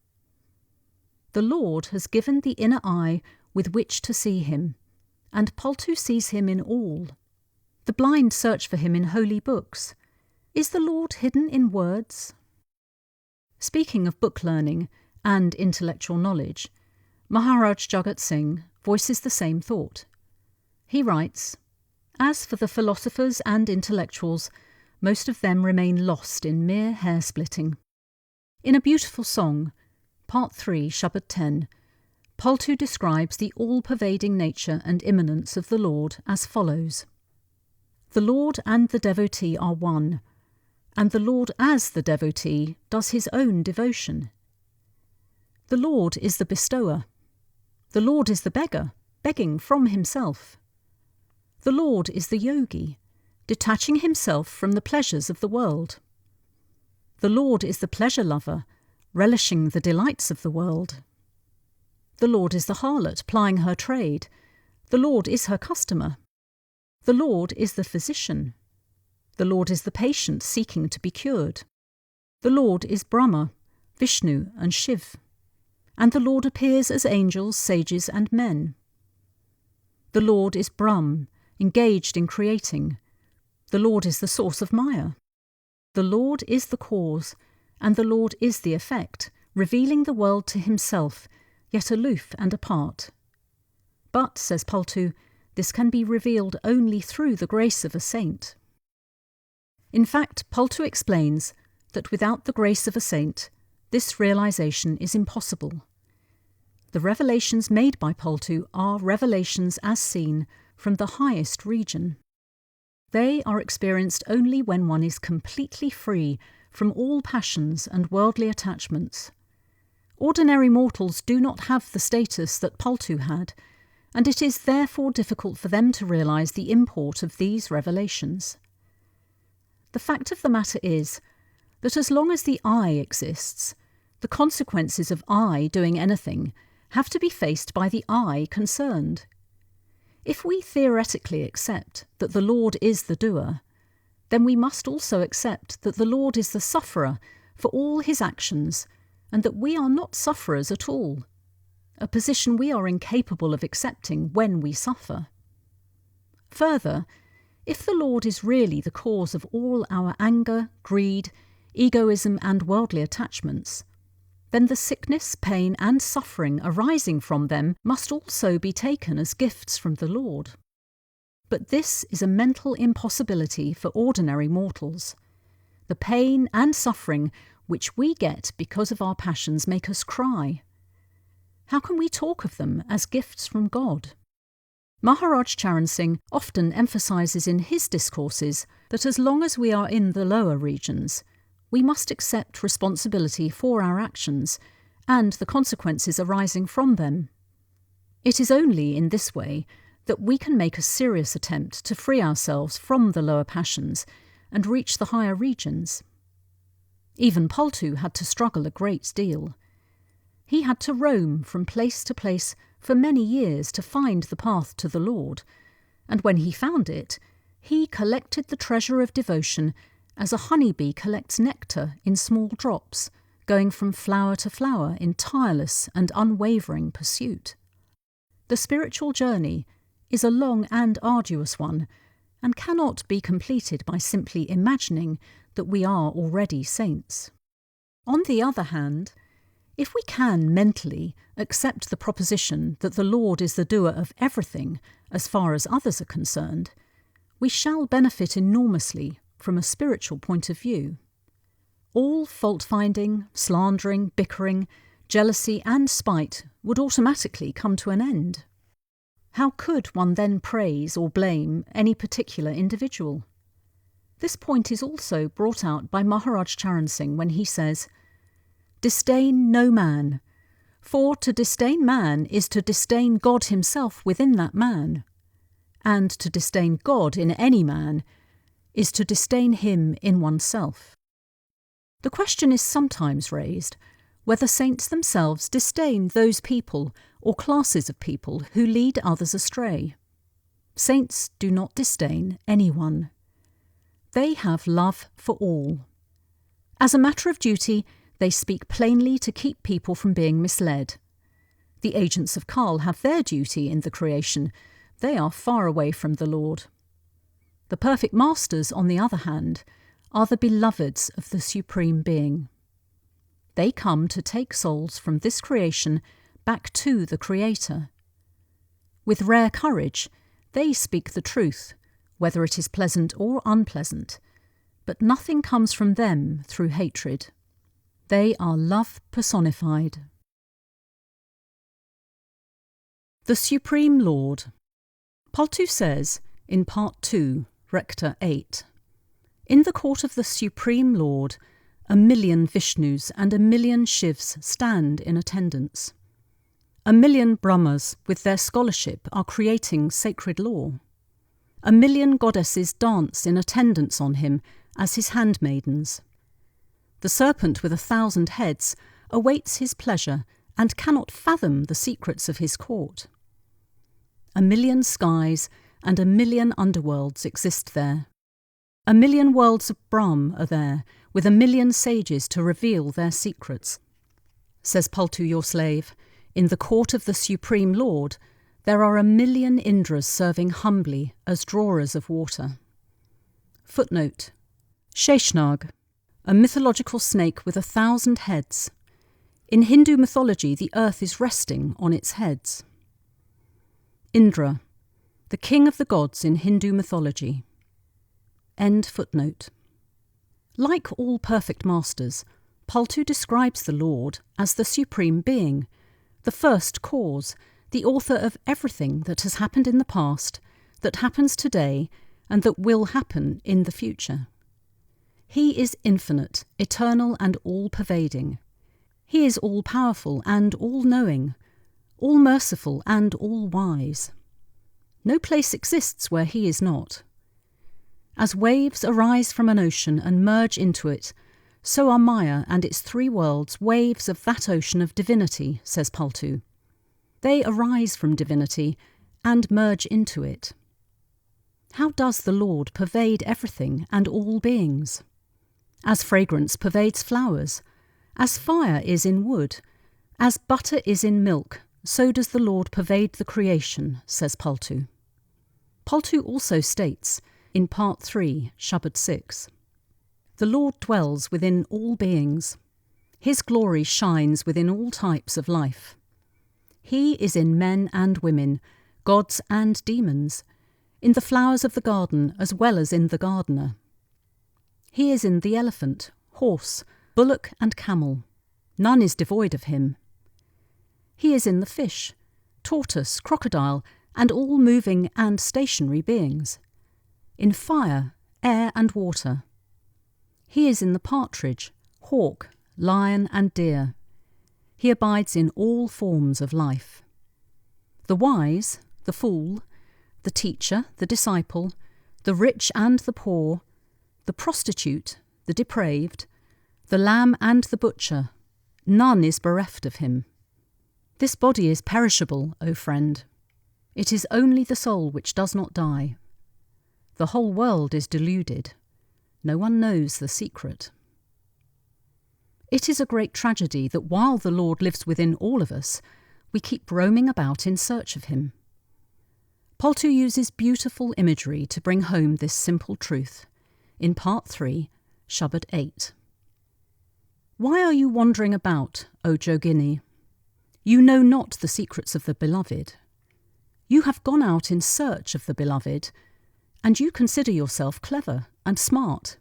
The Lord has given the inner eye with which to see him, and Paltu sees him in all. The blind search for him in holy books. Is the Lord hidden in words? Speaking of book learning and intellectual knowledge, Maharaj Jagat Singh voices the same thought. He writes, as for the philosophers and intellectuals, most of them remain lost in mere hair-splitting. In a beautiful song, Part 3, Shabad 10, Paltu describes the all-pervading nature and immanence of the Lord as follows. The Lord and the devotee are one, and the Lord as the devotee does his own devotion. The Lord is the bestower. The Lord is the beggar, begging from himself. The Lord is the yogi, detaching himself from the pleasures of the world. The Lord is the pleasure lover, relishing the delights of the world. The Lord is the harlot, plying her trade. The Lord is her customer. The Lord is the physician. The Lord is the patient seeking to be cured. The Lord is Brahma, Vishnu and Shiv. And the Lord appears as angels, sages and men. The Lord is Brahm, engaged in creating. The Lord is the source of Maya. The Lord is the cause, and the Lord is the effect, revealing the world to himself, yet aloof and apart. But, says Paltu, this can be revealed only through the grace of a saint. In fact, Paltu explains that without the grace of a saint, this realization is impossible. The revelations made by Paltu are revelations as seen from the highest region. They are experienced only when one is completely free from all passions and worldly attachments. Ordinary mortals do not have the status that Paltu had, and it is therefore difficult for them to realize the import of these revelations. The fact of the matter is that as long as the I exists, the consequences of I doing anything have to be faced by the I concerned. If we theoretically accept that the Lord is the doer, then we must also accept that the Lord is the sufferer for all his actions, and that we are not sufferers at all, a position we are incapable of accepting when we suffer. Further, if the Lord is really the cause of all our anger, greed, egoism and worldly attachments, then the sickness, pain, and suffering arising from them must also be taken as gifts from the Lord. But this is a mental impossibility for ordinary mortals. The pain and suffering which we get because of our passions make us cry. How can we talk of them as gifts from God? Maharaj Charan Singh often emphasises in his discourses that as long as we are in the lower regions, we must accept responsibility for our actions and the consequences arising from them. It is only in this way that we can make a serious attempt to free ourselves from the lower passions and reach the higher regions. Even Paltu had to struggle a great deal. He had to roam from place to place for many years to find the path to the Lord, and when he found it, he collected the treasure of devotion as a honeybee collects nectar in small drops, going from flower to flower in tireless and unwavering pursuit. The spiritual journey is a long and arduous one, and cannot be completed by simply imagining that we are already saints. On the other hand, if we can mentally accept the proposition that the Lord is the doer of everything as far as others are concerned, we shall benefit enormously from a spiritual point of view. All fault-finding, slandering, bickering, jealousy and spite would automatically come to an end. How could one then praise or blame any particular individual? This point is also brought out by Maharaj Charan Singh when he says, "Disdain no man, for to disdain man is to disdain God himself within that man, and to disdain God in any man is to disdain him in oneself." The question is sometimes raised whether saints themselves disdain those people or classes of people who lead others astray. Saints do not disdain anyone. They have love for all. As a matter of duty, they speak plainly to keep people from being misled. The agents of Kal have their duty in the creation. They are far away from the Lord. The perfect masters, on the other hand, are the beloveds of the Supreme Being. They come to take souls from this creation back to the Creator. With rare courage, they speak the truth, whether it is pleasant or unpleasant, but nothing comes from them through hatred. They are love personified. The Supreme Lord. Paltu says, in Part 2, Rector 8, "In the court of the Supreme Lord, 1,000,000 Vishnus and 1,000,000 Shivs stand in attendance. 1,000,000 Brahmas with their scholarship are creating sacred law. 1,000,000 goddesses dance in attendance on him as his handmaidens. The serpent with 1,000 heads awaits his pleasure and cannot fathom the secrets of his court. 1,000,000 skies and 1,000,000 underworlds exist there. 1,000,000 worlds of Brahm are there, with 1,000,000 sages to reveal their secrets. Says Paltu, your slave, in the court of the Supreme Lord, there are 1,000,000 Indras serving humbly as drawers of water." Footnote: Sheshnag, a mythological snake with 1,000 heads. In Hindu mythology, the earth is resting on its heads. Indra, the king of the gods in Hindu mythology. End footnote. Like all perfect masters, Paltu describes the Lord as the Supreme Being, the first cause, the author of everything that has happened in the past, that happens today, and that will happen in the future. He is infinite, eternal, and all-pervading. He is all-powerful and all-knowing, all-merciful and all-wise. No place exists where he is not. As waves arise from an ocean and merge into it, so are Maya and its 3 worlds waves of that ocean of divinity, says Paltu. They arise from divinity and merge into it. How does the Lord pervade everything and all beings? As fragrance pervades flowers, as fire is in wood, as butter is in milk, so does the Lord pervade the creation, says Paltu. Paltu also states, in Part 3, Shabad 6, "The Lord dwells within all beings. His glory shines within all types of life. He is in men and women, gods and demons, in the flowers of the garden as well as in the gardener. He is in the elephant, horse, bullock and camel. None is devoid of him. He is in the fish, tortoise, crocodile, and all moving and stationary beings, in fire, air and water. He is in the partridge, hawk, lion and deer. He abides in all forms of life. The wise, the fool, the teacher, the disciple, the rich and the poor, the prostitute, the depraved, the lamb and the butcher, none is bereft of him. This body is perishable, O friend. It is only the soul which does not die. The whole world is deluded. No one knows the secret. It is a great tragedy that while the Lord lives within all of us, we keep roaming about in search of him. Paltu uses beautiful imagery to bring home this simple truth. In Part 3, Shubbad 8. Why are you wandering about, O Jogini? You know not the secrets of the Beloved. You have gone out in search of the Beloved, and you consider yourself clever and smart.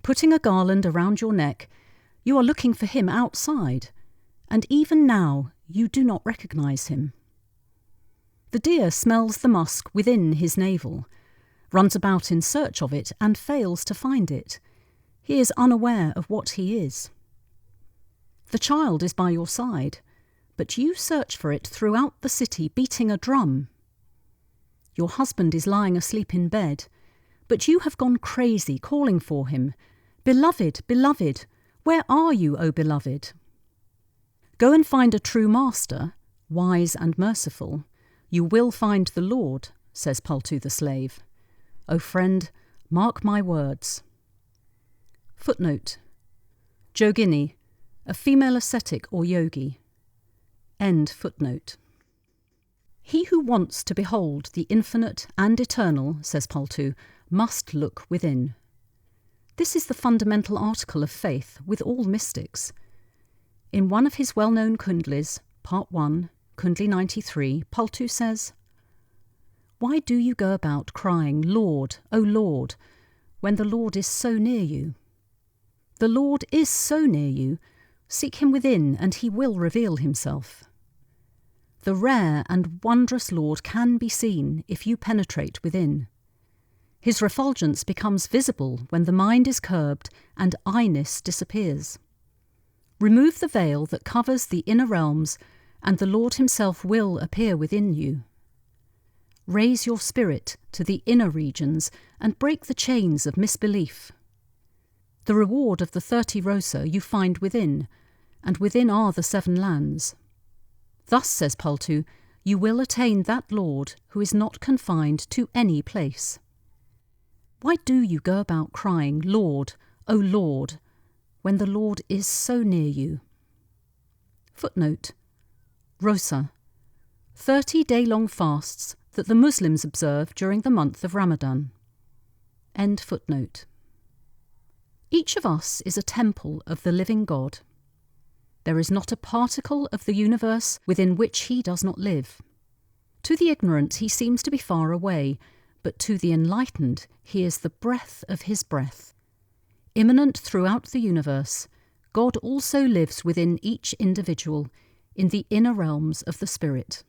Putting a garland around your neck, you are looking for him outside, and even now you do not recognize him. The deer smells the musk within his navel, runs about in search of it and fails to find it. He is unaware of what he is. The child is by your side, but you search for it throughout the city, beating a drum. Your husband is lying asleep in bed, but you have gone crazy calling for him. Beloved, beloved, where are you, O beloved? Go and find a true master, wise and merciful. You will find the Lord, says Paltu the slave. O friend, mark my words. Footnote. Jogini, a female ascetic or yogi. End footnote. He who wants to behold the infinite and eternal, says Paltu, must look within. This is the fundamental article of faith with all mystics. In one of his well-known kundlis, Part 1, Kundli 93, Paltu says, "Why do you go about crying, Lord, O Lord, when the Lord is so near you? The Lord is so near you, seek him within and he will reveal himself. The rare and wondrous Lord can be seen if you penetrate within. His refulgence becomes visible when the mind is curbed and I-ness disappears. Remove the veil that covers the inner realms and the Lord himself will appear within you. Raise your spirit to the inner regions and break the chains of misbelief. The reward of the 30 Rosa you find within, and within are the 7 lands. Thus, says Paltu, you will attain that Lord who is not confined to any place. Why do you go about crying, Lord, O Lord, when the Lord is so near you?" Footnote. Rosa, 30 day-long fasts that the Muslims observe during the month of Ramadan. End footnote. Each of us is a temple of the living God. There is not a particle of the universe within which he does not live. To the ignorant he seems to be far away, but to the enlightened he is the breath of his breath. Immanent throughout the universe, God also lives within each individual, in the inner realms of the spirit.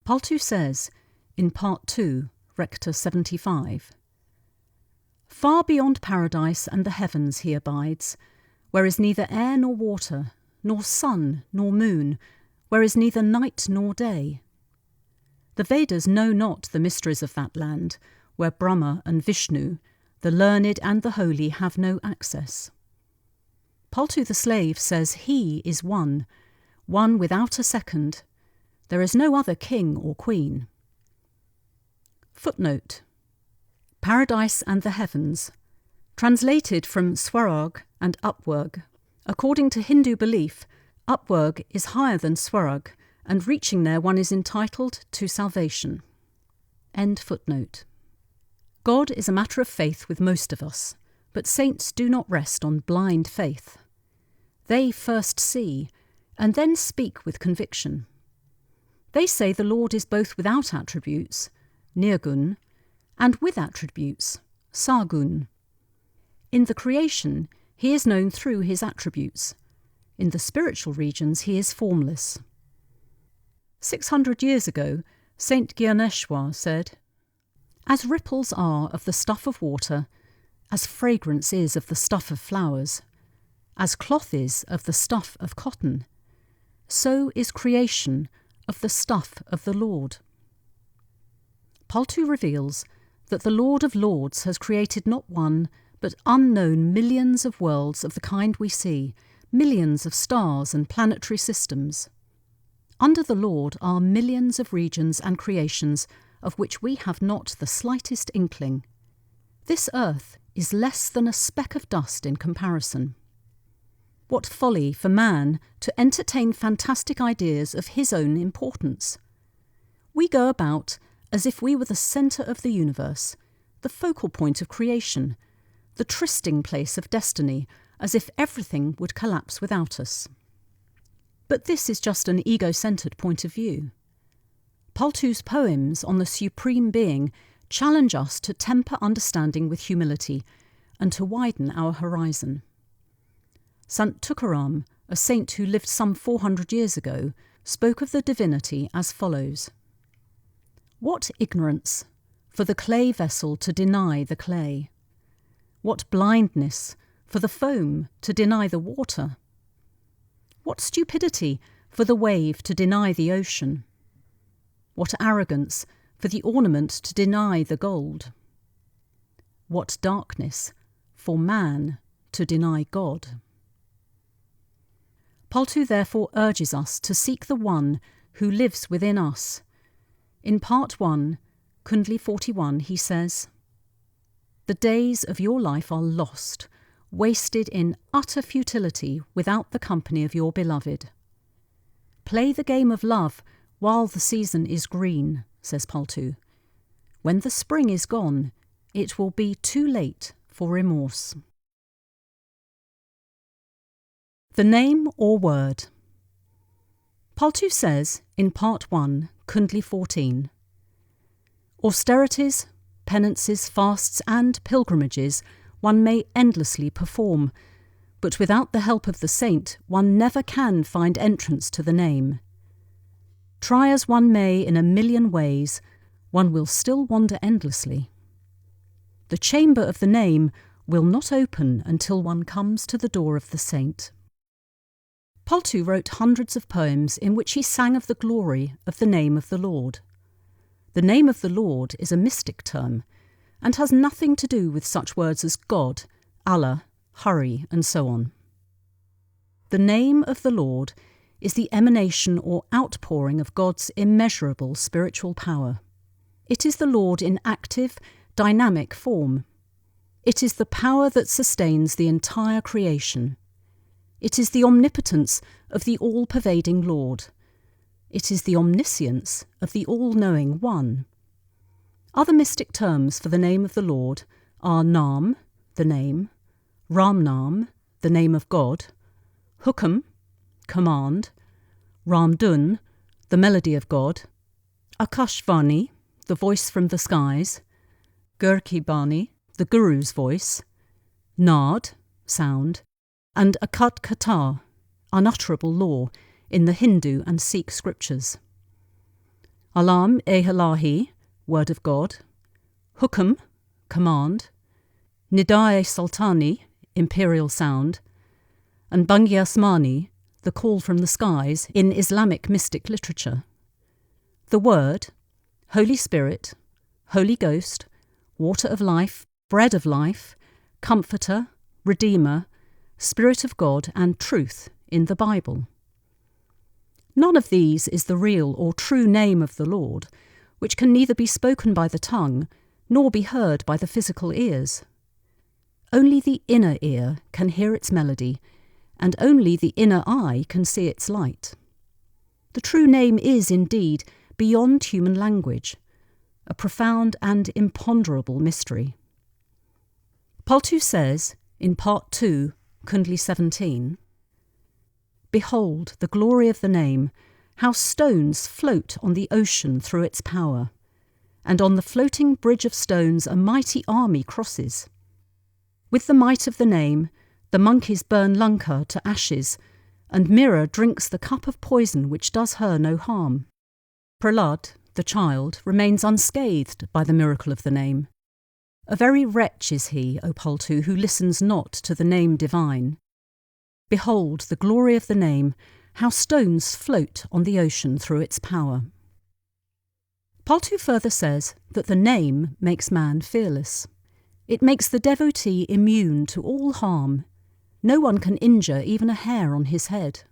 Paltu says, in Part 2, Rector 75, "Far beyond paradise and the heavens he abides, where is neither air nor water, nor sun nor moon, where is neither night nor day. The Vedas know not the mysteries of that land, where Brahma and Vishnu, the learned and the holy, have no access." Paltu the slave says he is one without a second. There is no other king or queen. Footnote. Paradise and the heavens. Translated from Swarag and Upwarg. According to Hindu belief, Upwarg is higher than Swarag, and reaching there one is entitled to salvation. End footnote. God is a matter of faith with most of us, but saints do not rest on blind faith. They first see, and then speak with conviction. They say the Lord is both without attributes, nirgun, and with attributes, sargun. In the creation, he is known through his attributes. In the spiritual regions, he is formless. 600 years ago, Saint Gyaneshwar said, "As ripples are of the stuff of water, as fragrance is of the stuff of flowers, as cloth is of the stuff of cotton, so is creation of the stuff of the Lord." Paltu reveals that the Lord of Lords has created not one, but unknown millions of worlds of the kind we see, millions of stars and planetary systems. Under the Lord are millions of regions and creations of which we have not the slightest inkling. This earth is less than a speck of dust in comparison. What folly for man to entertain fantastic ideas of his own importance. We go about as if we were the centre of the universe, the focal point of creation, the trysting place of destiny, as if everything would collapse without us. But this is just an ego-centred point of view. Paltu's poems on the Supreme Being challenge us to temper understanding with humility and to widen our horizon. Sant Tukaram, a saint who lived some 400 years ago, spoke of the divinity as follows: "What ignorance for the clay vessel to deny the clay! What blindness for the foam to deny the water! What stupidity for the wave to deny the ocean! What arrogance for the ornament to deny the gold! What darkness for man to deny God!" Paltu therefore urges us to seek the One who lives within us. In Part 1, Kundli 41, he says, "The days of your life are lost, wasted in utter futility without the company of your beloved. Play the game of love while the season is green," says Paltu. "When the spring is gone, it will be too late for remorse." The name or word. Paltu says in Part 1, Kundli 14, "Austerities, penances, fasts and pilgrimages one may endlessly perform, but without the help of the saint one never can find entrance to the name. Try as one may in a million ways, one will still wander endlessly. The chamber of the name will not open until one comes to the door of the saint." Paltu wrote hundreds of poems in which he sang of the glory of the name of the Lord. The name of the Lord is a mystic term and has nothing to do with such words as God, Allah, Hari, and so on. The name of the Lord is the emanation or outpouring of God's immeasurable spiritual power. It is the Lord in active, dynamic form. It is the power that sustains the entire creation. It is the omnipotence of the all-pervading Lord. It is the omniscience of the all-knowing One. Other mystic terms for the name of the Lord are Naam, the name, Ram Naam, the name of God, Hukam, command, Ramdun, the melody of God, Akashvani, the voice from the skies, Gurki Bani, the Guru's voice, Naad, sound, and Akat Katar, unutterable law, in the Hindu and Sikh scriptures. Alam e Halahi, word of God, Hukam, command, Nidai Sultani, imperial sound, and Bangyasmani, the call from the skies in Islamic mystic literature. The word, Holy Spirit, Holy Ghost, water of life, bread of life, comforter, redeemer, Spirit of God and truth in the Bible. None of these is the real or true name of the Lord, which can neither be spoken by the tongue nor be heard by the physical ears. Only the inner ear can hear its melody, and only the inner eye can see its light. The true name is indeed beyond human language, a profound and imponderable mystery. Paltu says, in Part 2, Kundli 17, Behold the glory of the name, how stones float on the ocean through its power. And on the floating bridge of stones a mighty army crosses. With the might of the name, the monkeys burn Lanka to ashes, and Mira drinks the cup of poison which does her no harm. Prahlad, the child, remains unscathed by the miracle of the name. A very wretch is he, O Paltu, who listens not to the name divine. Behold the glory of the name, how stones float on the ocean through its power. Paltu further says that the name makes man fearless. It makes the devotee immune to all harm. No one can injure even a hair on his head.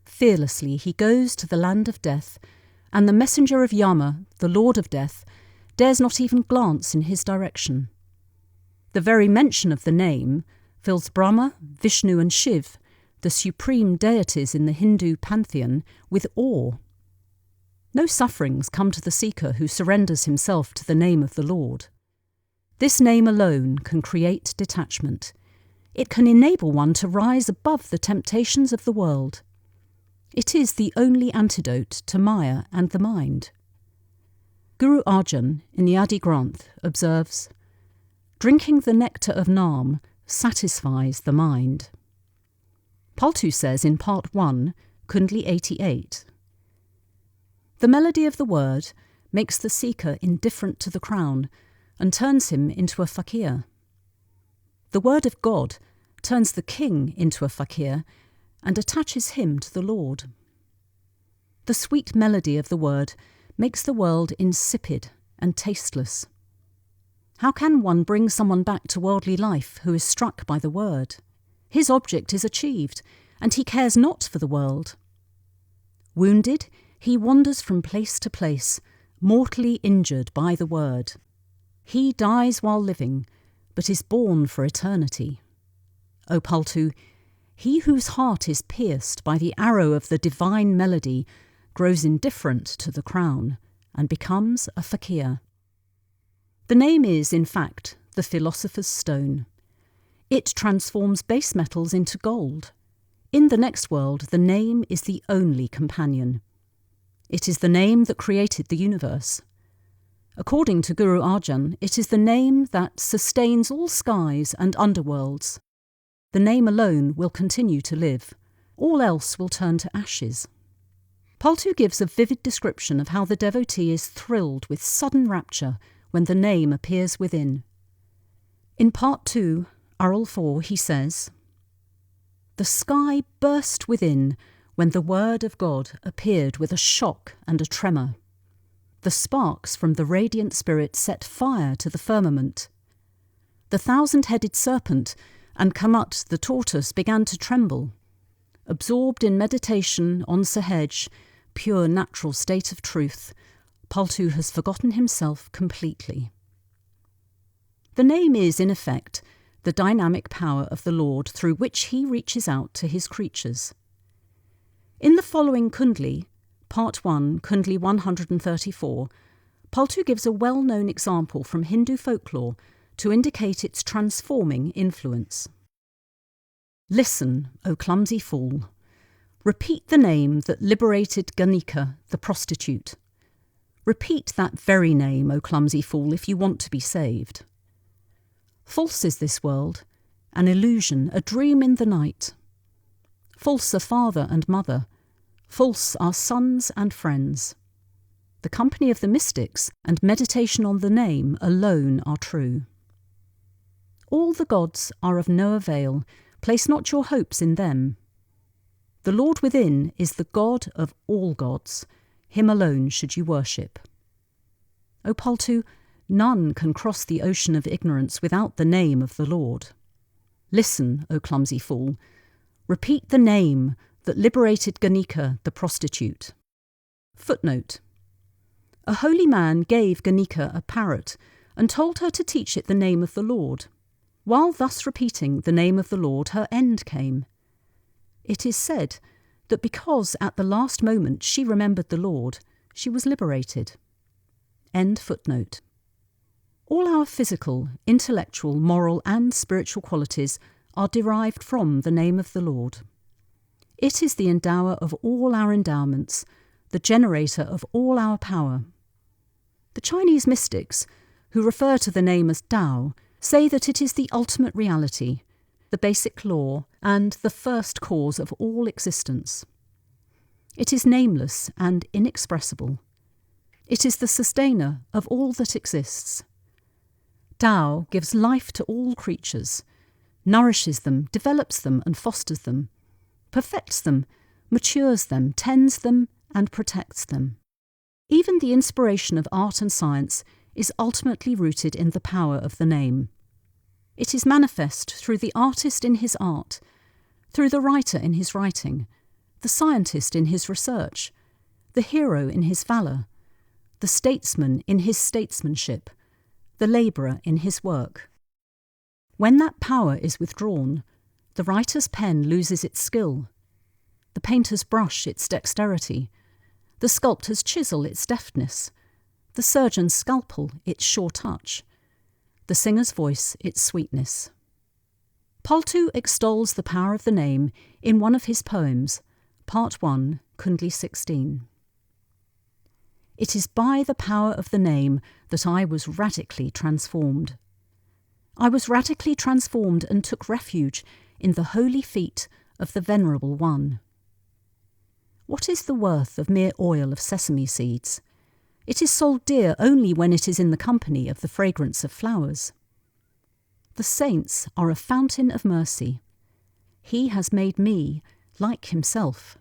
Fearlessly he goes to the land of death, and the messenger of Yama, the lord of death, dares not even glance in his direction. The very mention of the name fills Brahma, Vishnu and Shiv, the supreme deities in the Hindu pantheon, with awe. No sufferings come to the seeker who surrenders himself to the name of the Lord. This name alone can create detachment. It can enable one to rise above the temptations of the world. It is the only antidote to Maya and the mind. Guru Arjan, in the Adi Granth, observes, "Drinking the nectar of Naam satisfies the mind." Paltu says in Part 1, Kundli 88, "The melody of the word makes the seeker indifferent to the crown and turns him into a fakir. The word of God turns the king into a fakir and attaches him to the Lord. The sweet melody of the word makes the world insipid and tasteless. How can one bring someone back to worldly life who is struck by the word? His object is achieved, and he cares not for the world. Wounded, he wanders from place to place, mortally injured by the word. He dies while living, but is born for eternity. O Paltu, he whose heart is pierced by the arrow of the divine melody grows indifferent to the crown and becomes a fakir." The name is, in fact, the philosopher's stone. It transforms base metals into gold. In the next world, the name is the only companion. It is the name that created the universe. According to Guru Arjan, it is the name that sustains all skies and underworlds. The name alone will continue to live. All else will turn to ashes. Paltu gives a vivid description of how the devotee is thrilled with sudden rapture when the name appears within. In Part 2, Aral 4, he says, "The sky burst within when the word of God appeared with a shock and a tremor. The sparks from the radiant spirit set fire to the firmament. The 1,000-headed serpent and Kamat the tortoise began to tremble. Absorbed in meditation on Sahaj, pure natural state of truth, Paltu has forgotten himself completely." The name is, in effect, the dynamic power of the Lord through which he reaches out to his creatures. In the following Kundli, Part 1, Kundli 134, Paltu gives a well-known example from Hindu folklore to indicate its transforming influence. "Listen, O clumsy fool. Repeat the name that liberated Ganika, the prostitute. Repeat that very name, O clumsy fool, if you want to be saved. False is this world, an illusion, a dream in the night. False are father and mother. False are sons and friends. The company of the mystics and meditation on the name alone are true. All the gods are of no avail. Place not your hopes in them. The Lord within is the God of all gods. Him alone should you worship. O Paltu, none can cross the ocean of ignorance without the name of the Lord. Listen, O clumsy fool. Repeat the name that liberated Ganika, the prostitute." Footnote: A holy man gave Ganika a parrot and told her to teach it the name of the Lord. While thus repeating the name of the Lord, her end came. It is said that because at the last moment she remembered the Lord, she was liberated. End footnote. All our physical, intellectual, moral and spiritual qualities are derived from the name of the Lord. It is the endower of all our endowments, the generator of all our power. The Chinese mystics, who refer to the name as Tao, say that it is the ultimate reality, the basic law, and the first cause of all existence. It is nameless and inexpressible. It is the sustainer of all that exists. Tao gives life to all creatures, nourishes them, develops them and fosters them, perfects them, matures them, tends them and protects them. Even the inspiration of art and science is ultimately rooted in the power of the name. It is manifest through the artist in his art, through the writer in his writing, the scientist in his research, the hero in his valour, the statesman in his statesmanship, the labourer in his work. When that power is withdrawn, the writer's pen loses its skill, the painter's brush its dexterity, the sculptor's chisel its deftness, the surgeon's scalpel its sure touch, the singer's voice its sweetness. Paltu extols the power of the name in one of his poems, Part 1, Kundli 16. It is by the power of the name that I was radically transformed. I was radically transformed and took refuge in the holy feet of the Venerable One. What is the worth of mere oil of sesame seeds? It is sold dear only when it is in the company of the fragrance of flowers. The saints are a fountain of mercy. He has made me like himself.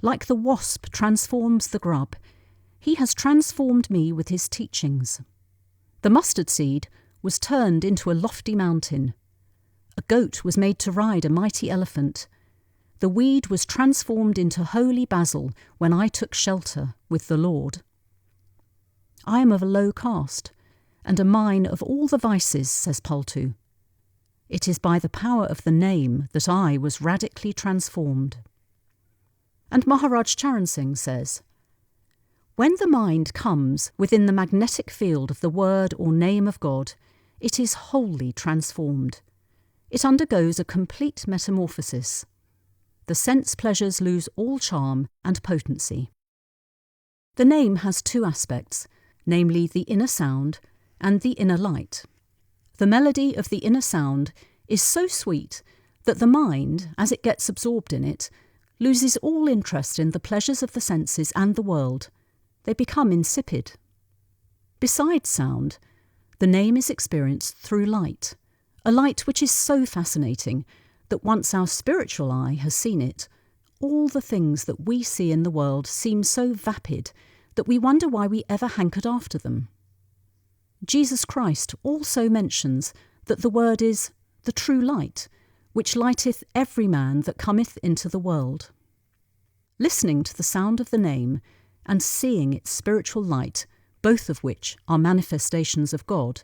Like the wasp transforms the grub, he has transformed me with his teachings. The mustard seed was turned into a lofty mountain. A goat was made to ride a mighty elephant. The weed was transformed into holy basil when I took shelter with the Lord. I am of a low caste, and a mine of all the vices, says Paltu. It is by the power of the name that I was radically transformed. And Maharaj Charan Singh says, when the mind comes within the magnetic field of the word or name of God, it is wholly transformed. It undergoes a complete metamorphosis. The sense pleasures lose all charm and potency. The name has two aspects, namely the inner sound and the inner light. The melody of the inner sound is so sweet that the mind, as it gets absorbed in it, loses all interest in the pleasures of the senses and the world. They become insipid. Besides sound, the name is experienced through light, a light which is so fascinating that once our spiritual eye has seen it, all the things that we see in the world seem so vapid that we wonder why we ever hankered after them. Jesus Christ also mentions that the word is the true light, which lighteth every man that cometh into the world. Listening to the sound of the name and seeing its spiritual light, both of which are manifestations of God,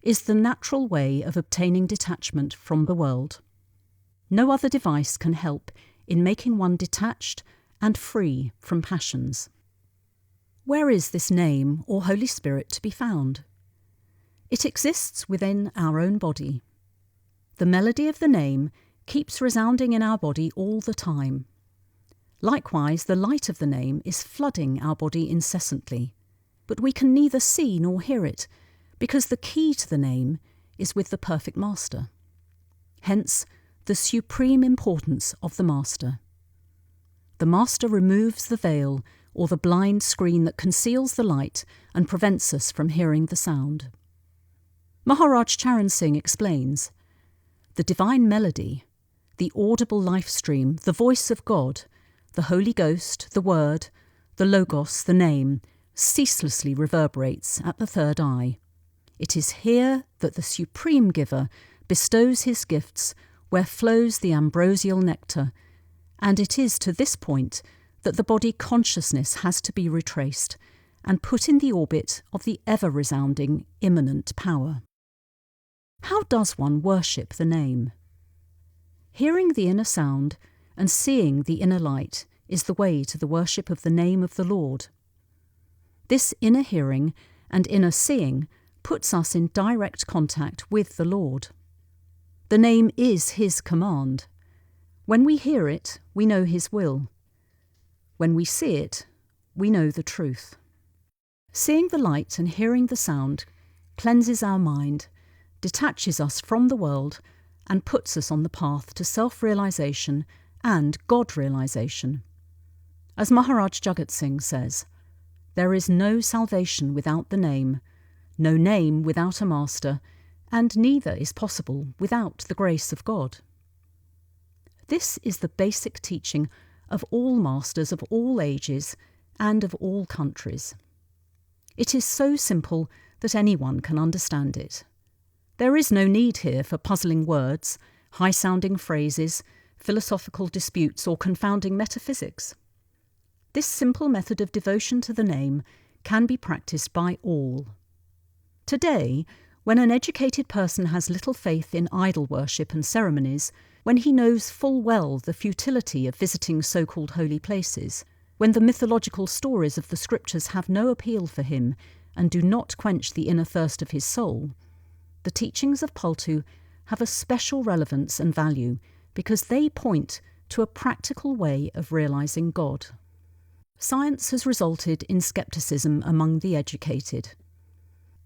is the natural way of obtaining detachment from the world. No other device can help in making one detached and free from passions. Where is this name or Holy Spirit to be found? It exists within our own body. The melody of the name keeps resounding in our body all the time. Likewise, the light of the name is flooding our body incessantly, but we can neither see nor hear it, because the key to the name is with the perfect Master. Hence, the supreme importance of the Master. The Master removes the veil or the blind screen that conceals the light and prevents us from hearing the sound. Maharaj Charan Singh explains, the divine melody, the audible life stream, the voice of God, the Holy Ghost, the Word, the Logos, the name, ceaselessly reverberates at the third eye. It is here that the Supreme Giver bestows his gifts where flows the ambrosial nectar, and it is to this point that the body consciousness has to be retraced and put in the orbit of the ever-resounding immanent power. How does one worship the name? Hearing the inner sound and seeing the inner light is the way to the worship of the name of the Lord. This inner hearing and inner seeing puts us in direct contact with the Lord. The name is his command. When we hear it, we know his will. When we see it, we know the truth. Seeing the light and hearing the sound cleanses our mind, detaches us from the world, and puts us on the path to self-realisation and God-realisation. As Maharaj Jagat Singh says, "There is no salvation without the name, no name without a master, and neither is possible without the grace of God." This is the basic teaching of all masters of all ages and of all countries. It is so simple that anyone can understand it. There is no need here for puzzling words, high-sounding phrases, philosophical disputes, or confounding metaphysics. This simple method of devotion to the name can be practiced by all. Today, when an educated person has little faith in idol worship and ceremonies, when he knows full well the futility of visiting so-called holy places, when the mythological stories of the scriptures have no appeal for him and do not quench the inner thirst of his soul, the teachings of Paltu have a special relevance and value because they point to a practical way of realising God. Science has resulted in scepticism among the educated.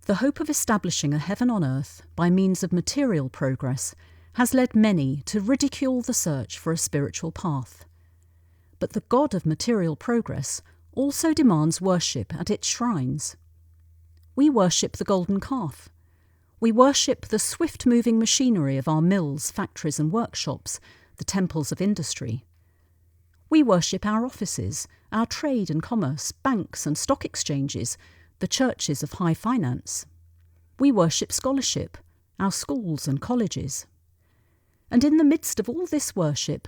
The hope of establishing a heaven on earth by means of material progress has led many to ridicule the search for a spiritual path. But the God of material progress also demands worship at its shrines. We worship the golden calf. We worship the swift-moving machinery of our mills, factories and workshops, the temples of industry. We worship our offices, our trade and commerce, banks and stock exchanges, the churches of high finance. We worship scholarship, our schools and colleges. And in the midst of all this worship,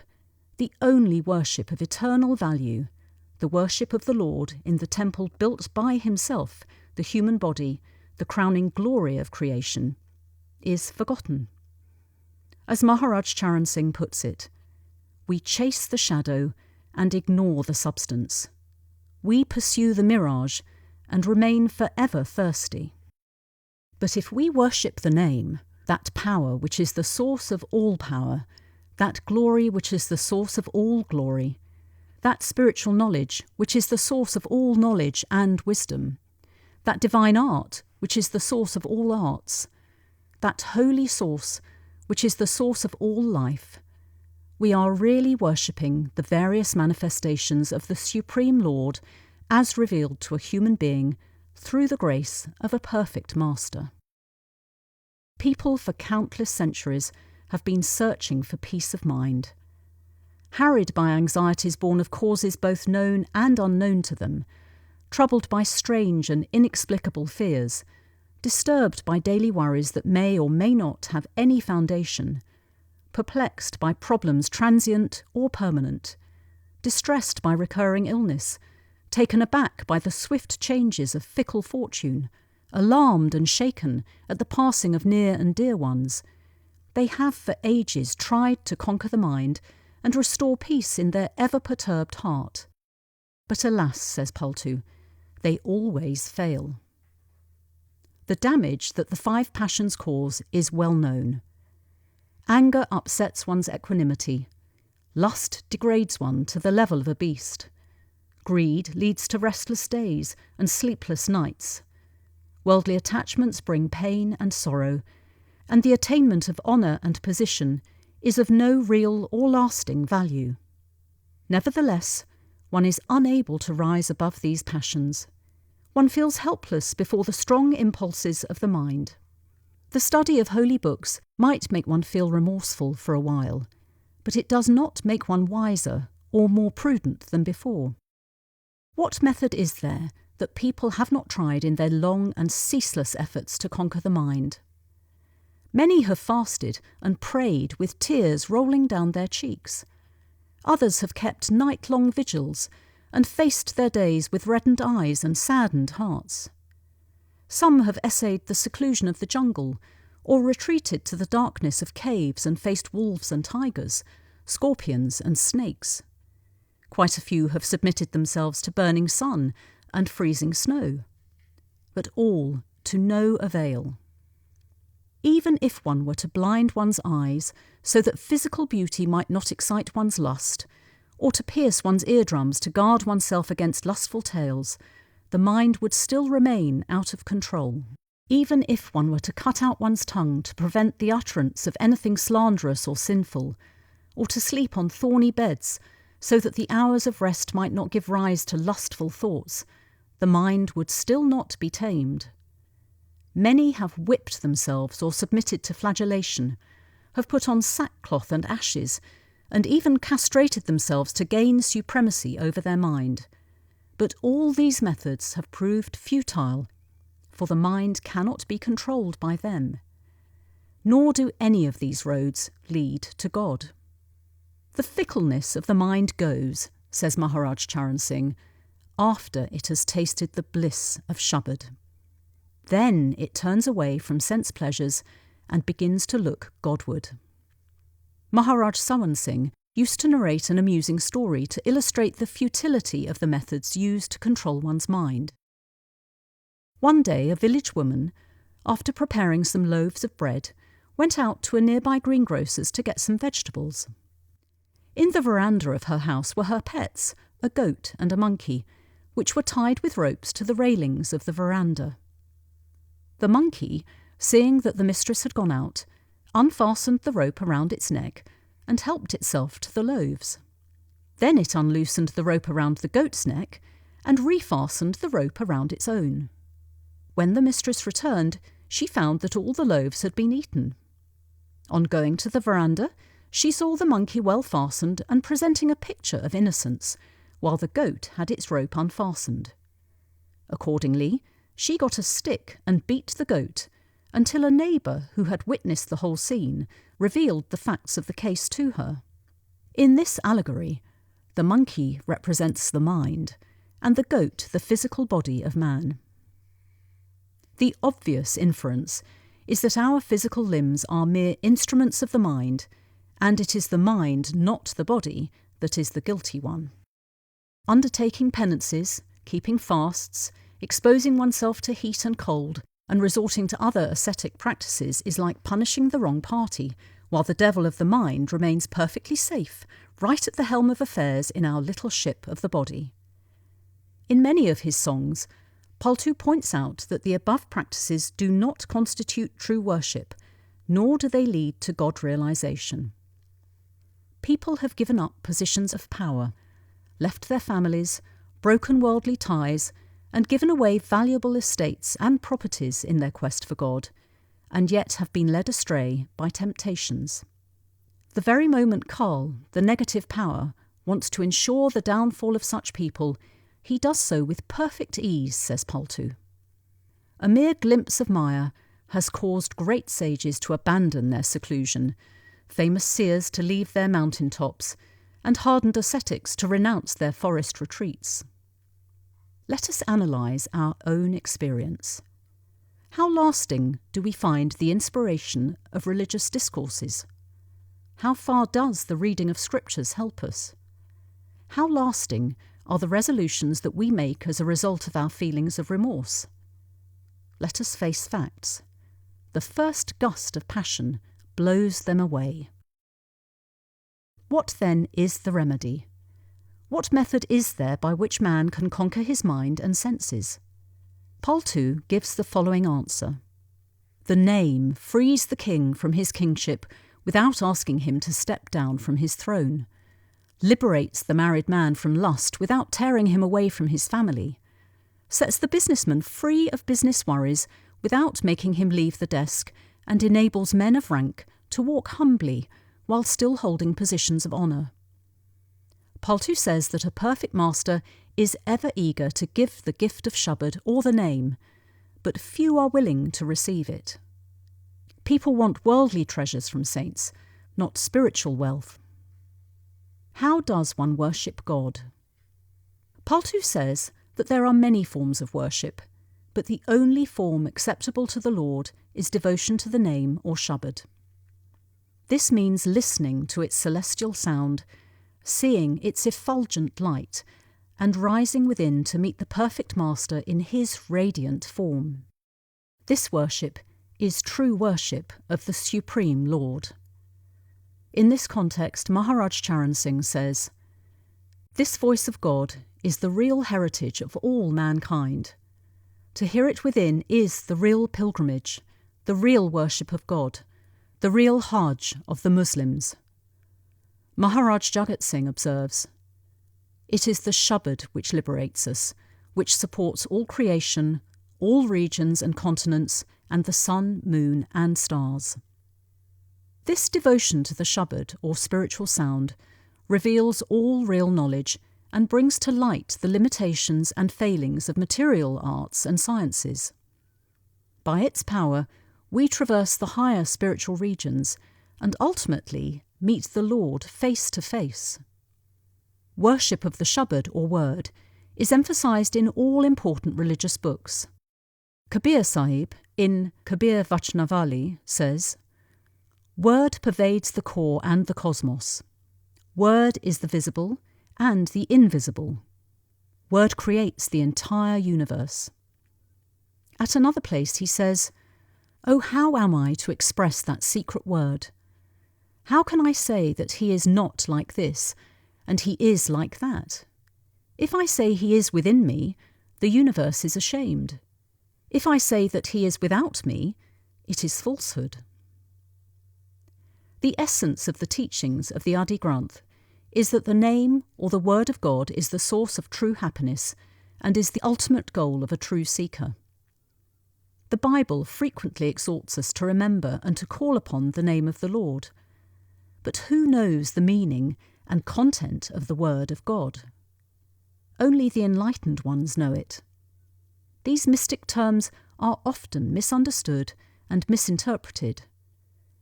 the only worship of eternal value, the worship of the Lord in the temple built by himself, the human body, the crowning glory of creation, is forgotten. As Maharaj Charan Singh puts it, we chase the shadow and ignore the substance. We pursue the mirage and remain forever thirsty. But if we worship the name, that power which is the source of all power, that glory which is the source of all glory, that spiritual knowledge which is the source of all knowledge and wisdom, that divine art which is the source of all arts, that holy source which is the source of all life, we are really worshipping the various manifestations of the Supreme Lord as revealed to a human being through the grace of a perfect master. People for countless centuries have been searching for peace of mind. Harried by anxieties born of causes both known and unknown to them, troubled by strange and inexplicable fears, disturbed by daily worries that may or may not have any foundation, perplexed by problems transient or permanent, distressed by recurring illness, taken aback by the swift changes of fickle fortune, alarmed and shaken at the passing of near and dear ones, they have for ages tried to conquer the mind and restore peace in their ever-perturbed heart. But alas, says Paltu, they always fail. The damage that the 5 passions cause is well known. Anger upsets one's equanimity. Lust degrades one to the level of a beast. Greed leads to restless days and sleepless nights. Worldly attachments bring pain and sorrow, and the attainment of honour and position is of no real or lasting value. Nevertheless, one is unable to rise above these passions. One feels helpless before the strong impulses of the mind. The study of holy books might make one feel remorseful for a while, but it does not make one wiser or more prudent than before. What method is there that people have not tried in their long and ceaseless efforts to conquer the mind? Many have fasted and prayed with tears rolling down their cheeks. Others have kept night-long vigils and faced their days with reddened eyes and saddened hearts. Some have essayed the seclusion of the jungle, or retreated to the darkness of caves and faced wolves and tigers, scorpions and snakes. Quite a few have submitted themselves to burning sun and freezing snow, but all to no avail. Even if one were to blind one's eyes so that physical beauty might not excite one's lust, or to pierce one's eardrums to guard oneself against lustful tales, the mind would still remain out of control. Even if one were to cut out one's tongue to prevent the utterance of anything slanderous or sinful, or to sleep on thorny beds so that the hours of rest might not give rise to lustful thoughts, the mind would still not be tamed. Many have whipped themselves or submitted to flagellation, have put on sackcloth and ashes, and even castrated themselves to gain supremacy over their mind. But all these methods have proved futile, for the mind cannot be controlled by them. Nor do any of these roads lead to God. The fickleness of the mind goes, says Maharaj Charan Singh, after it has tasted the bliss of Shabad. Then it turns away from sense pleasures and begins to look Godward. Maharaj Sawan Singh used to narrate an amusing story to illustrate the futility of the methods used to control one's mind. One day a village woman, after preparing some loaves of bread, went out to a nearby greengrocer's to get some vegetables. In the veranda of her house were her pets, a goat and a monkey, which were tied with ropes to the railings of the veranda. The monkey, seeing that the mistress had gone out, unfastened the rope around its neck and helped itself to the loaves. Then it unloosened the rope around the goat's neck and refastened the rope around its own. When the mistress returned, she found that all the loaves had been eaten. On going to the veranda, she saw the monkey well fastened and presenting a picture of innocence, while the goat had its rope unfastened. Accordingly, she got a stick and beat the goat until a neighbour who had witnessed the whole scene revealed the facts of the case to her. In this allegory, the monkey represents the mind and the goat the physical body of man. The obvious inference is that our physical limbs are mere instruments of the mind, and it is the mind, not the body, that is the guilty one. Undertaking penances, keeping fasts, exposing oneself to heat and cold, and resorting to other ascetic practices is like punishing the wrong party, while the devil of the mind remains perfectly safe, right at the helm of affairs in our little ship of the body. In many of his songs, Paltu points out that the above practices do not constitute true worship, nor do they lead to God realization. People have given up positions of power, left their families, broken worldly ties, and given away valuable estates and properties in their quest for God, and yet have been led astray by temptations. The very moment Kal, the negative power, wants to ensure the downfall of such people, he does so with perfect ease, says Paltu. A mere glimpse of Maya has caused great sages to abandon their seclusion, famous seers to leave their mountain tops, and hardened ascetics to renounce their forest retreats. Let us analyse our own experience. How lasting do we find the inspiration of religious discourses? How far does the reading of scriptures help us? How lasting are the resolutions that we make as a result of our feelings of remorse? Let us face facts. The first gust of passion blows them away. What then is the remedy? What method is there by which man can conquer his mind and senses? Paltu gives the following answer. The name frees the king from his kingship without asking him to step down from his throne, liberates the married man from lust without tearing him away from his family, sets the businessman free of business worries without making him leave the desk, and enables men of rank to walk humbly while still holding positions of honour. Paltu says that a perfect master is ever eager to give the gift of Shabad or the name, but few are willing to receive it. People want worldly treasures from saints, not spiritual wealth. How does one worship God? Paltu says that there are many forms of worship, but the only form acceptable to the Lord is devotion to the name or Shabad. This means listening to its celestial sound, seeing its effulgent light, and rising within to meet the perfect Master in his radiant form. This worship is true worship of the Supreme Lord. In this context, Maharaj Charan Singh says, "This voice of God is the real heritage of all mankind. To hear it within is the real pilgrimage, the real worship of God, the real Hajj of the Muslims." Maharaj Jagat Singh observes, "It is the Shabad which liberates us, which supports all creation, all regions and continents, and the sun, moon, and stars." This devotion to the Shabad, or spiritual sound, reveals all real knowledge and brings to light the limitations and failings of material arts and sciences. By its power, we traverse the higher spiritual regions and ultimately meet the Lord face to face. Worship of the Shabad, or word, is emphasised in all important religious books. Kabir Sahib, in Kabir Vachnavali, says, "Word pervades the core and the cosmos. Word is the visible and the invisible. Word creates the entire universe." At another place he says, "Oh, how am I to express that secret word? How can I say that he is not like this, and he is like that? If I say he is within me, the universe is ashamed. If I say that he is without me, it is falsehood." The essence of the teachings of the Adi Granth is that the name or the word of God is the source of true happiness and is the ultimate goal of a true seeker. The Bible frequently exhorts us to remember and to call upon the name of the Lord. But who knows the meaning and content of the word of God? Only the enlightened ones know it. These mystic terms are often misunderstood and misinterpreted.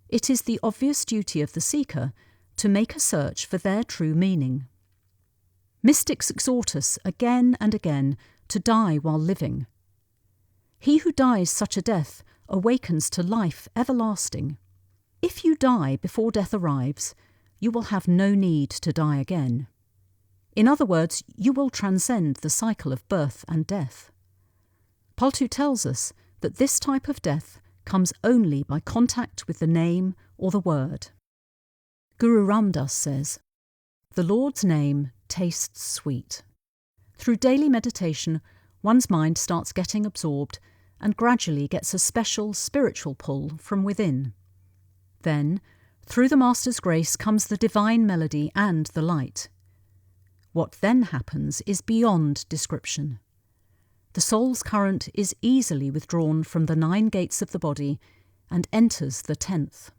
It is the obvious duty of the seeker to make a search for their true meaning. Mystics exhort us again and again to die while living. He who dies such a death awakens to life everlasting. If you die before death arrives, you will have no need to die again. In other words, you will transcend the cycle of birth and death. Paltu tells us that this type of death comes only by contact with the name or the word. Guru Ram Das says, "The Lord's name tastes sweet." Through daily meditation, one's mind starts getting absorbed and gradually gets a special spiritual pull from within. Then, through the Master's grace comes the divine melody and the light. What then happens is beyond description. The soul's current is easily withdrawn from the 9 gates of the body and enters the 10th.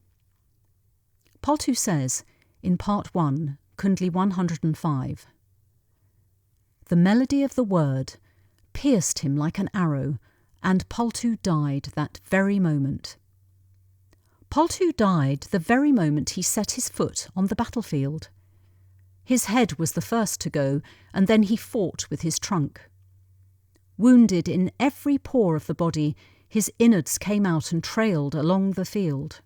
Paltu says, in Part 1, Kundli 105, "The melody of the word pierced him like an arrow, and Paltu died that very moment." Paltu died the very moment he set his foot on the battlefield. His head was the first to go, and then he fought with his trunk. Wounded in every pore of the body, his innards came out and trailed along the field.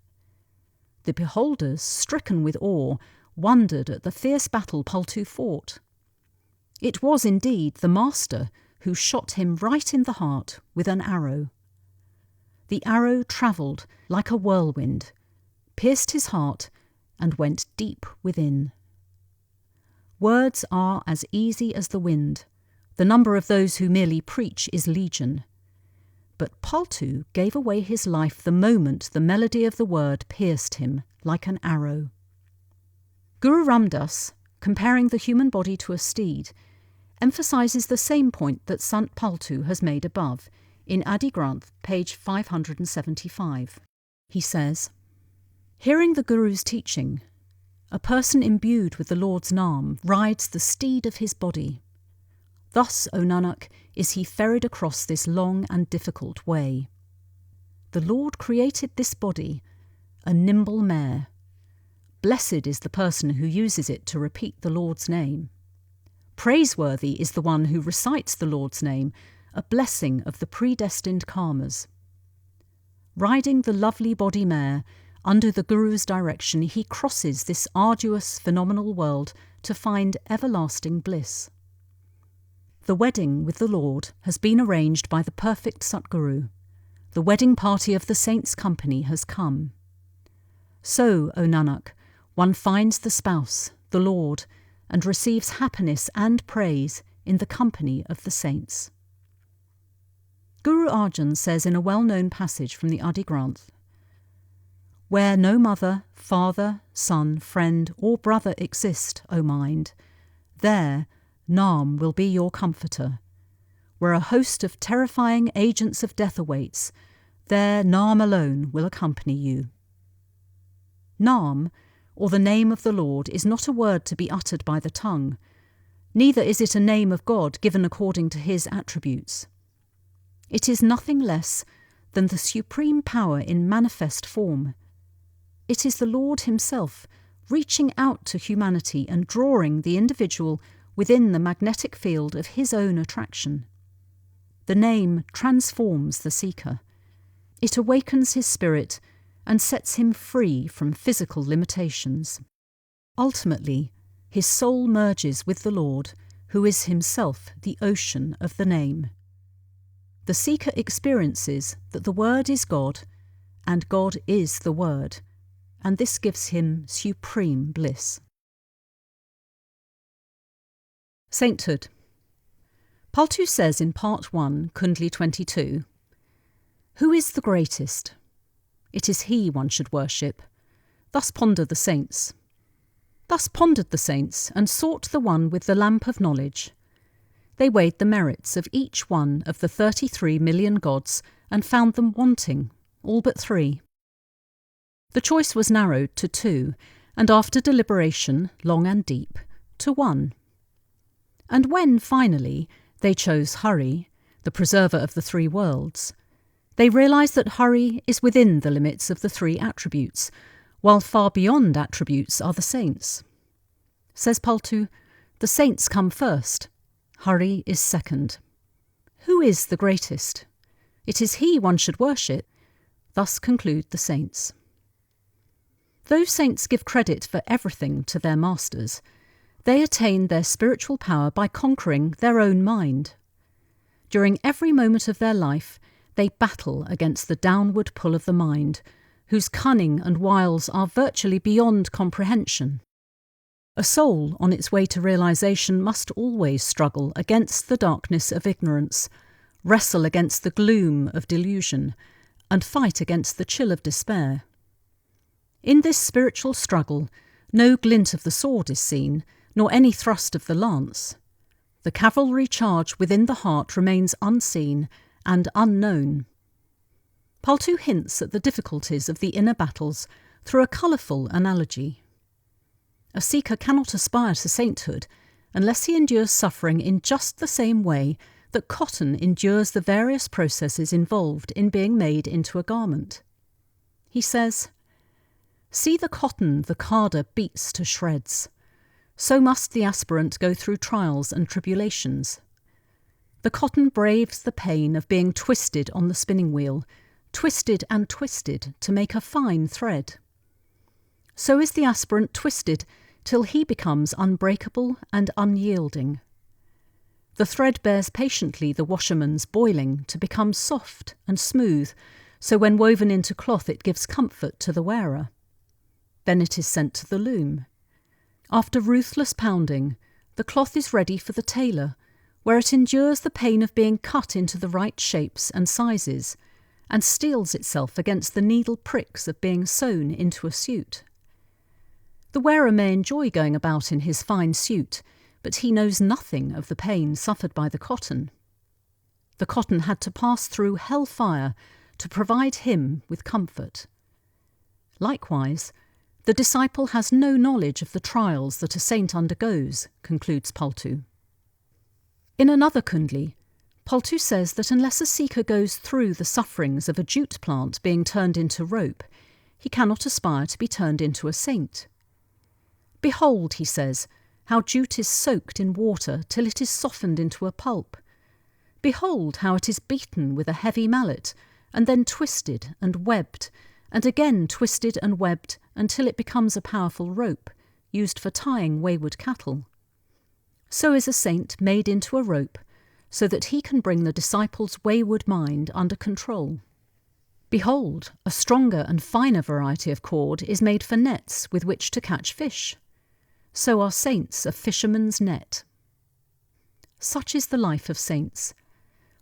The beholders, stricken with awe, wondered at the fierce battle Paltu fought. It was indeed the Master who shot him right in the heart with an arrow. The arrow travelled like a whirlwind, pierced his heart, and went deep within. Words are as easy as the wind. The number of those who merely preach is legion. But Paltu gave away his life the moment the melody of the word pierced him like an arrow. Guru Ram Das, comparing the human body to a steed, emphasises the same point that Sant Paltu has made above, in Adi Granth, page 575. He says, "Hearing the Guru's teaching, a person imbued with the Lord's Naam rides the steed of his body. Thus, O Nanak, is he ferried across this long and difficult way. The Lord created this body, a nimble mare. Blessed is the person who uses it to repeat the Lord's name. Praiseworthy is the one who recites the Lord's name, a blessing of the predestined karmas. Riding the lovely body mare, under the Guru's direction, he crosses this arduous, phenomenal world to find everlasting bliss. The wedding with the Lord has been arranged by the perfect Satguru. the wedding party of the saints' company has come. So, O Nanak, one finds the spouse, the Lord, and receives happiness and praise in the company of the saints. Guru Arjan says in a well-known passage from the Adi Granth, "Where no mother, father, son, friend, or brother exist, O mind, there Nam will be your comforter. Where a host of terrifying agents of death awaits, there Nam alone will accompany you." Nam, or the name of the Lord, is not a word to be uttered by the tongue, neither is it a name of God given according to his attributes. It is nothing less than the supreme power in manifest form. It is the Lord himself reaching out to humanity and drawing the individual within the magnetic field of his own attraction. The name transforms the seeker. It awakens his spirit and sets him free from physical limitations. Ultimately, his soul merges with the Lord, who is himself the ocean of the name. The seeker experiences that the Word is God, and God is the Word, and this gives him supreme bliss. Sainthood. Paltu says in Part 1, Kundli 22, "Who is the greatest? It is he one should worship. Thus ponder the saints. Thus pondered the saints, and sought the one with the lamp of knowledge. They weighed the merits of each one of the 33 million gods, and found them wanting, all but 3. The choice was narrowed to 2, and after deliberation, long and deep, to 1. And when, finally, they chose Hari, the preserver of the 3 worlds, they realised that Hari is within the limits of the 3 attributes, while far beyond attributes are the saints. Says Paltu, the saints come first, Hari is second. Who is the greatest? It is he one should worship. Thus conclude the saints. Though saints give credit for everything to their masters, they attain their spiritual power by conquering their own mind. During every moment of their life, they battle against the downward pull of the mind, whose cunning and wiles are virtually beyond comprehension. A soul on its way to realisation must always struggle against the darkness of ignorance, wrestle against the gloom of delusion, and fight against the chill of despair. In this spiritual struggle, no glint of the sword is seen, nor any thrust of the lance. The cavalry charge within the heart remains unseen and unknown. Paltu hints at the difficulties of the inner battles through a colourful analogy. A seeker cannot aspire to sainthood unless he endures suffering in just the same way that cotton endures the various processes involved in being made into a garment. He says, "See the cotton the carder beats to shreds. So must the aspirant go through trials and tribulations. The cotton braves the pain of being twisted on the spinning wheel, twisted and twisted to make a fine thread. So is the aspirant twisted till he becomes unbreakable and unyielding. The thread bears patiently the washerman's boiling to become soft and smooth, so when woven into cloth it gives comfort to the wearer. Then it is sent to the loom. After ruthless pounding, the cloth is ready for the tailor, where it endures the pain of being cut into the right shapes and sizes, and steels itself against the needle pricks of being sewn into a suit. The wearer may enjoy going about in his fine suit, but he knows nothing of the pain suffered by the cotton. The cotton had to pass through hell fire to provide him with comfort. Likewise, the disciple has no knowledge of the trials that a saint undergoes," concludes Paltu. In another kundli, Paltu says that unless a seeker goes through the sufferings of a jute plant being turned into rope, he cannot aspire to be turned into a saint. "Behold," he says, "how jute is soaked in water till it is softened into a pulp. Behold how it is beaten with a heavy mallet, and then twisted and webbed, and again twisted and webbed until it becomes a powerful rope, used for tying wayward cattle. So is a saint made into a rope, so that he can bring the disciple's wayward mind under control." Behold, a stronger and finer variety of cord is made for nets with which to catch fish. So are saints a fisherman's net. Such is the life of saints.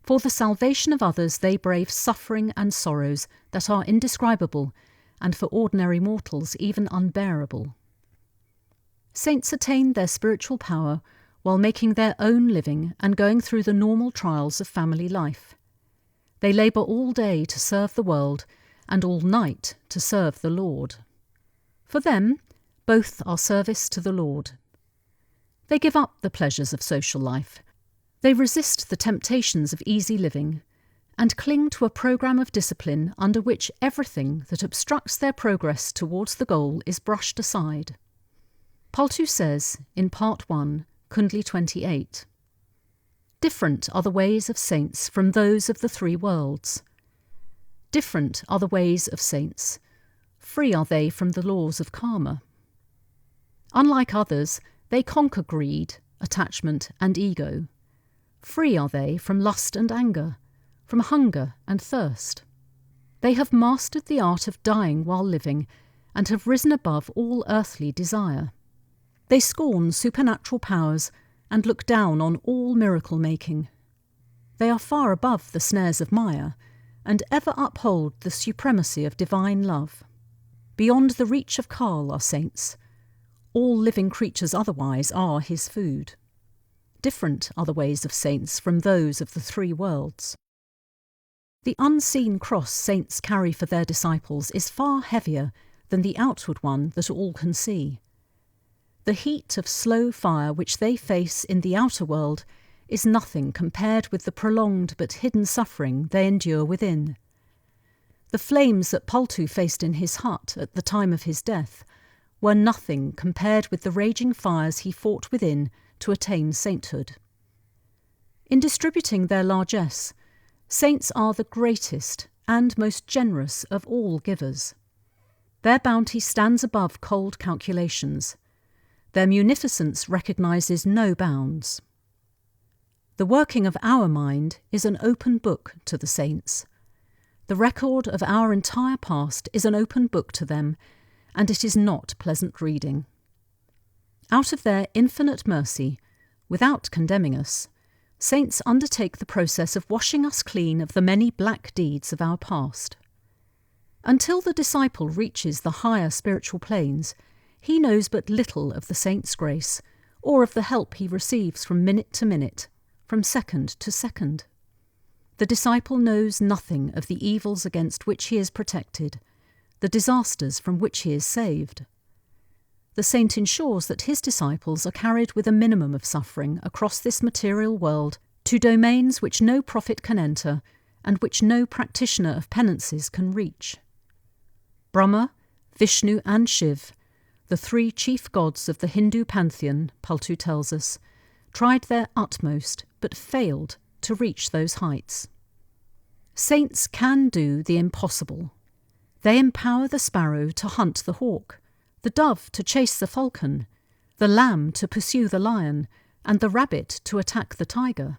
For the salvation of others they brave suffering and sorrows that are indescribable, and for ordinary mortals even unbearable. Saints attain their spiritual power while making their own living and going through the normal trials of family life. They labour all day to serve the world and all night to serve the Lord. For them, both are service to the Lord. They give up the pleasures of social life. They resist the temptations of easy living and cling to a programme of discipline under which everything that obstructs their progress towards the goal is brushed aside. Paltu says in Part 1, Kundli 28, "Different are the ways of saints from those of the three worlds. Different are the ways of saints. Free are they from the laws of karma. Unlike others, they conquer greed, attachment, and ego. Free are they from lust and anger, from hunger and thirst. They have mastered the art of dying while living and have risen above all earthly desire. They scorn supernatural powers and look down on all miracle-making. They are far above the snares of Maya and ever uphold the supremacy of divine love. Beyond the reach of Kal are saints. All living creatures otherwise are his food. Different are the ways of saints from those of the three worlds." The unseen cross saints carry for their disciples is far heavier than the outward one that all can see. The heat of slow fire which they face in the outer world is nothing compared with the prolonged but hidden suffering they endure within. The flames that Paltu faced in his hut at the time of his death were nothing compared with the raging fires he fought within to attain sainthood. In distributing their largesse, saints are the greatest and most generous of all givers. Their bounty stands above cold calculations. Their munificence recognises no bounds. The working of our mind is an open book to the saints. The record of our entire past is an open book to them, and it is not pleasant reading. Out of their infinite mercy, without condemning us, saints undertake the process of washing us clean of the many black deeds of our past. Until the disciple reaches the higher spiritual planes, he knows but little of the saint's grace, or of the help he receives from minute to minute, from second to second. The disciple knows nothing of the evils against which he is protected, the disasters from which he is saved. The saint ensures that his disciples are carried with a minimum of suffering across this material world to domains which no prophet can enter and which no practitioner of penances can reach. Brahma, Vishnu and Shiv, the three chief gods of the Hindu pantheon, Paltu tells us, tried their utmost but failed to reach those heights. Saints can do the impossible. They empower the sparrow to hunt the hawk, the dove to chase the falcon, the lamb to pursue the lion, and the rabbit to attack the tiger.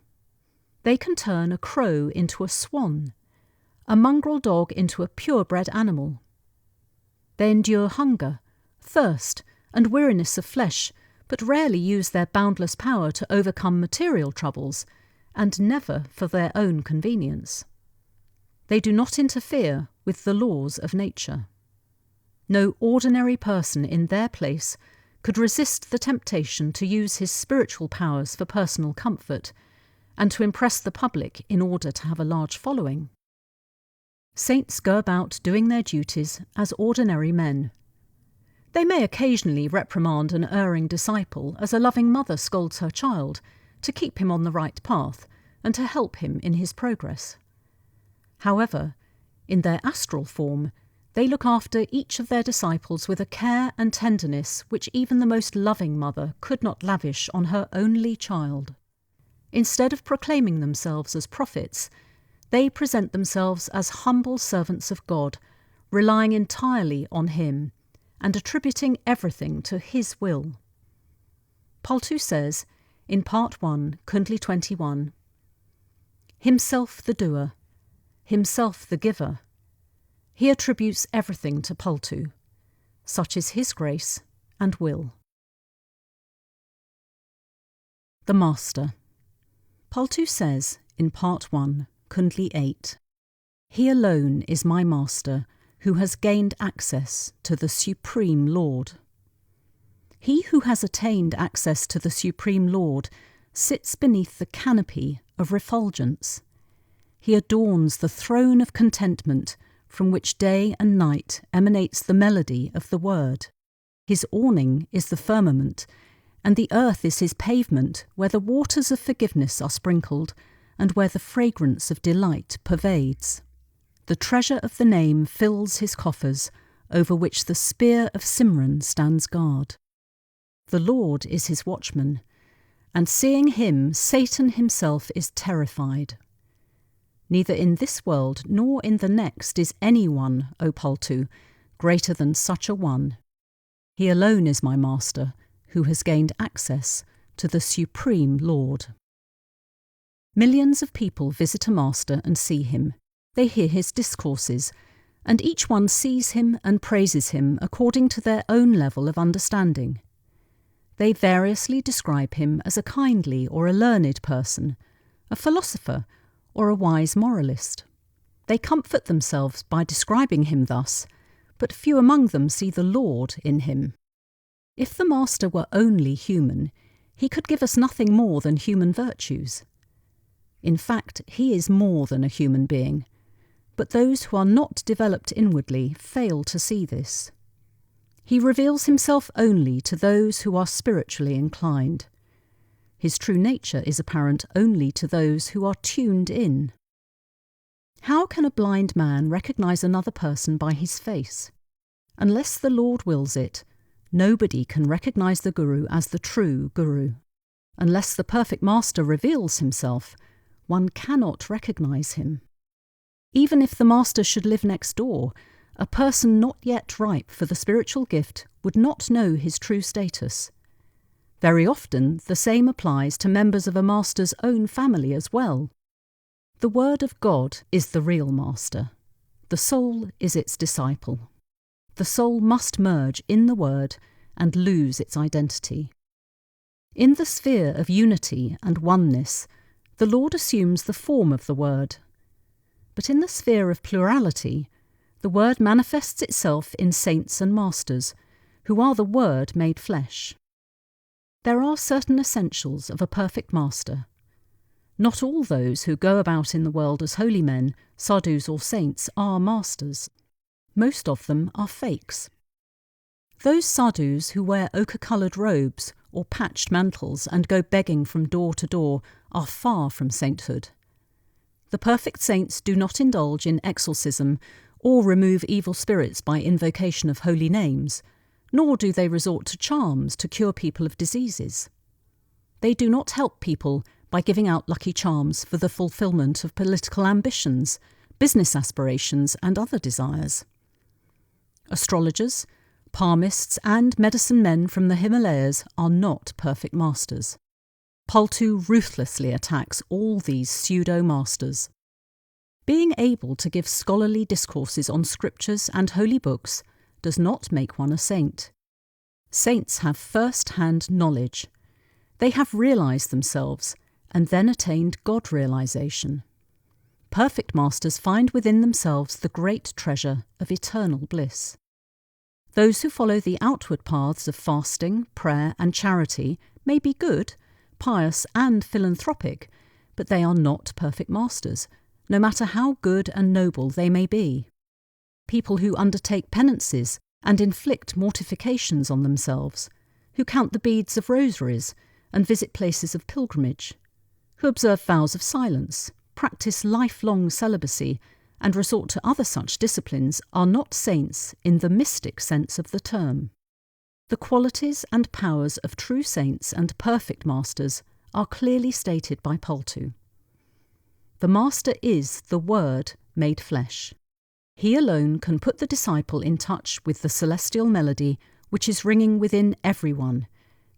They can turn a crow into a swan, a mongrel dog into a purebred animal. They endure hunger, thirst, and weariness of flesh, but rarely use their boundless power to overcome material troubles, and never for their own convenience. They do not interfere with the laws of nature. No ordinary person in their place could resist the temptation to use his spiritual powers for personal comfort and to impress the public in order to have a large following. Saints go about doing their duties as ordinary men. They may occasionally reprimand an erring disciple as a loving mother scolds her child to keep him on the right path and to help him in his progress. However, in their astral form, they look after each of their disciples with a care and tenderness which even the most loving mother could not lavish on her only child. Instead of proclaiming themselves as prophets, they present themselves as humble servants of God, relying entirely on Him and attributing everything to His will. Paltu says, in Part 1, Kundli 21, "Himself the doer, Himself the giver, He attributes everything to Paltu. Such is his grace and will. The Master. Paltu says in Part 1, Kundli 8, "He alone is my Master who has gained access to the Supreme Lord." He who has attained access to the Supreme Lord sits beneath the canopy of refulgence. He adorns the throne of contentment from which day and night emanates the melody of the word. His awning is the firmament, and the earth is his pavement where the waters of forgiveness are sprinkled and where the fragrance of delight pervades. The treasure of the name fills his coffers, over which the spear of Simran stands guard. The Lord is his watchman, and seeing him, Satan himself is terrified. Neither in this world nor in the next is anyone, O Paltu, greater than such a one. He alone is my Master, who has gained access to the Supreme Lord. Millions of people visit a master and see him. They hear his discourses, and each one sees him and praises him according to their own level of understanding. They variously describe him as a kindly or a learned person, a philosopher, or a wise moralist. They comfort themselves by describing him thus, but few among them see the Lord in him. If the Master were only human, he could give us nothing more than human virtues. In fact, he is more than a human being, but those who are not developed inwardly fail to see this. He reveals himself only to those who are spiritually inclined. His true nature is apparent only to those who are tuned in. How can a blind man recognize another person by his face? Unless the Lord wills it, nobody can recognize the Guru as the true Guru. Unless the perfect Master reveals himself, one cannot recognize him. Even if the Master should live next door, a person not yet ripe for the spiritual gift would not know his true status. Very often the same applies to members of a Master's own family as well. The Word of God is the real Master. The soul is its disciple. The soul must merge in the Word and lose its identity. In the sphere of unity and oneness, the Lord assumes the form of the Word. But in the sphere of plurality, the Word manifests itself in saints and masters, who are the Word made flesh. There are certain essentials of a perfect Master. Not all those who go about in the world as holy men, sadhus or saints are masters. Most of them are fakes. Those sadhus who wear ochre-coloured robes or patched mantles and go begging from door to door are far from sainthood. The perfect saints do not indulge in exorcism or remove evil spirits by invocation of holy names, nor do they resort to charms to cure people of diseases. They do not help people by giving out lucky charms for the fulfilment of political ambitions, business aspirations, and other desires. Astrologers, palmists, and medicine men from the Himalayas are not perfect masters. Paltu ruthlessly attacks all these pseudo-masters. Being able to give scholarly discourses on scriptures and holy books does not make one a saint. Saints have first-hand knowledge. They have realised themselves and then attained God-realisation. Perfect masters find within themselves the great treasure of eternal bliss. Those who follow the outward paths of fasting, prayer, and charity may be good, pious, and philanthropic, but they are not perfect masters, no matter how good and noble they may be. People who undertake penances and inflict mortifications on themselves, who count the beads of rosaries and visit places of pilgrimage, who observe vows of silence, practice lifelong celibacy, and resort to other such disciplines are not saints in the mystic sense of the term. The qualities and powers of true saints and perfect masters are clearly stated by Paltu. The Master is the Word made flesh. He alone can put the disciple in touch with the celestial melody which is ringing within everyone,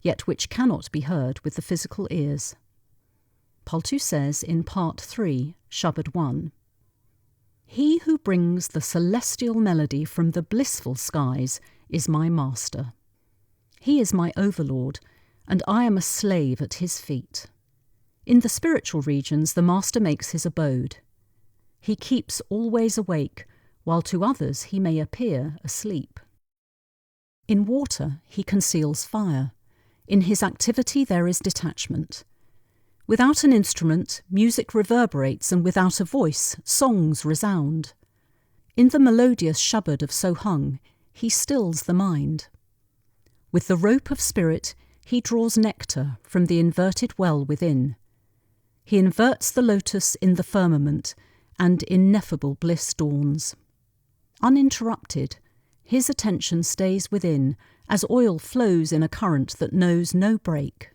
yet which cannot be heard with the physical ears. Paltu says in Part 3, Shabad 1, He who brings the celestial melody from the blissful skies is my master. He is my overlord, and I am a slave at his feet. In the spiritual regions the master makes his abode. He keeps always awake, while to others he may appear asleep. In water he conceals fire. In his activity there is detachment. Without an instrument, music reverberates, and without a voice, songs resound. In the melodious Shabad of Sohung, he stills the mind. With the rope of spirit, he draws nectar from the inverted well within. He inverts the lotus in the firmament, and ineffable bliss dawns. Uninterrupted, his attention stays within, as oil flows in a current that knows no break.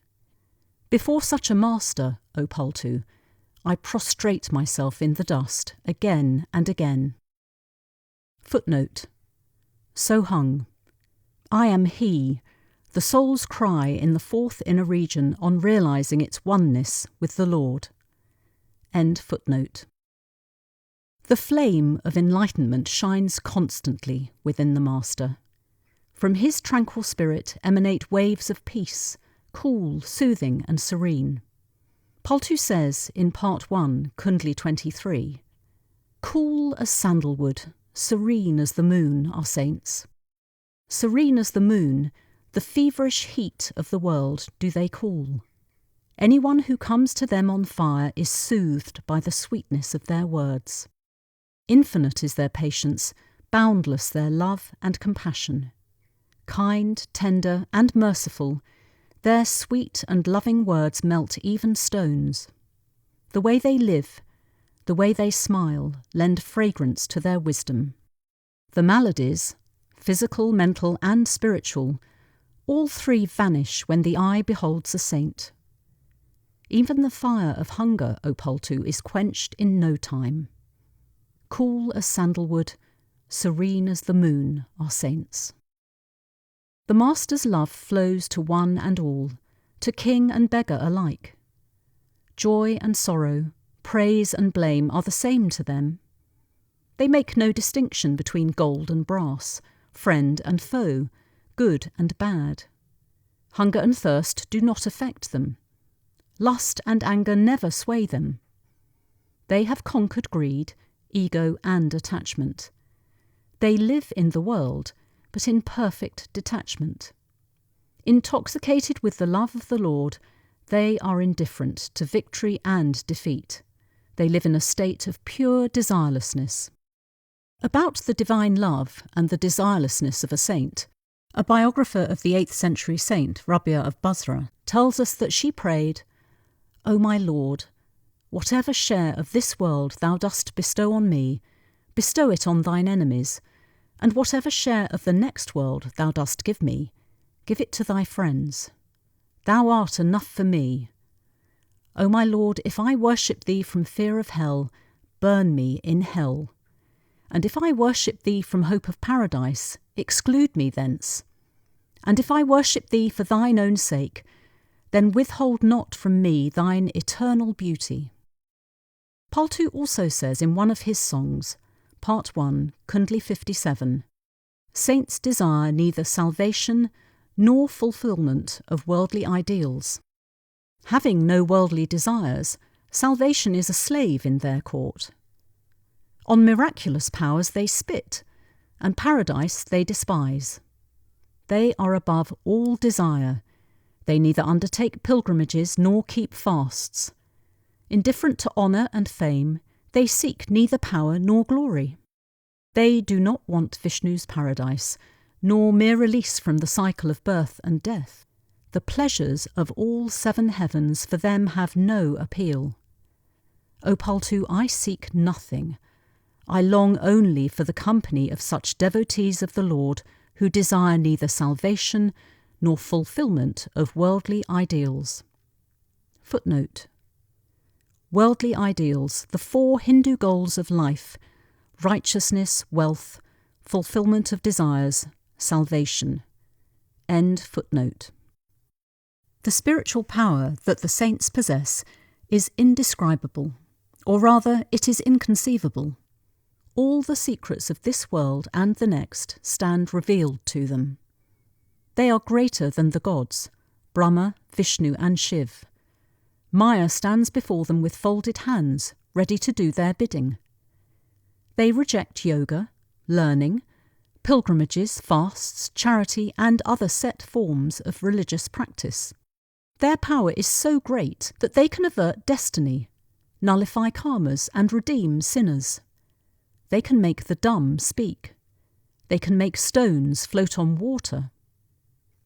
Before such a master, O Paltu, I prostrate myself in the dust again and again. Footnote. Sohung. I am he, the soul's cry in the fourth inner region on realizing its oneness with the Lord. End footnote. The flame of enlightenment shines constantly within the master. From his tranquil spirit emanate waves of peace, cool, soothing and serene. Paltu says in Part 1, Kundli 23, "Cool as sandalwood, serene as the moon are saints. Serene as the moon, the feverish heat of the world do they cool. Anyone who comes to them on fire is soothed by the sweetness of their words. Infinite is their patience, boundless their love and compassion. Kind, tender and merciful, their sweet and loving words melt even stones. The way they live, the way they smile, lend fragrance to their wisdom. The maladies, physical, mental and spiritual, all three vanish when the eye beholds a saint. Even the fire of hunger, O Paltu, is quenched in no time. Cool as sandalwood, serene as the moon are saints." The master's love flows to one and all, to king and beggar alike. Joy and sorrow, praise and blame are the same to them. They make no distinction between gold and brass, friend and foe, good and bad. Hunger and thirst do not affect them. Lust and anger never sway them. They have conquered greed, ego and attachment. They live in the world, but in perfect detachment. Intoxicated with the love of the Lord, they are indifferent to victory and defeat. They live in a state of pure desirelessness. About the divine love and the desirelessness of a saint, a biographer of the 8th century saint, Rabia of Basra, tells us that she prayed, "O my Lord, whatever share of this world thou dost bestow on me, bestow it on thine enemies, and whatever share of the next world thou dost give me, give it to thy friends. Thou art enough for me. O my Lord, if I worship thee from fear of hell, burn me in hell. And if I worship thee from hope of paradise, exclude me thence. And if I worship thee for thine own sake, then withhold not from me thine eternal beauty." Paltu also says in one of his songs, Part 1, Kundli 57, "Saints desire neither salvation nor fulfilment of worldly ideals. Having no worldly desires, salvation is a slave in their court. On miraculous powers they spit, and paradise they despise. They are above all desire. They neither undertake pilgrimages nor keep fasts. Indifferent to honour and fame, they seek neither power nor glory. They do not want Vishnu's paradise, nor mere release from the cycle of birth and death. The pleasures of all 7 heavens for them have no appeal. O Paltu, I seek nothing. I long only for the company of such devotees of the Lord who desire neither salvation nor fulfilment of worldly ideals." Footnote. Worldly ideals, the 4 Hindu goals of life: righteousness, wealth, fulfilment of desires, salvation. End footnote. The spiritual power that the saints possess is indescribable, or rather it is inconceivable. all the secrets of this world and the next stand revealed to them. They are greater than the gods, Brahma, Vishnu and Shiv. Maya stands before them with folded hands, ready to do their bidding. They reject yoga, learning, pilgrimages, fasts, charity and other set forms of religious practice. Their power is so great that they can avert destiny, nullify karmas and redeem sinners. They can make the dumb speak. They can make stones float on water.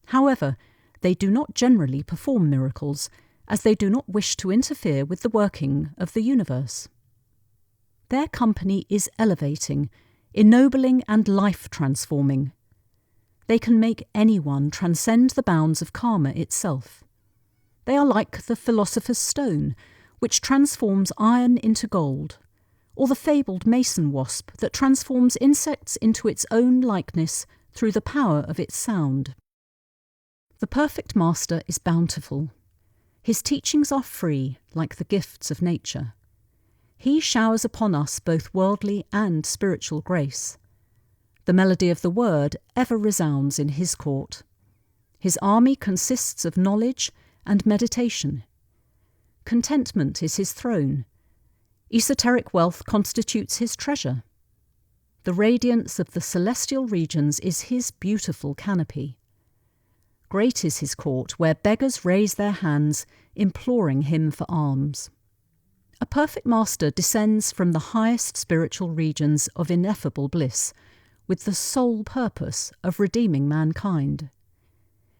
However, they do not generally perform miracles, as they do not wish to interfere with the working of the universe. Their company is elevating, ennobling and life-transforming. They can make anyone transcend the bounds of karma itself. They are like the philosopher's stone, which transforms iron into gold, or the fabled mason wasp that transforms insects into its own likeness through the power of its sound. The perfect master is bountiful. His teachings are free, like the gifts of nature. He showers upon us both worldly and spiritual grace. The melody of the word ever resounds in his court. His army consists of knowledge and meditation. Contentment is his throne. Esoteric wealth constitutes his treasure. The radiance of the celestial regions is his beautiful canopy. Great is his court, where beggars raise their hands, imploring him for alms. A perfect master descends from the highest spiritual regions of ineffable bliss, with the sole purpose of redeeming mankind.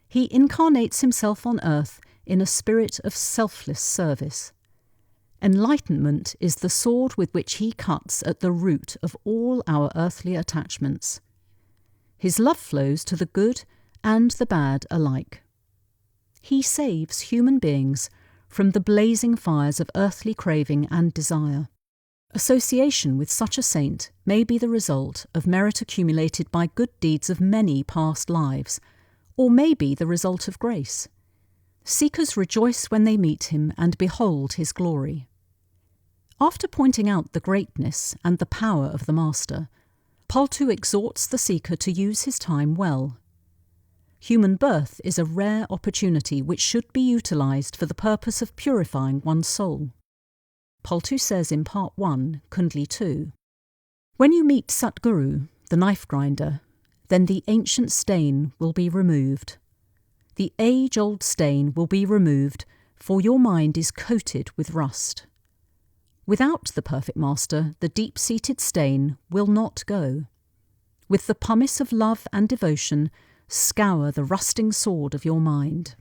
He incarnates himself on earth in a spirit of selfless service. Enlightenment is the sword with which he cuts at the root of all our earthly attachments. His love flows to the good and the bad alike. He saves human beings from the blazing fires of earthly craving and desire. Association with such a saint may be the result of merit accumulated by good deeds of many past lives, or may be the result of grace. Seekers rejoice when they meet him and behold his glory. After pointing out the greatness and the power of the Master, Paltu exhorts the seeker to use his time well. Human birth is a rare opportunity which should be utilised for the purpose of purifying one's soul. Paltu says in Part 1, Kundli 2, "When you meet Satguru, the knife grinder, then the ancient stain will be removed. The age-old stain will be removed, for your mind is coated with rust. Without the perfect master, the deep-seated stain will not go. With the pumice of love and devotion, scour the rusting sword of your mind.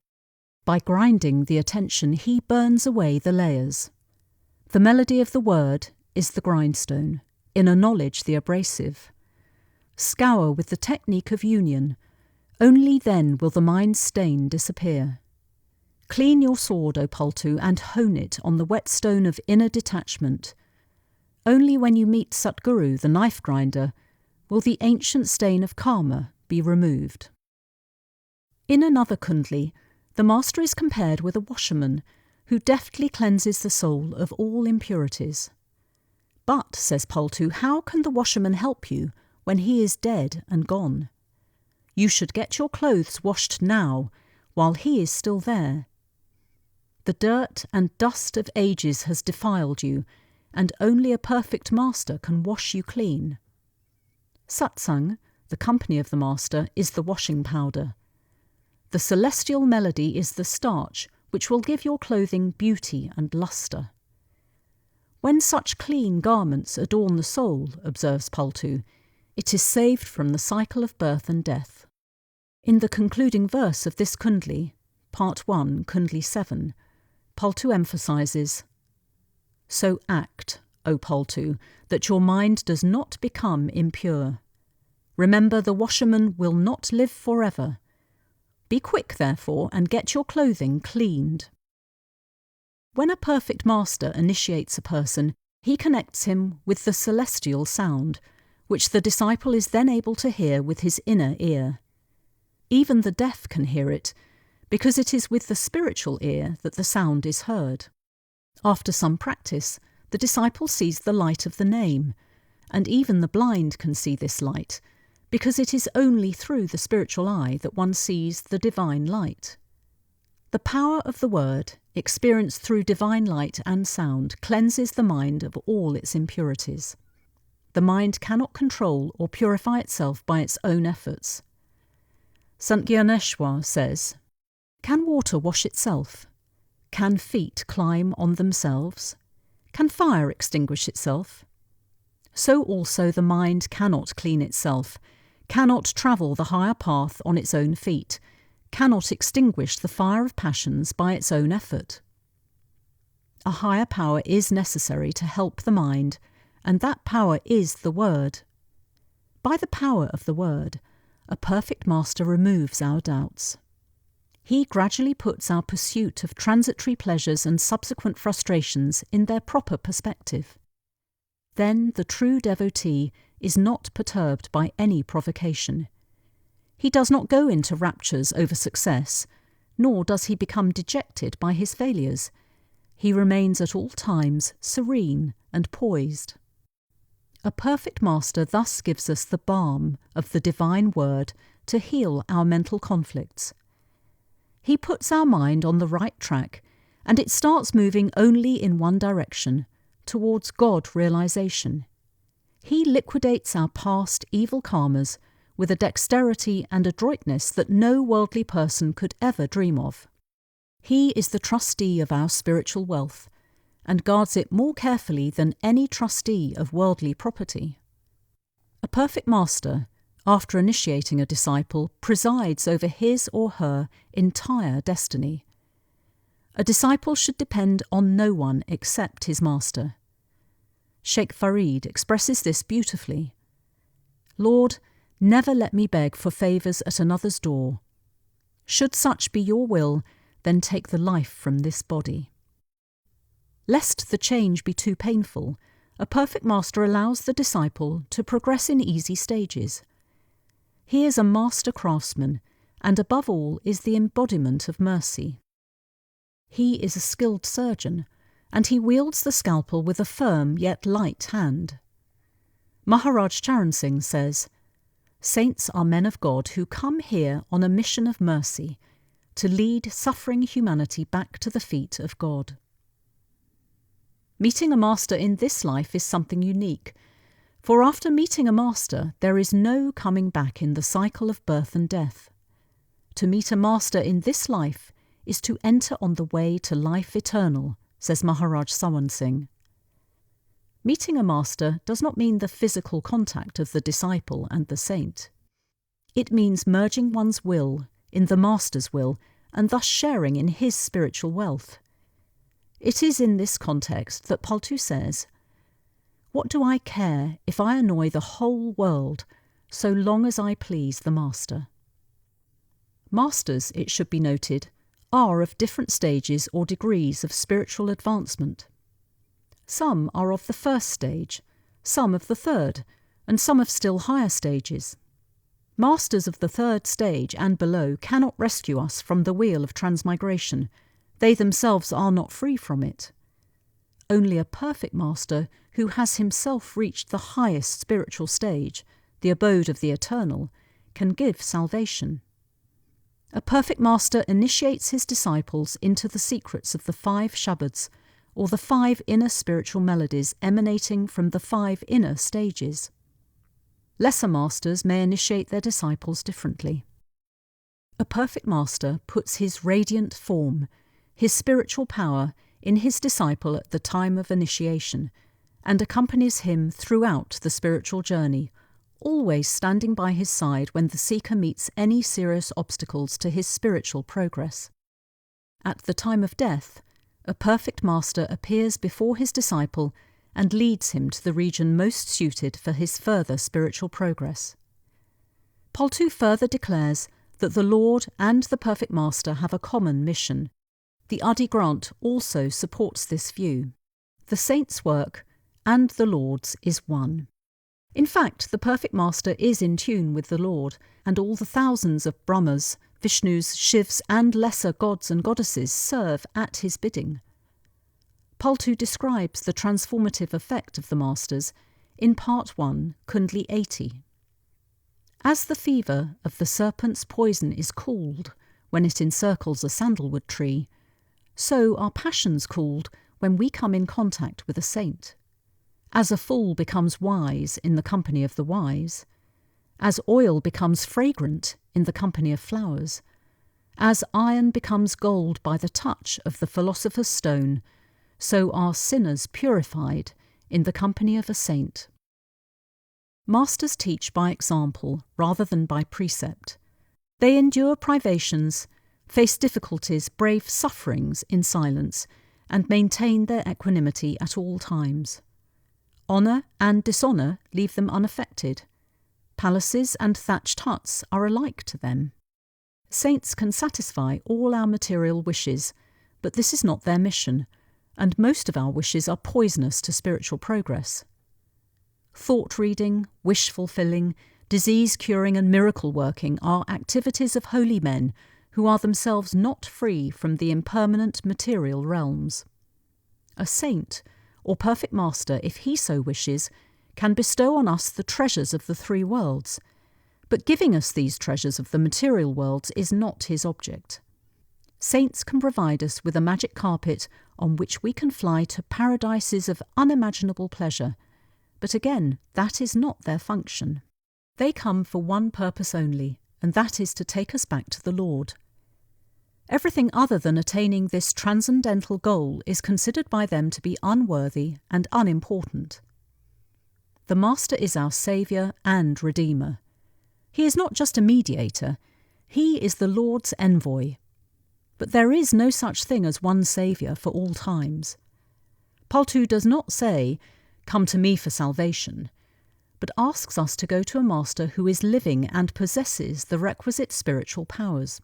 By grinding the attention, he burns away the layers. The melody of the word is the grindstone, inner knowledge the abrasive. Scour with the technique of union. Only then will the mind's stain disappear. Clean your sword, O Paltu, and hone it on the whetstone of inner detachment. Only when you meet Satguru, the knife grinder, will the ancient stain of karma be removed." In another Kundli, the master is compared with a washerman who deftly cleanses the soul of all impurities. "But," says Paltu, "how can the washerman help you when he is dead and gone? You should get your clothes washed now, while he is still there. The dirt and dust of ages has defiled you, and only a perfect master can wash you clean. Satsang, the company of the master, is the washing powder. The celestial melody is the starch which will give your clothing beauty and lustre. When such clean garments adorn the soul, observes Paltu, it is saved from the cycle of birth and death." In the concluding verse of this Kundli, Part 1, Kundli 7, Paltu emphasises, "So act, O Paltu, that your mind does not become impure. Remember, the washerman will not live forever. Be quick, therefore, and get your clothing cleaned." When a perfect master initiates a person, he connects him with the celestial sound, which the disciple is then able to hear with his inner ear. Even the deaf can hear it, because it is with the spiritual ear that the sound is heard. After some practice, the disciple sees the light of the name, and even the blind can see this light, because it is only through the spiritual eye that one sees the divine light. The power of the word, experienced through divine light and sound, cleanses the mind of all its impurities. The mind cannot control or purify itself by its own efforts. Sant Gyaneshwar says, "Can water wash itself? Can feet climb on themselves? Can fire extinguish itself? So also the mind cannot clean itself, cannot travel the higher path on its own feet, cannot extinguish the fire of passions by its own effort. A higher power is necessary to help the mind, and that power is the Word. By the power of the Word, a perfect master removes our doubts. He gradually puts our pursuit of transitory pleasures and subsequent frustrations in their proper perspective. Then the true devotee is not perturbed by any provocation. He does not go into raptures over success, nor does he become dejected by his failures. He remains at all times serene and poised. A perfect master thus gives us the balm of the divine word to heal our mental conflicts. He puts our mind on the right track, and it starts moving only in one direction, towards God realization. He liquidates our past evil karmas with a dexterity and adroitness that no worldly person could ever dream of. He is the trustee of our spiritual wealth, and guards it more carefully than any trustee of worldly property. A perfect master, after initiating a disciple, presides over his or her entire destiny. A disciple should depend on no one except his master. Sheikh Farid expresses this beautifully. "Lord, never let me beg for favours at another's door. Should such be your will, then take the life from this body." Lest the change be too painful, a perfect master allows the disciple to progress in easy stages. He is a master craftsman, and above all is the embodiment of mercy. He is a skilled surgeon, and he wields the scalpel with a firm yet light hand. Maharaj Charan Singh says, "Saints are men of God who come here on a mission of mercy, to lead suffering humanity back to the feet of God." Meeting a master in this life is something unique, for after meeting a master there is no coming back in the cycle of birth and death. To meet a master in this life is to enter on the way to life eternal, says Maharaj Sawan Singh. Meeting a master does not mean the physical contact of the disciple and the saint. It means merging one's will in the master's will and thus sharing in his spiritual wealth. It is in this context that Paltu says, "What do I care if I annoy the whole world so long as I please the master?" Masters, it should be noted, are of different stages or degrees of spiritual advancement. Some are of the first stage, some of the third, and some of still higher stages. Masters of the third stage and below cannot rescue us from the wheel of transmigration. They themselves are not free from it. Only a perfect master who has himself reached the highest spiritual stage, the abode of the eternal, can give salvation. A perfect master initiates his disciples into the secrets of the 5 Shabads, or the 5 inner spiritual melodies emanating from the 5 inner stages. Lesser masters may initiate their disciples differently. A perfect master puts his radiant form, his spiritual power, in his disciple at the time of initiation, and accompanies him throughout the spiritual journey, always standing by his side when the seeker meets any serious obstacles to his spiritual progress. At the time of death, a perfect master appears before his disciple and leads him to the region most suited for his further spiritual progress. Paltu further declares that the Lord and the perfect master have a common mission. The Adi Granth also supports this view. The saint's work and the Lord's is one. In fact, the perfect master is in tune with the Lord, and all the thousands of Brahmas, Vishnus, Shivs and lesser gods and goddesses serve at his bidding. Paltu describes the transformative effect of the masters in Part 1, Kundli 80. As the fever of the serpent's poison is cooled when it encircles a sandalwood tree, so are passions cooled when we come in contact with a saint. As a fool becomes wise in the company of the wise, as oil becomes fragrant in the company of flowers, as iron becomes gold by the touch of the philosopher's stone, so are sinners purified in the company of a saint. Masters teach by example rather than by precept. They endure privations, face difficulties, brave sufferings in silence, and maintain their equanimity at all times. Honour and dishonour leave them unaffected. Palaces and thatched huts are alike to them. Saints can satisfy all our material wishes, but this is not their mission, and most of our wishes are poisonous to spiritual progress. Thought-reading, wish-fulfilling, disease-curing and miracle-working are activities of holy men who are themselves not free from the impermanent material realms. A saint, or perfect master, if he so wishes, can bestow on us the treasures of the three worlds, but giving us these treasures of the material worlds is not his object. Saints can provide us with a magic carpet on which we can fly to paradises of unimaginable pleasure, but again, that is not their function. They come for one purpose only, and that is to take us back to the Lord. Everything other than attaining this transcendental goal is considered by them to be unworthy and unimportant. The Master is our Saviour and Redeemer. He is not just a mediator, he is the Lord's envoy. But there is no such thing as one Saviour for all times. Paltu does not say, "Come to me for salvation," but asks us to go to a Master who is living and possesses the requisite spiritual powers.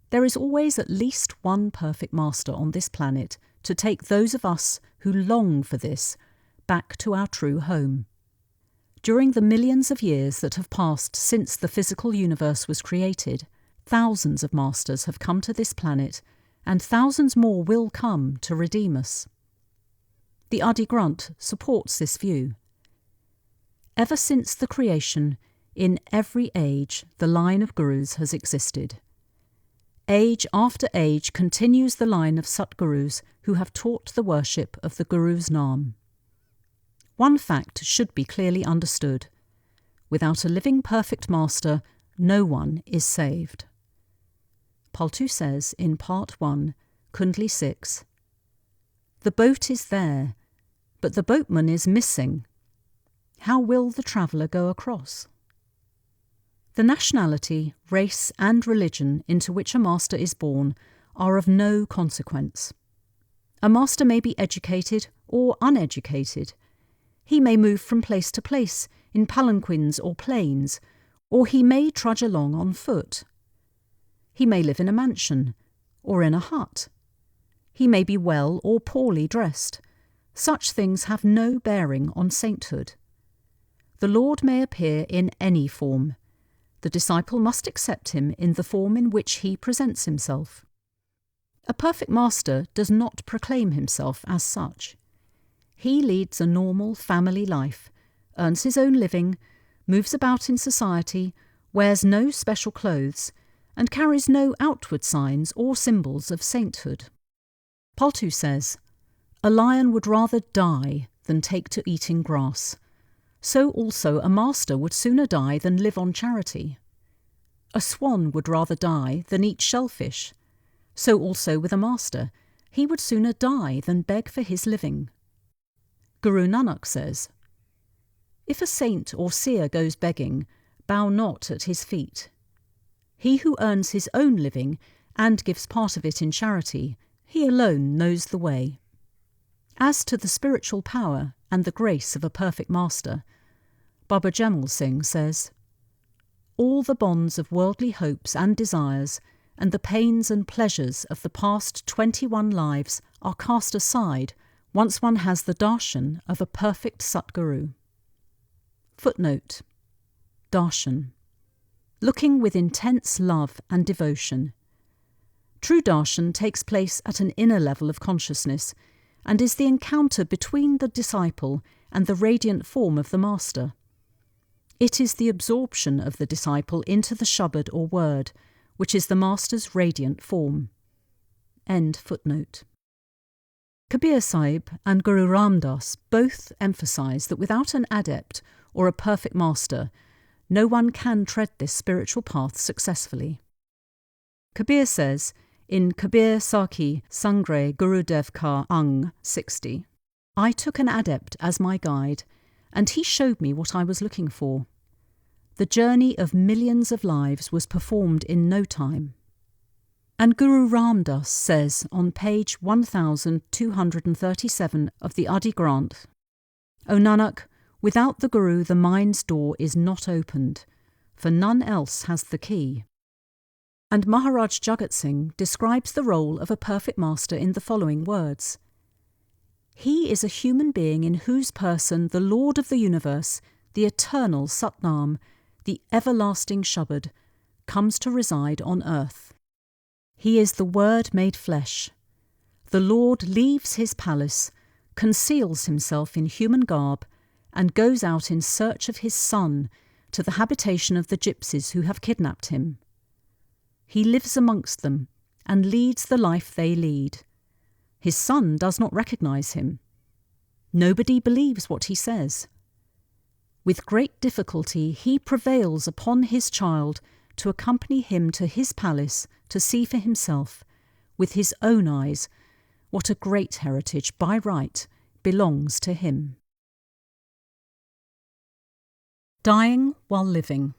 There is always at least one perfect Master on this planet to take those of us who long for this back to our true home. During the millions of years that have passed since the physical universe was created, thousands of masters have come to this planet, and thousands more will come to redeem us. The Adi Granth supports this view. Ever since the creation, in every age, the line of gurus has existed. Age after age continues the line of Satgurus who have taught the worship of the Guru's Naam. One fact should be clearly understood. Without a living perfect master, no one is saved. Paltu says in Part 1, Kundli 6, "The boat is there, but the boatman is missing. How will the traveller go across?" The nationality, race and religion into which a master is born are of no consequence. A master may be educated or uneducated. He may move from place to place in palanquins or planes, or he may trudge along on foot. He may live in a mansion or in a hut. He may be well or poorly dressed. Such things have no bearing on sainthood. The Lord may appear in any form. The disciple must accept him in the form in which he presents himself. A perfect master does not proclaim himself as such. He leads a normal family life, earns his own living, moves about in society, wears no special clothes, and carries no outward signs or symbols of sainthood. Paltu says, "A lion would rather die than take to eating grass. So also a master would sooner die than live on charity. A swan would rather die than eat shellfish. So also with a master, he would sooner die than beg for his living." Guru Nanak says, "If a saint or seer goes begging, bow not at his feet. He who earns his own living and gives part of it in charity, he alone knows the way." As to the spiritual power and the grace of a perfect master, Baba Jamal Singh says, "All the bonds of worldly hopes and desires and the pains and pleasures of the past 21 lives are cast aside once one has the darshan of a perfect Satguru." Footnote: Darshan. Looking with intense love and devotion. True darshan takes place at an inner level of consciousness and is the encounter between the disciple and the radiant form of the Master. It is the absorption of the disciple into the Shabad or word, which is the Master's radiant form. End footnote. Kabir Sahib and Guru Ram Das both emphasise that without an adept or a perfect master, no one can tread this spiritual path successfully. Kabir says in Kabir Sakhi Sangre Gurudev Ka Ang 60, "I took an adept as my guide, and he showed me what I was looking for. The journey of millions of lives was performed in no time." And Guru Ram Das says on page 1237 of the Adi Granth, "O Nanak, without the Guru the mind's door is not opened, for none else has the key." And Maharaj Jagat Singh describes the role of a perfect master in the following words: "He is a human being in whose person the Lord of the universe, the eternal Satnam, the everlasting Shabad, comes to reside on earth. He is the Word made flesh. The Lord leaves his palace, conceals himself in human garb, and goes out in search of his Son to the habitation of the gypsies who have kidnapped him. He lives amongst them and leads the life they lead. His Son does not recognize him. Nobody believes what he says. With great difficulty he prevails upon his child to accompany him to his palace to see for himself, with his own eyes, what a great heritage by right belongs to him." Dying while living.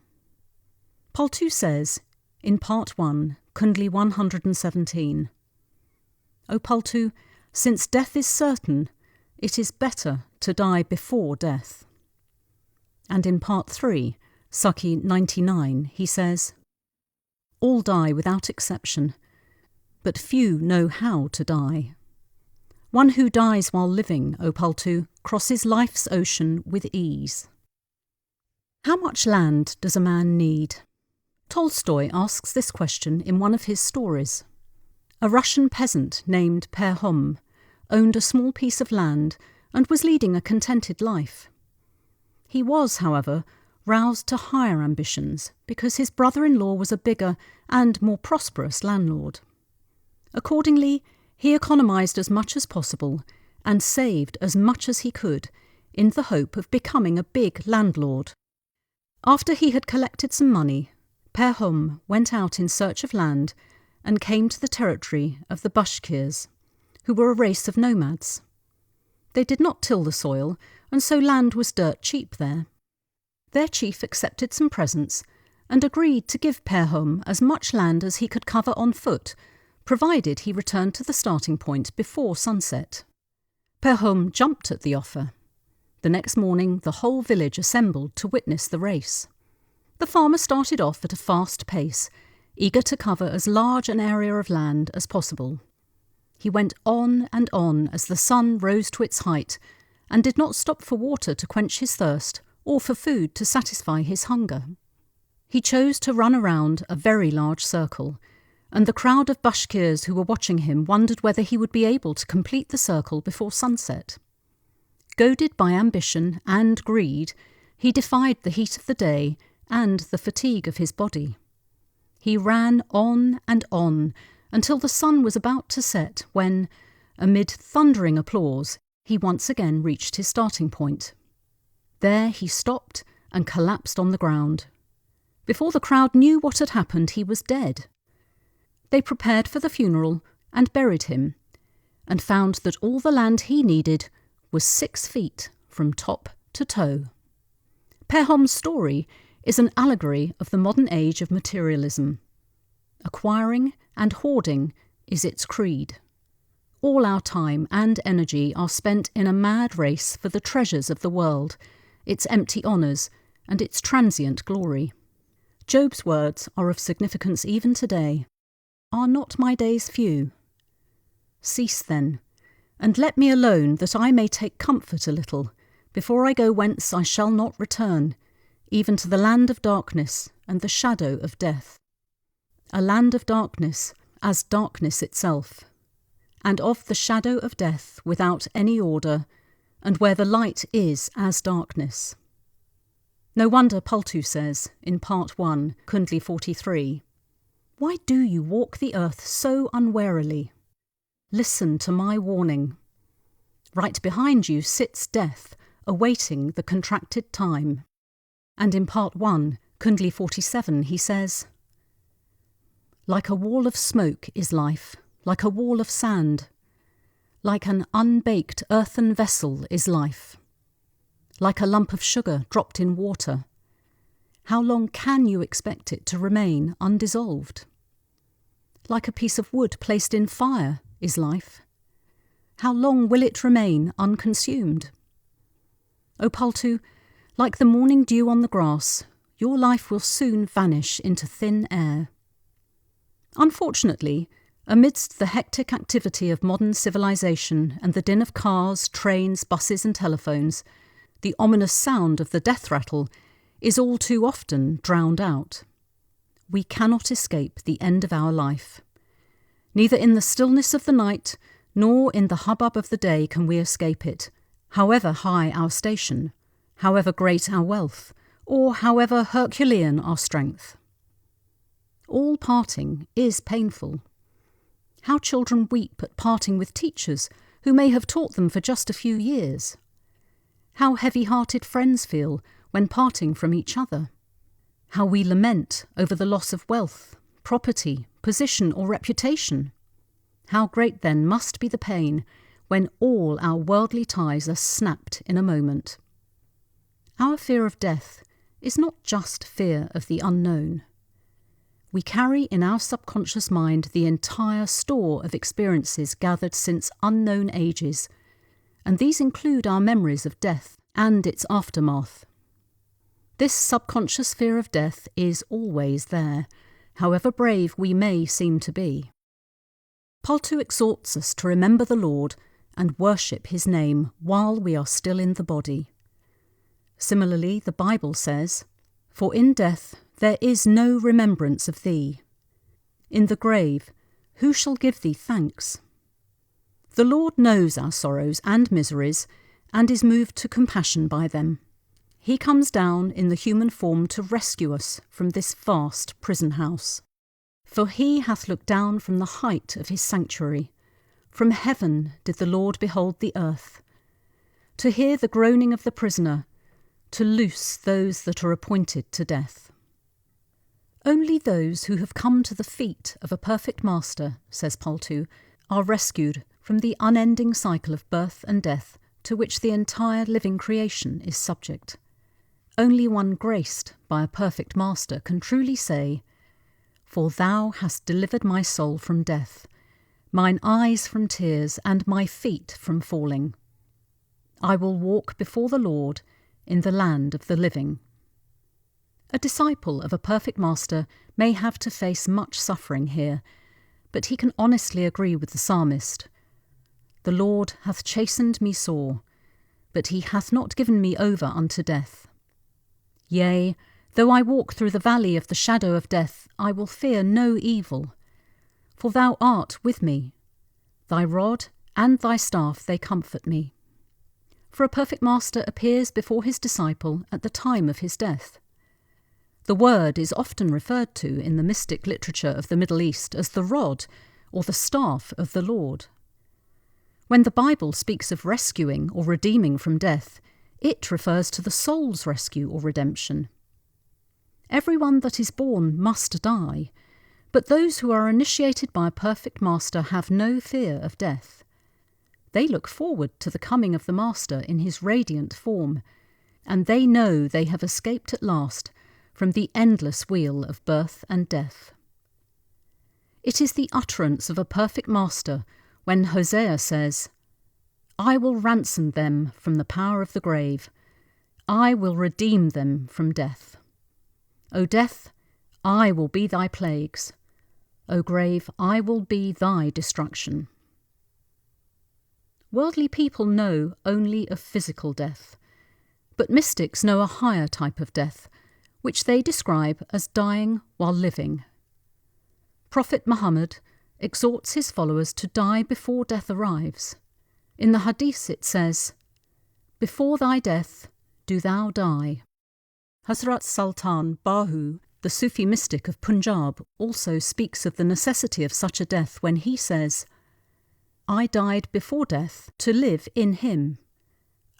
Paltu says, in Part 1, Kundli 117, "O Paltu, since death is certain, it is better to die before death." And in Part 3, Sakhi 99, he says, "All die without exception, but few know how to die. One who dies while living, O Paltu, crosses life's ocean with ease." How much land does a man need? Tolstoy asks this question in one of his stories. A Russian peasant named Perhom owned a small piece of land and was leading a contented life. He was, however, roused to higher ambitions because his brother-in-law was a bigger and more prosperous landlord. Accordingly, he economised as much as possible and saved as much as he could in the hope of becoming a big landlord. After he had collected some money, Perhom went out in search of land and came to the territory of the Bashkirs, who were a race of nomads. They did not till the soil, and so land was dirt cheap there. Their chief accepted some presents and agreed to give Perhom as much land as he could cover on foot, provided he returned to the starting point before sunset. Perhom jumped at the offer. The next morning the whole village assembled to witness the race. The farmer started off at a fast pace, eager to cover as large an area of land as possible. He went on and on as the sun rose to its height, and did not stop for water to quench his thirst or for food to satisfy his hunger. He chose to run around a very large circle, and the crowd of Bashkirs who were watching him wondered whether he would be able to complete the circle before sunset. Goaded by ambition and greed, he defied the heat of the day and the fatigue of his body. He ran on and on until the sun was about to set when, amid thundering applause, he once again reached his starting point. There he stopped and collapsed on the ground. Before the crowd knew what had happened, he was dead. They prepared for the funeral and buried him, and found that all the land he needed was 6 feet from top to toe. Perhom's story is an allegory of the modern age of materialism. Acquiring and hoarding is its creed. All our time and energy are spent in a mad race for the treasures of the world, its empty honours, and its transient glory. Job's words are of significance even today. Are not my days few? Cease then, and let me alone, that I may take comfort a little, before I go whence I shall not return, even to the land of darkness and the shadow of death. A land of darkness, as darkness itself, and of the shadow of death without any order, and where the light is as darkness. No wonder Paltu says, in Part 1, Kundli 43, "Why do you walk the earth so unwarily? Listen to my warning. Right behind you sits death, awaiting the contracted time." And in Part 1, Kundli 47, he says, "Like a wall of smoke is life, like a wall of sand. Like an unbaked earthen vessel is life. Like a lump of sugar dropped in water. How long can you expect it to remain undissolved? Like a piece of wood placed in fire is life. How long will it remain unconsumed? O Paltu, like the morning dew on the grass, your life will soon vanish into thin air." Unfortunately, amidst the hectic activity of modern civilization and the din of cars, trains, buses and telephones, the ominous sound of the death rattle is all too often drowned out. We cannot escape the end of our life. Neither in the stillness of the night nor in the hubbub of the day can we escape it, however high our station, however great our wealth, or however Herculean our strength. All parting is painful. How children weep at parting with teachers who may have taught them for just a few years. How heavy-hearted friends feel when parting from each other. How we lament over the loss of wealth, property, position or reputation. How great then must be the pain when all our worldly ties are snapped in a moment. Our fear of death is not just fear of the unknown. We carry in our subconscious mind the entire store of experiences gathered since unknown ages, and these include our memories of death and its aftermath. This subconscious fear of death is always there, however brave we may seem to be. Paltu exhorts us to remember the Lord and worship his name while we are still in the body. Similarly, the Bible says, "For in death there is no remembrance of thee. In the grave, who shall give thee thanks?" The Lord knows our sorrows and miseries and is moved to compassion by them. He comes down in the human form to rescue us from this vast prison house. For he hath looked down from the height of his sanctuary. From heaven did the Lord behold the earth, to hear the groaning of the prisoner, to loose those that are appointed to death. Only those who have come to the feet of a perfect master, says Paltu, are rescued from the unending cycle of birth and death to which the entire living creation is subject. Only one graced by a perfect master can truly say, "For thou hast delivered my soul from death, mine eyes from tears, and my feet from falling. I will walk before the Lord in the land of the living." A disciple of a perfect master may have to face much suffering here, but he can honestly agree with the psalmist. "The Lord hath chastened me sore, but he hath not given me over unto death. Yea, though I walk through the valley of the shadow of death, I will fear no evil. For thou art with me. Thy rod and thy staff, they comfort me." For a perfect master appears before his disciple at the time of his death. The word is often referred to in the mystic literature of the Middle East as the rod or the staff of the Lord. When the Bible speaks of rescuing or redeeming from death, it refers to the soul's rescue or redemption. Everyone that is born must die, but those who are initiated by a perfect master have no fear of death. They look forward to the coming of the master in his radiant form, and they know they have escaped at last from the endless wheel of birth and death. It is the utterance of a perfect master when Hosea says, "I will ransom them from the power of the grave. I will redeem them from death. O death, I will be thy plagues. O grave, I will be thy destruction." Worldly people know only of physical death, but mystics know a higher type of death, which they describe as dying while living. Prophet Muhammad exhorts his followers to die before death arrives. In the Hadith it says, Before thy death do thou die. Hazrat Sultan Bahu, the Sufi mystic of Punjab, also speaks of the necessity of such a death when he says, I died before death to live in him.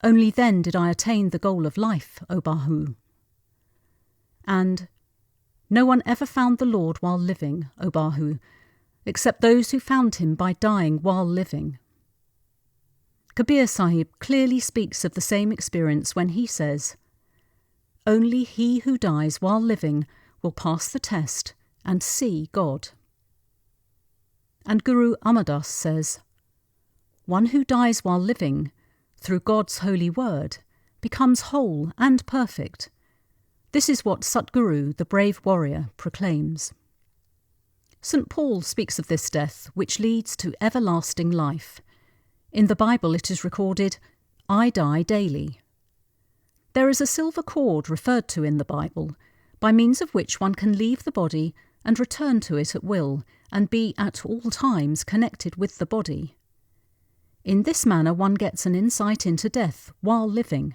Only then did I attain the goal of life, O Bahu. And no one ever found the Lord while living, O Bahu, except those who found him by dying while living. Kabir Sahib clearly speaks of the same experience when he says, Only he who dies while living will pass the test and see God. And Guru Amar Das says, One who dies while living, through God's holy word, becomes whole and perfect. This is what Satguru, the brave warrior, proclaims. St. Paul speaks of this death, which leads to everlasting life. In the Bible it is recorded, I die daily. There is a silver cord referred to in the Bible, by means of which one can leave the body and return to it at will, and be at all times connected with the body. In this manner one gets an insight into death while living.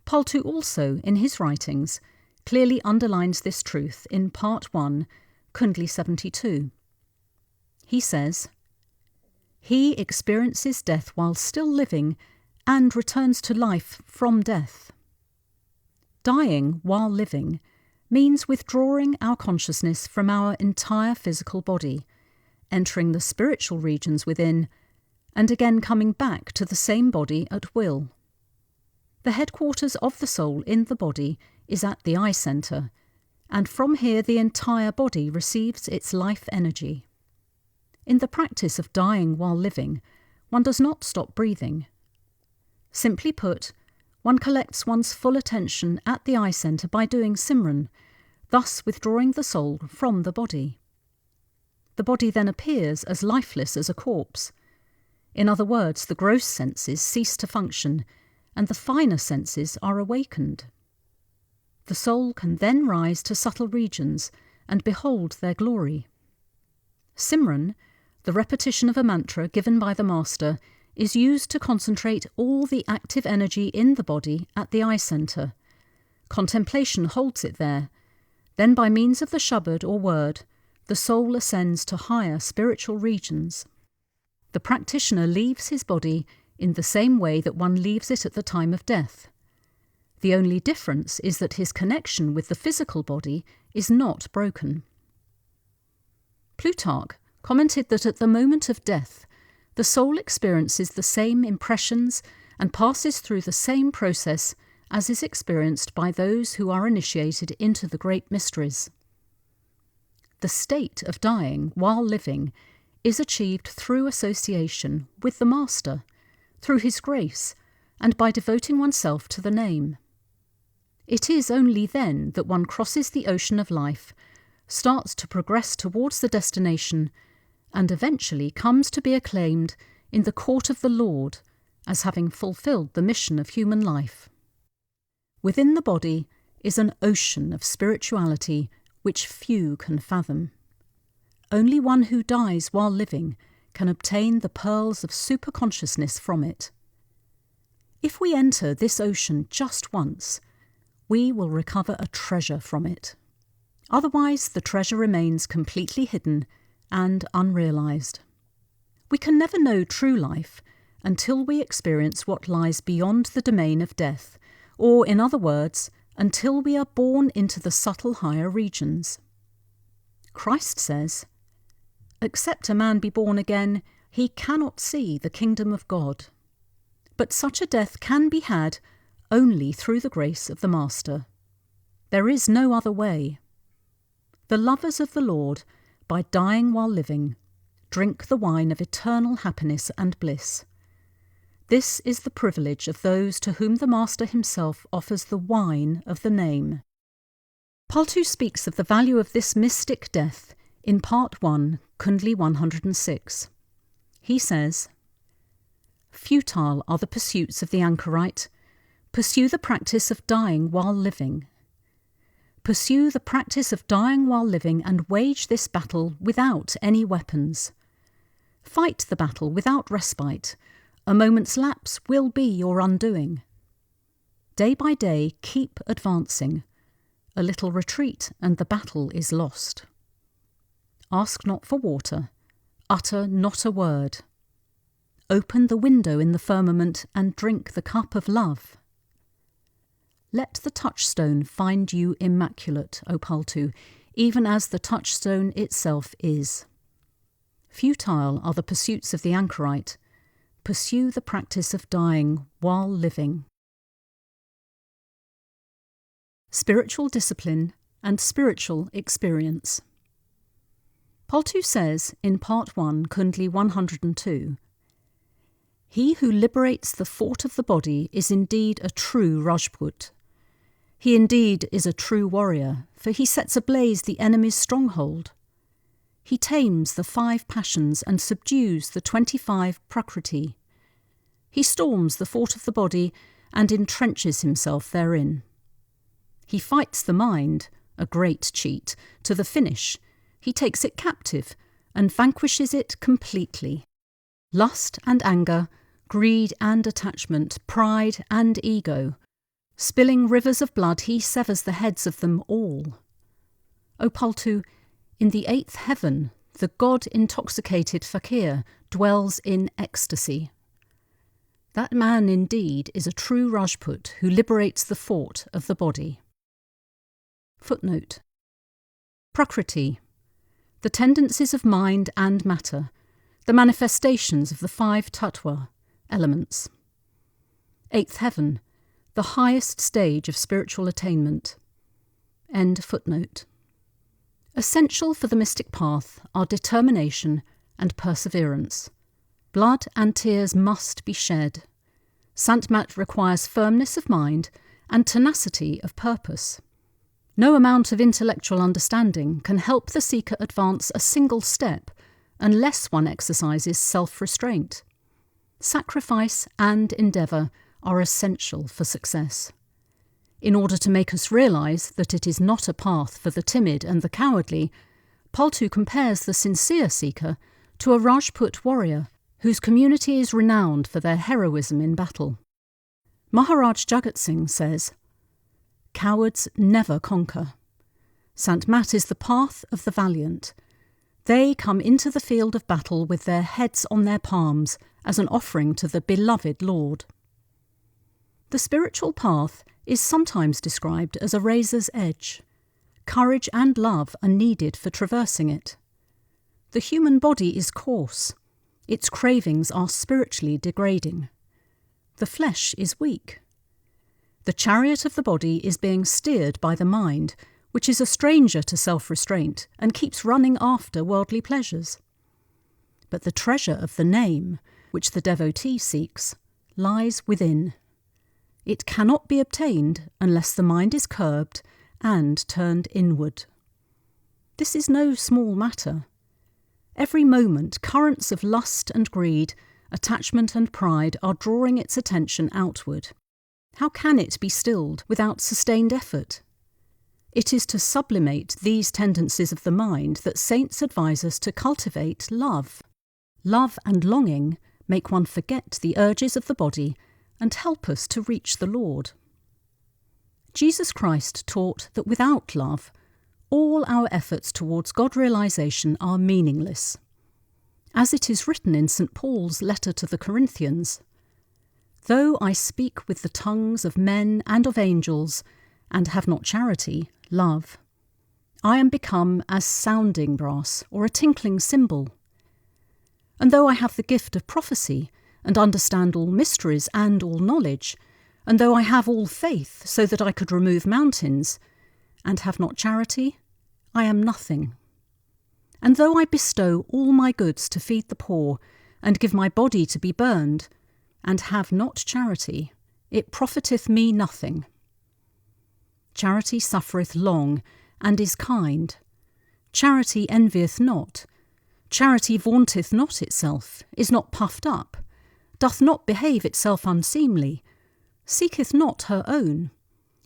Paltu also, in his writings, clearly underlines this truth in Part 1, Kundli 72. He says, He experiences death while still living and returns to life from death. Dying while living means withdrawing our consciousness from our entire physical body, entering the spiritual regions within, and again coming back to the same body at will. The headquarters of the soul in the body is at the eye centre, and from here the entire body receives its life energy. In the practice of dying while living, one does not stop breathing. Simply put, one collects one's full attention at the eye centre by doing Simran, thus withdrawing the soul from the body. The body then appears as lifeless as a corpse. In other words, the gross senses cease to function, and the finer senses are awakened. The soul can then rise to subtle regions and behold their glory. Simran, the repetition of a mantra given by the master, is used to concentrate all the active energy in the body at the eye centre. Contemplation holds it there. Then by means of the shabad or word, the soul ascends to higher spiritual regions. The practitioner leaves his body in the same way that one leaves it at the time of death. The only difference is that his connection with the physical body is not broken. Plutarch commented that at the moment of death, the soul experiences the same impressions and passes through the same process as is experienced by those who are initiated into the great mysteries. The state of dying while living is achieved through association with the Master, through his grace, and by devoting oneself to the name. It is only then that one crosses the ocean of life, starts to progress towards the destination, and eventually comes to be acclaimed in the court of the Lord as having fulfilled the mission of human life. Within the body is an ocean of spirituality which few can fathom. Only one who dies while living can obtain the pearls of superconsciousness from it. If we enter this ocean just once, we will recover a treasure from it. Otherwise, the treasure remains completely hidden and unrealized. We can never know true life until we experience what lies beyond the domain of death, or, in other words, until we are born into the subtle higher regions. Christ says, "Except a man be born again, he cannot see the kingdom of God." But such a death can be had only through the grace of the Master. There is no other way. The lovers of the Lord, by dying while living, drink the wine of eternal happiness and bliss. This is the privilege of those to whom the Master himself offers the wine of the name. Paltu speaks of the value of this mystic death in Part 1, Kundli 106. He says, "Futile are the pursuits of the anchorite. Pursue the practice of dying while living. Pursue the practice of dying while living and wage this battle without any weapons. Fight the battle without respite. A moment's lapse will be your undoing. Day by day keep advancing. A little retreat and the battle is lost. Ask not for water, utter not a word. Open the window in the firmament and drink the cup of love. Let the touchstone find you immaculate, O Paltu, even as the touchstone itself is. Futile are the pursuits of the anchorite. Pursue the practice of dying while living. Spiritual discipline and spiritual experience. Paltu says in Part 1, Kundli 102, "He who liberates the fort of the body is indeed a true Rajput. He indeed is a true warrior, for he sets ablaze the enemy's stronghold. He tames the 5 passions and subdues the 25 prakriti. He storms the fort of the body and entrenches himself therein. He fights the mind, a great cheat, to the finish. He takes it captive and vanquishes it completely. Lust and anger, greed and attachment, pride and ego. Spilling rivers of blood, he severs the heads of them all. O Paltu, in the 8th heaven, the God-intoxicated fakir dwells in ecstasy. That man indeed is a true Rajput who liberates the fort of the body." Footnote: Prakriti, the tendencies of mind and matter, the manifestations of the 5 tattva, elements. 8th heaven, the highest stage of spiritual attainment. End footnote. Essential for the mystic path are determination and perseverance. Blood and tears must be shed. Sant requires firmness of mind and tenacity of purpose. No amount of intellectual understanding can help the seeker advance a single step unless one exercises self-restraint. Sacrifice and endeavour are essential for success. In order to make us realise that it is not a path for the timid and the cowardly, Paltu compares the sincere seeker to a Rajput warrior whose community is renowned for their heroism in battle. Maharaj Jagat Singh says, "Cowards never conquer. Sant Mat is the path of the valiant. They come into the field of battle with their heads on their palms as an offering to the beloved Lord." The spiritual path is sometimes described as a razor's edge. Courage and love are needed for traversing it. The human body is coarse. Its cravings are spiritually degrading. The flesh is weak. The chariot of the body is being steered by the mind, which is a stranger to self-restraint and keeps running after worldly pleasures. But the treasure of the name, which the devotee seeks, lies within. It cannot be obtained unless the mind is curbed and turned inward. This is no small matter. Every moment, currents of lust and greed, attachment and pride are drawing its attention outward. How can it be stilled without sustained effort? It is to sublimate these tendencies of the mind that saints advise us to cultivate love. Love and longing make one forget the urges of the body and help us to reach the Lord. Jesus Christ taught that without love, all our efforts towards God-realization are meaningless. As it is written in St. Paul's letter to the Corinthians, "Though I speak with the tongues of men and of angels, and have not charity, love, I am become as sounding brass or a tinkling cymbal. And though I have the gift of prophecy, and understand all mysteries and all knowledge, and though I have all faith so that I could remove mountains, and have not charity, I am nothing. And though I bestow all my goods to feed the poor, and give my body to be burned, and have not charity, it profiteth me nothing. Charity suffereth long, and is kind. Charity envieth not. Charity vaunteth not itself, is not puffed up, doth not behave itself unseemly, seeketh not her own,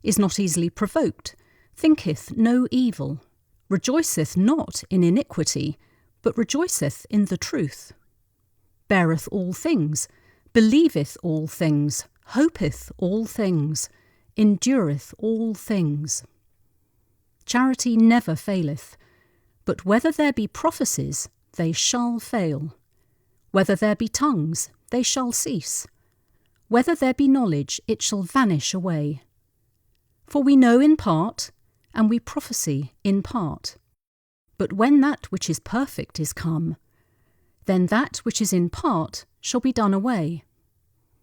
is not easily provoked, thinketh no evil, rejoiceth not in iniquity, but rejoiceth in the truth, beareth all things, believeth all things, hopeth all things, endureth all things. Charity never faileth, but whether there be prophecies, they shall fail. Whether there be tongues, they shall cease. Whether there be knowledge, it shall vanish away. For we know in part, and we prophesy in part. But when that which is perfect is come, then that which is in part shall be done away.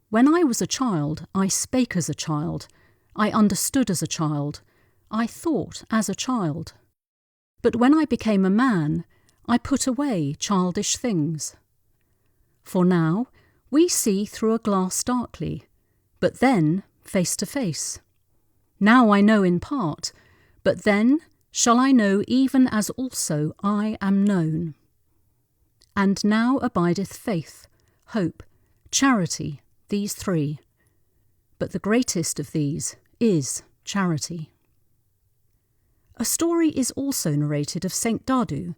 When I was a child, I spake as a child, I understood as a child, I thought as a child. But when I became a man, I put away childish things. For now we see through a glass darkly, but then face to face. Now I know in part, but then shall I know even as also I am known. And now abideth faith, hope, charity, these three. But the greatest of these is charity. A story is also narrated of Saint Dadu,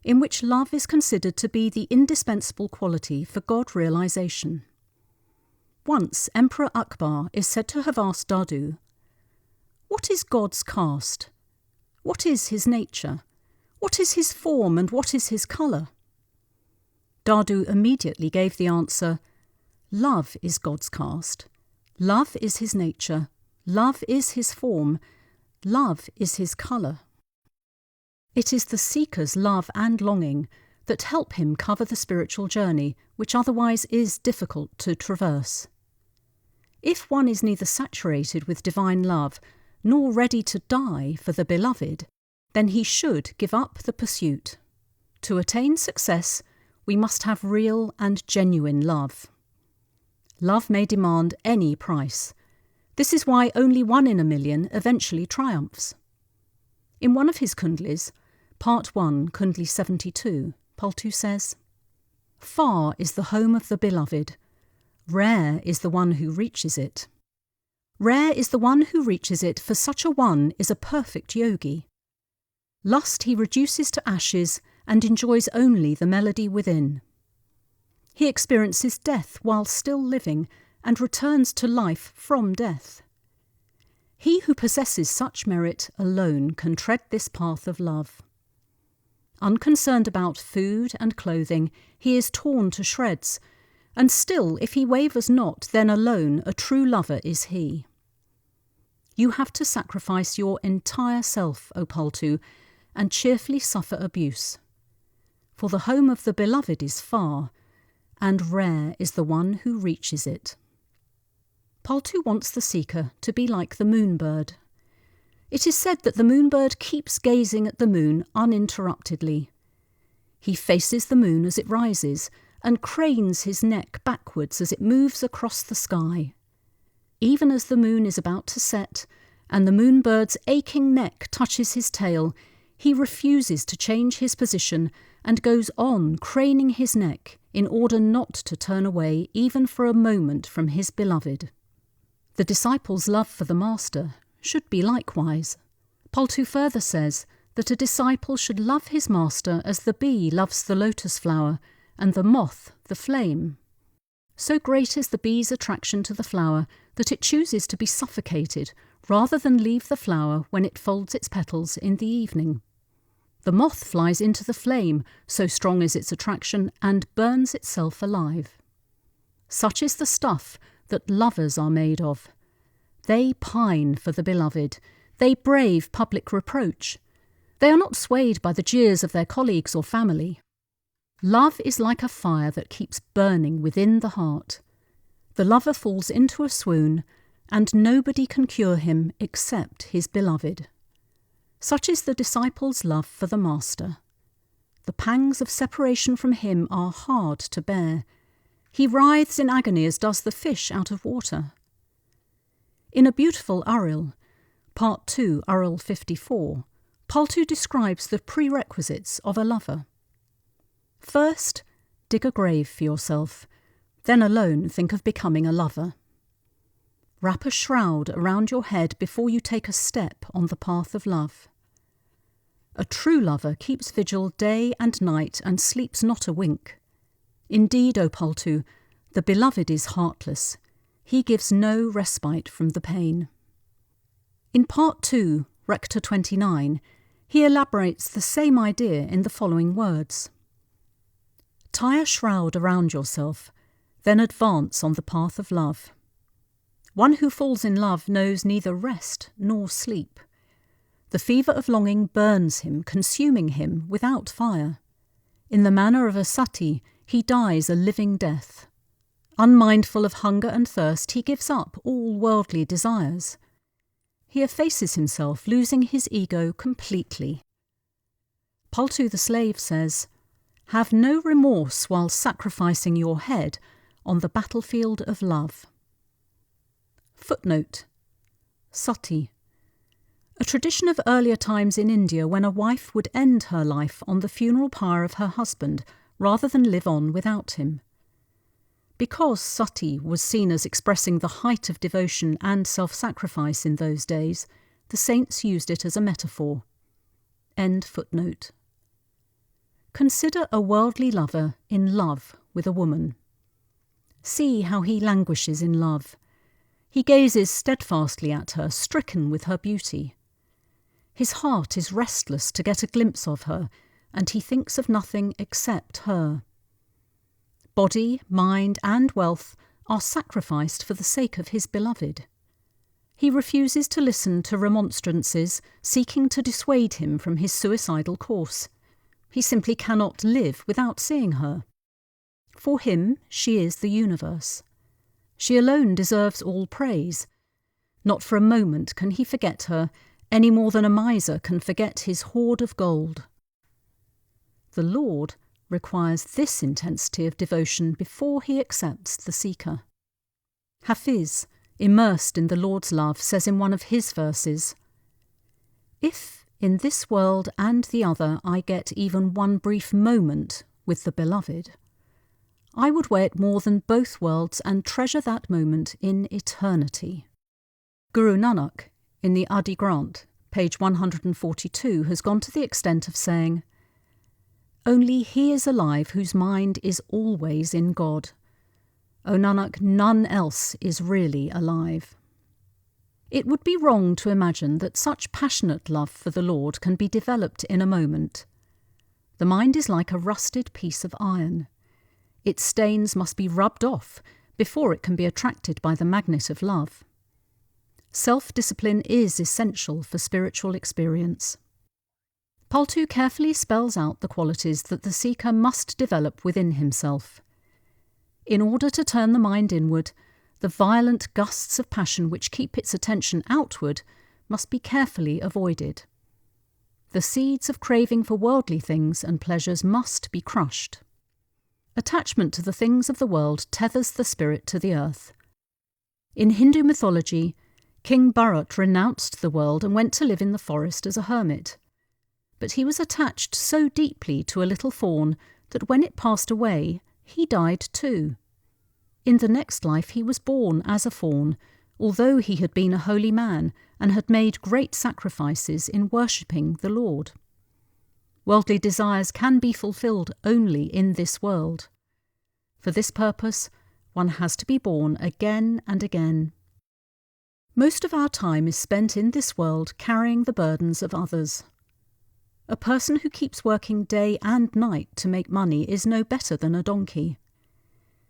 in which love is considered to be the indispensable quality for God realization. Once Emperor Akbar is said to have asked Dadu, "What is God's caste? What is his nature? What is his form and what is his colour?" Dadu immediately gave the answer, "Love is God's caste. Love is his nature. Love is his form. Love is his colour." It is the seeker's love and longing that help him cover the spiritual journey, which otherwise is difficult to traverse. If one is neither saturated with divine love nor ready to die for the beloved, then he should give up the pursuit. To attain success, we must have real and genuine love. Love may demand any price. This is why only 1 in a million eventually triumphs. In one of his kundlis, Part 1, Kundli 72, Paltu says, "Far is the home of the beloved. Rare is the one who reaches it. Rare is the one who reaches it, for such a one is a perfect yogi. Lust he reduces to ashes and enjoys only the melody within. He experiences death while still living and returns to life from death. He who possesses such merit alone can tread this path of love. Unconcerned about food and clothing, he is torn to shreds, and still if he wavers not, then alone a true lover is he. You have to sacrifice your entire self, O Paltu, and cheerfully suffer abuse. For the home of the beloved is far, and rare is the one who reaches it." Paltu wants the seeker to be like the moonbird. It is said that the moonbird keeps gazing at the moon uninterruptedly. He faces the moon as it rises and cranes his neck backwards as it moves across the sky. Even as the moon is about to set and the moonbird's aching neck touches his tail, he refuses to change his position and goes on craning his neck in order not to turn away even for a moment from his beloved. The disciple's love for the master should be likewise. Paltu further says that a disciple should love his master as the bee loves the lotus flower and the moth the flame. So great is the bee's attraction to the flower that it chooses to be suffocated rather than leave the flower when it folds its petals in the evening. The moth flies into the flame, so strong is its attraction, and burns itself alive. Such is the stuff that lovers are made of. They pine for the beloved. They brave public reproach. They are not swayed by the jeers of their colleagues or family. Love is like a fire that keeps burning within the heart. The lover falls into a swoon, and nobody can cure him except his beloved. Such is the disciple's love for the master. The pangs of separation from him are hard to bear. He writhes in agony as does the fish out of water. In a beautiful Uril, Part 2, Uril 54, Paltu describes the prerequisites of a lover. First, dig a grave for yourself, then alone think of becoming a lover. Wrap a shroud around your head before you take a step on the path of love. A true lover keeps vigil day and night and sleeps not a wink. Indeed, O Paltu, the beloved is heartless. He gives no respite from the pain. In Part 2, Rector 29, he elaborates the same idea in the following words. Tie a shroud around yourself, then advance on the path of love. One who falls in love knows neither rest nor sleep. The fever of longing burns him, consuming him without fire. In the manner of a sati, he dies a living death. Unmindful of hunger and thirst, he gives up all worldly desires. He effaces himself, losing his ego completely. Paltu the slave says, "Have no remorse while sacrificing your head on the battlefield of love." Footnote: Sati. A tradition of earlier times in India when a wife would end her life on the funeral pyre of her husband rather than live on without him. Because sati was seen as expressing the height of devotion and self-sacrifice in those days, the saints used it as a metaphor. End footnote. Consider a worldly lover in love with a woman. See how he languishes in love. He gazes steadfastly at her, stricken with her beauty. His heart is restless to get a glimpse of her, and he thinks of nothing except her. Body, mind, and wealth are sacrificed for the sake of his beloved. He refuses to listen to remonstrances seeking to dissuade him from his suicidal course. He simply cannot live without seeing her. For him, she is the universe. She alone deserves all praise. Not for a moment can he forget her, any more than a miser can forget his hoard of gold. The Lord requires this intensity of devotion before he accepts the seeker. Hafiz, immersed in the Lord's love, says in one of his verses, "If in this world and the other I get even one brief moment with the beloved, I would weigh it more than both worlds and treasure that moment in eternity." Guru Nanak, in the Adi Granth, page 142, has gone to the extent of saying, "Only he is alive whose mind is always in God. O Nanak, none else is really alive." It would be wrong to imagine that such passionate love for the Lord can be developed in a moment. The mind is like a rusted piece of iron. Its stains must be rubbed off before it can be attracted by the magnet of love. Self-discipline is essential for spiritual experience. Paltu carefully spells out the qualities that the seeker must develop within himself. In order to turn the mind inward, the violent gusts of passion which keep its attention outward must be carefully avoided. The seeds of craving for worldly things and pleasures must be crushed. Attachment to the things of the world tethers the spirit to the earth. In Hindu mythology, King Bharat renounced the world and went to live in the forest as a hermit. But he was attached so deeply to a little fawn that when it passed away, he died too. In the next life he was born as a fawn, although he had been a holy man and had made great sacrifices in worshipping the Lord. Worldly desires can be fulfilled only in this world. For this purpose, one has to be born again and again. Most of our time is spent in this world carrying the burdens of others. A person who keeps working day and night to make money is no better than a donkey.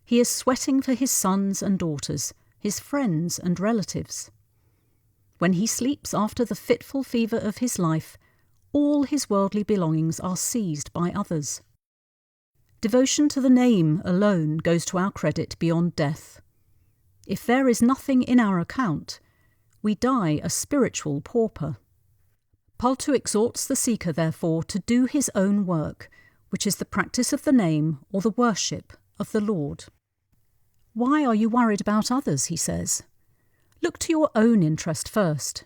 He is sweating for his sons and daughters, his friends and relatives. When he sleeps after the fitful fever of his life, all his worldly belongings are seized by others. Devotion to the name alone goes to our credit beyond death. If there is nothing in our account, we die a spiritual pauper. Paltu exhorts the seeker, therefore, to do his own work, which is the practice of the name or the worship of the Lord. Why are you worried about others, he says. Look to your own interest first.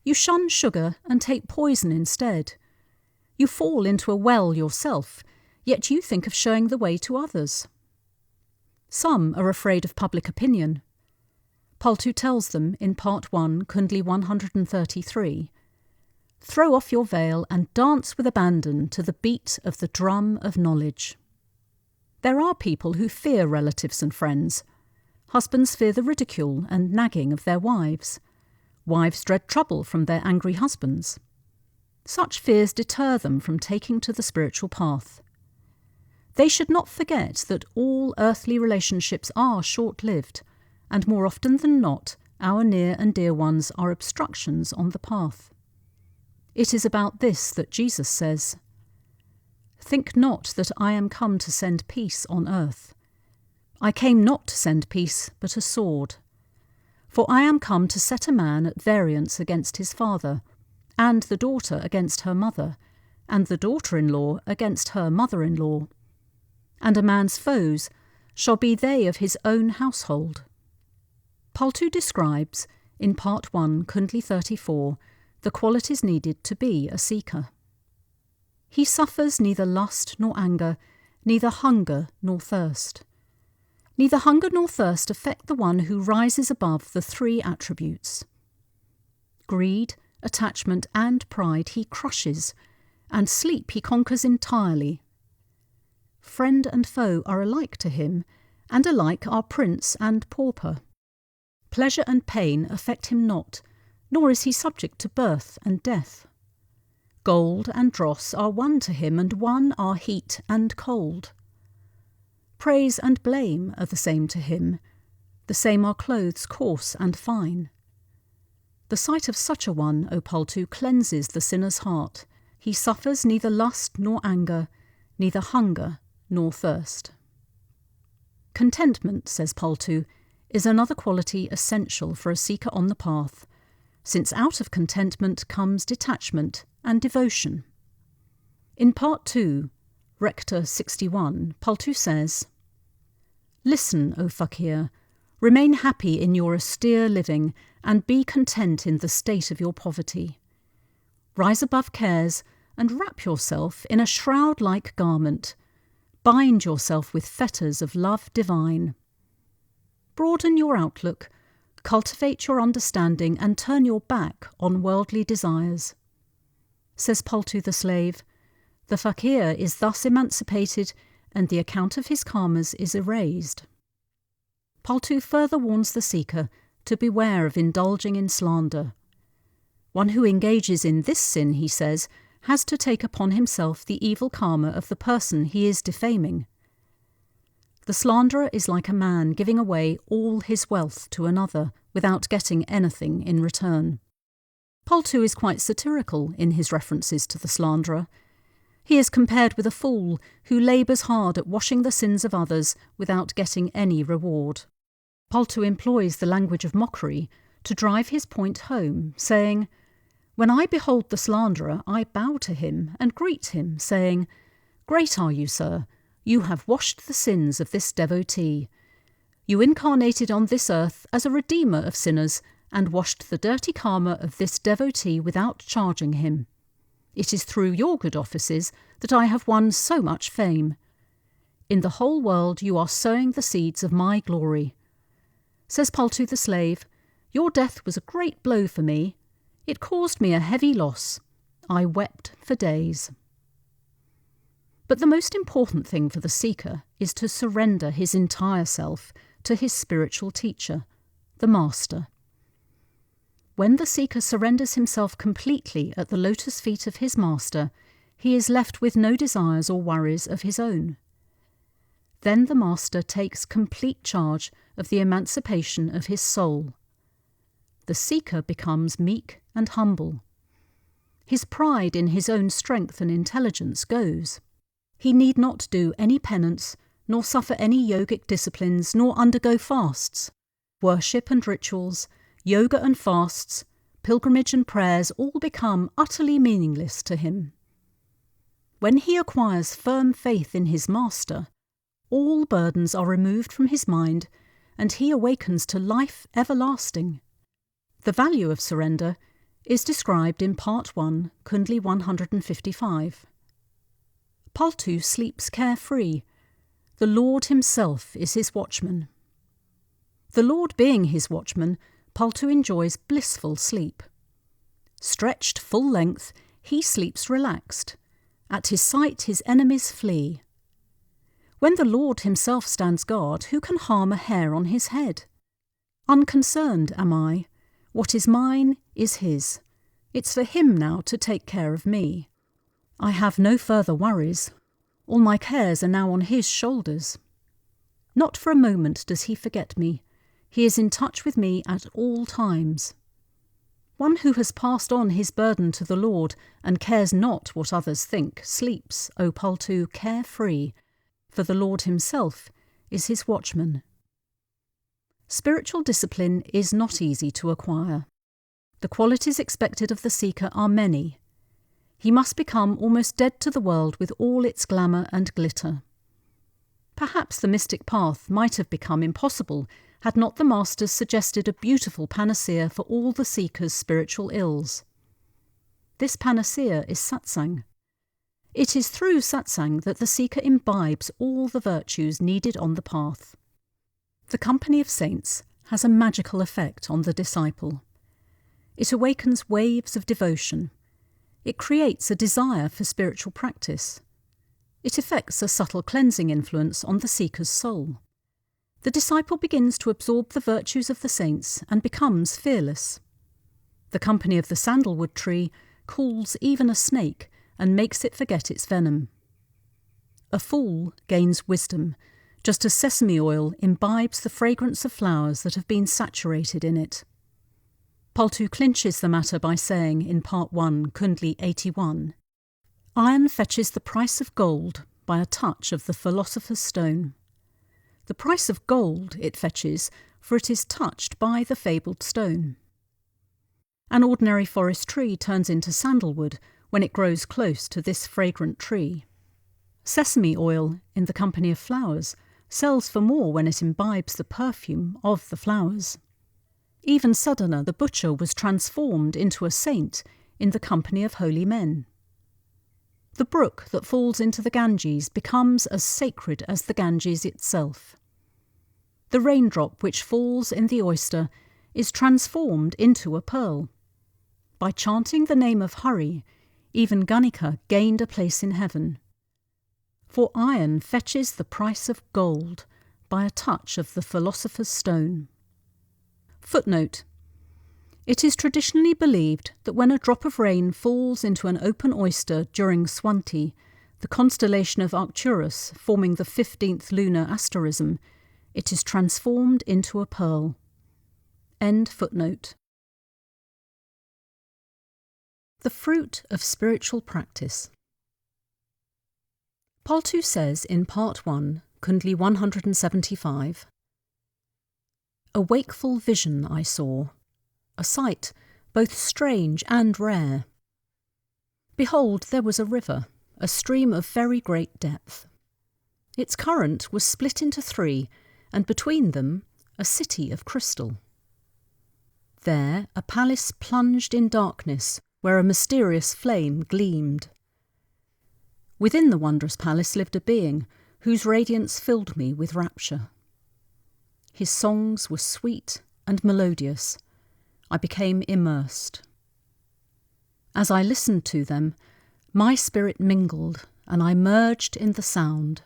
You shun sugar and take poison instead. You fall into a well yourself, yet you think of showing the way to others. Some are afraid of public opinion. Paltu tells them in Part 1, Kundli 133, "Throw off your veil and dance with abandon to the beat of the drum of knowledge." There are people who fear relatives and friends. Husbands fear the ridicule and nagging of their wives. Wives dread trouble from their angry husbands. Such fears deter them from taking to the spiritual path. They should not forget that all earthly relationships are short-lived, and more often than not, our near and dear ones are obstructions on the path. It is about this that Jesus says, "Think not that I am come to send peace on earth. I came not to send peace, but a sword. For I am come to set a man at variance against his father, and the daughter against her mother, and the daughter-in-law against her mother-in-law. And a man's foes shall be they of his own household." Paltu describes, in Part 1, Kundli 34, the qualities needed to be a seeker. He suffers neither lust nor anger, neither hunger nor thirst. Neither hunger nor thirst affect the one who rises above the three attributes. Greed, attachment, and pride he crushes, and sleep he conquers entirely. Friend and foe are alike to him, and alike are prince and pauper. Pleasure and pain affect him not, nor is he subject to birth and death. Gold and dross are one to him, and one are heat and cold. Praise and blame are the same to him, the same are clothes coarse and fine. The sight of such a one, O Paltu, cleanses the sinner's heart. He suffers neither lust nor anger, neither hunger nor thirst. Contentment, says Paltu, is another quality essential for a seeker on the path, since out of contentment comes detachment and devotion. In Part 2, Rector 61, Paltu says, "Listen, O fakir, remain happy in your austere living, and be content in the state of your poverty. Rise above cares, and wrap yourself in a shroud-like garment. Bind yourself with fetters of love divine. Broaden your outlook, cultivate your understanding, and turn your back on worldly desires." Says Paltu the slave, "The fakir is thus emancipated, and the account of his karmas is erased." Paltu further warns the seeker to beware of indulging in slander. One who engages in this sin, he says, has to take upon himself the evil karma of the person he is defaming. The slanderer is like a man giving away all his wealth to another without getting anything in return. Paltu is quite satirical in his references to the slanderer. He is compared with a fool who labours hard at washing the sins of others without getting any reward. Paltu employs the language of mockery to drive his point home, saying, "When I behold the slanderer, I bow to him and greet him, saying, 'Great are you, sir. You have washed the sins of this devotee. You incarnated on this earth as a redeemer of sinners and washed the dirty karma of this devotee without charging him. It is through your good offices that I have won so much fame. In the whole world you are sowing the seeds of my glory.' Says Paltu the slave, 'Your death was a great blow for me. It caused me a heavy loss. I wept for days.' But the most important thing for the seeker is to surrender his entire self to his spiritual teacher, the Master. When the seeker surrenders himself completely at the lotus feet of his Master, he is left with no desires or worries of his own. Then the Master takes complete charge of the emancipation of his soul. The seeker becomes meek and humble. His pride in his own strength and intelligence goes. He need not do any penance, nor suffer any yogic disciplines, nor undergo fasts. Worship and rituals, yoga and fasts, pilgrimage and prayers all become utterly meaningless to him. When he acquires firm faith in his Master, all burdens are removed from his mind, and he awakens to life everlasting. The value of surrender is described in Part 1, Kundli 155. Paltu sleeps carefree. The Lord himself is his watchman. The Lord being his watchman, Paltu enjoys blissful sleep. Stretched full length, he sleeps relaxed. At his sight his enemies flee. When the Lord himself stands guard, who can harm a hair on his head? Unconcerned am I. What is mine is his. It's for him now to take care of me. I have no further worries. All my cares are now on his shoulders. Not for a moment does he forget me. He is in touch with me at all times. One who has passed on his burden to the Lord and cares not what others think sleeps, O Paltu, carefree, for the Lord himself is his watchman. Spiritual discipline is not easy to acquire. The qualities expected of the seeker are many. He must become almost dead to the world with all its glamour and glitter. Perhaps the mystic path might have become impossible had not the masters suggested a beautiful panacea for all the seeker's spiritual ills. This panacea is satsang. It is through satsang that the seeker imbibes all the virtues needed on the path. The company of saints has a magical effect on the disciple. It awakens waves of devotion. It creates a desire for spiritual practice. It effects a subtle cleansing influence on the seeker's soul. The disciple begins to absorb the virtues of the saints and becomes fearless. The company of the sandalwood tree cools even a snake and makes it forget its venom. A fool gains wisdom, just as sesame oil imbibes the fragrance of flowers that have been saturated in it. Paltu clinches the matter by saying in Part 1, Kundli 81, "Iron fetches the price of gold by a touch of the philosopher's stone. The price of gold it fetches, for it is touched by the fabled stone." An ordinary forest tree turns into sandalwood when it grows close to this fragrant tree. Sesame oil, in the company of flowers, sells for more when it imbibes the perfume of the flowers. Even Sadhana the butcher was transformed into a saint in the company of holy men. The brook that falls into the Ganges becomes as sacred as the Ganges itself. The raindrop which falls in the oyster is transformed into a pearl. By chanting the name of Hari, even Ganika gained a place in heaven. For iron fetches the price of gold by a touch of the philosopher's stone. Footnote: It is traditionally believed that when a drop of rain falls into an open oyster during Swanti, the constellation of Arcturus forming the 15th lunar asterism, it is transformed into a pearl. End footnote. The fruit of spiritual practice. Paltu says in Part 1, Kundli 175, "A wakeful vision I saw, a sight both strange and rare. Behold, there was a river, a stream of very great depth. Its current was split into 3, and between them a city of crystal. There a palace plunged in darkness, where a mysterious flame gleamed. Within the wondrous palace lived a being whose radiance filled me with rapture. His songs were sweet and melodious. I became immersed. As I listened to them, my spirit mingled, and I merged in the sound.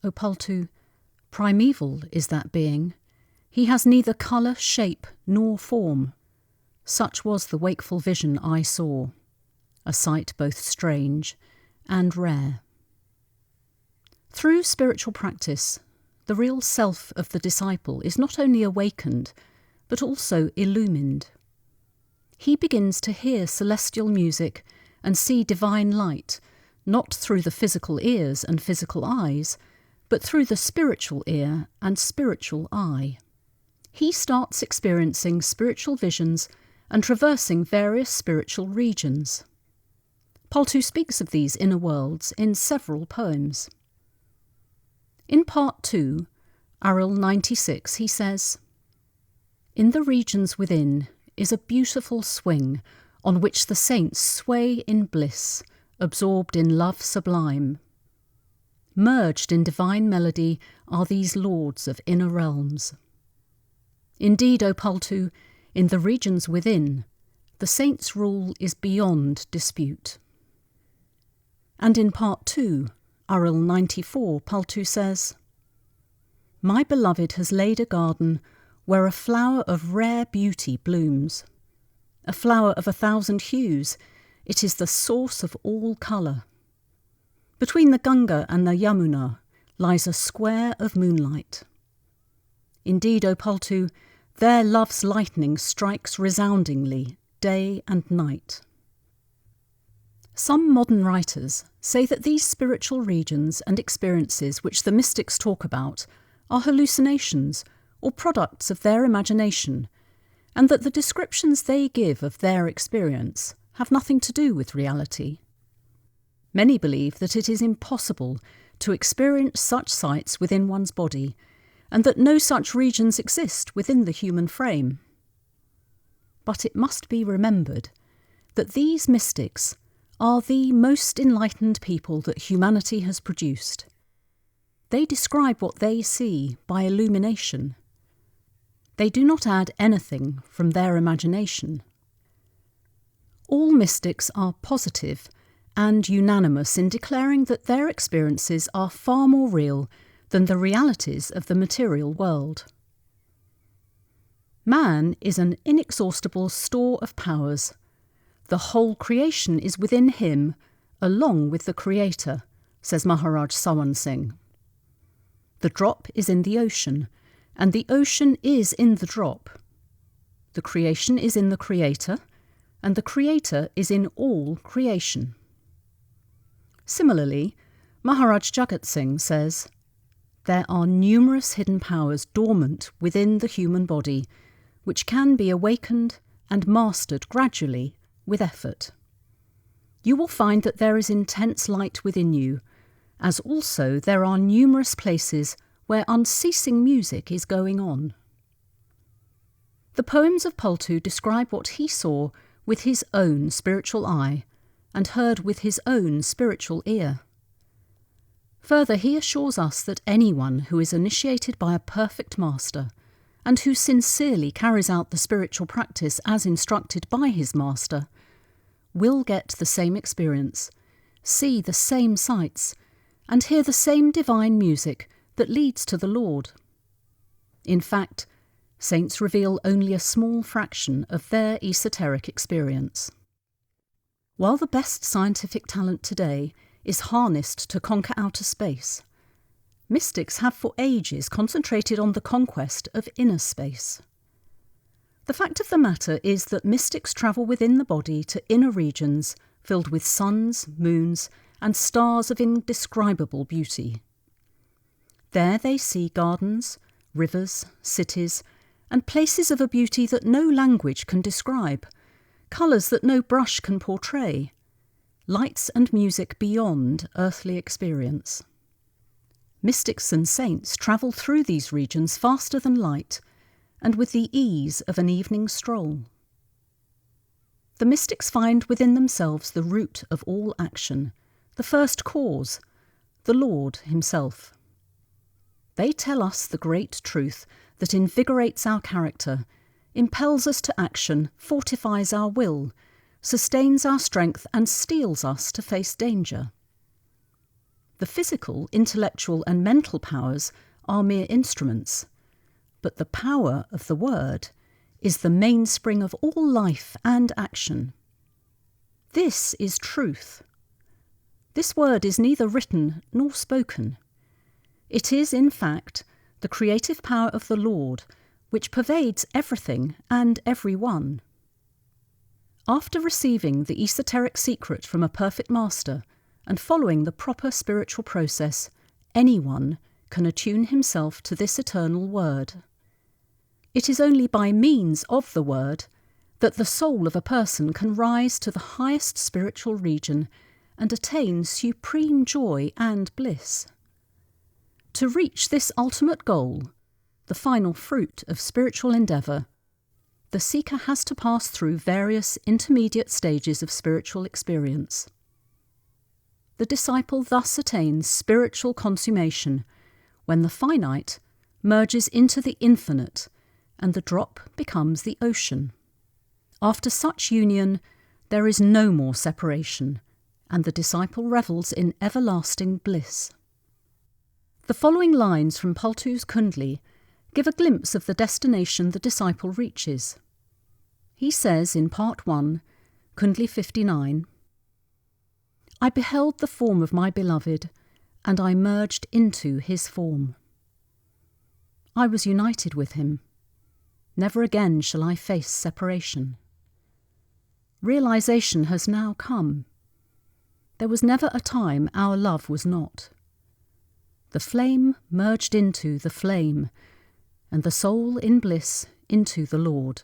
O Paltu, primeval is that being. He has neither colour, shape, nor form. Such was the wakeful vision I saw, a sight both strange and rare." Through spiritual practice, the real self of the disciple is not only awakened, but also illumined. He begins to hear celestial music and see divine light, not through the physical ears and physical eyes, but through the spiritual ear and spiritual eye. He starts experiencing spiritual visions and traversing various spiritual regions. Paltu speaks of these inner worlds in several poems. In Part 2, Aril 96, he says, "In the regions within is a beautiful swing on which the saints sway in bliss, absorbed in love sublime. Merged in divine melody are these lords of inner realms. Indeed, O Paltu, in the regions within, the saints' rule is beyond dispute." And in Part 2, Aril 94, Paltu says, "My beloved has laid a garden where a flower of rare beauty blooms. A flower of 1,000 hues, it is the source of all colour. Between the Ganga and the Yamuna lies a square of moonlight. Indeed, O Paltu, there love's lightning strikes resoundingly, day and night. Some modern writers say that these spiritual regions and experiences which the mystics talk about are hallucinations or products of their imagination, and that the descriptions they give of their experience have nothing to do with reality. Many believe that it is impossible to experience such sights within one's body, and that no such regions exist within the human frame. But it must be remembered that these mystics are the most enlightened people that humanity has produced. They describe what they see by illumination. They do not add anything from their imagination. All mystics are positive and unanimous in declaring that their experiences are far more real than the realities of the material world. Man is an inexhaustible store of powers. The whole creation is within him, along with the Creator, says Maharaj Sawan Singh. The drop is in the ocean, and the ocean is in the drop. The creation is in the Creator, and the Creator is in all creation. Similarly, Maharaj Jagat Singh says, there are numerous hidden powers dormant within the human body, which can be awakened and mastered gradually with effort. You will find that there is intense light within you, as also there are numerous places where unceasing music is going on. The poems of Paltu describe what he saw with his own spiritual eye and heard with his own spiritual ear. Further, he assures us that anyone who is initiated by a perfect master and who sincerely carries out the spiritual practice as instructed by his master will get the same experience, see the same sights, and hear the same divine music that leads to the Lord. In fact, saints reveal only a small fraction of their esoteric experience. While the best scientific talent today is harnessed to conquer outer space, mystics have for ages concentrated on the conquest of inner space. The fact of the matter is that mystics travel within the body to inner regions filled with suns, moons, and stars of indescribable beauty. There they see gardens, rivers, cities, and places of a beauty that no language can describe, colours that no brush can portray, lights and music beyond earthly experience. Mystics and saints travel through these regions faster than light and with the ease of an evening stroll. The mystics find within themselves the root of all action, the first cause, the Lord himself. They tell us the great truth that invigorates our character, impels us to action, fortifies our will, sustains our strength and steels us to face danger. The physical, intellectual and mental powers are mere instruments, but the power of the word is the mainspring of all life and action. This is truth. This word is neither written nor spoken. It is, in fact, the creative power of the Lord, which pervades everything and everyone. After receiving the esoteric secret from a perfect master and following the proper spiritual process, anyone can attune himself to this eternal word. It is only by means of the word that the soul of a person can rise to the highest spiritual region and attain supreme joy and bliss. To reach this ultimate goal, the final fruit of spiritual endeavour, the seeker has to pass through various intermediate stages of spiritual experience. The disciple thus attains spiritual consummation when the finite merges into the infinite and the drop becomes the ocean. After such union, there is no more separation, and the disciple revels in everlasting bliss. The following lines from Paltu's Kundli give a glimpse of the destination the disciple reaches. He says in Part 1, Kundli 59, "I beheld the form of my beloved, and I merged into his form. I was united with him. Never again shall I face separation. Realization has now come. There was never a time our love was not. The flame merged into the flame, and the soul in bliss into the Lord."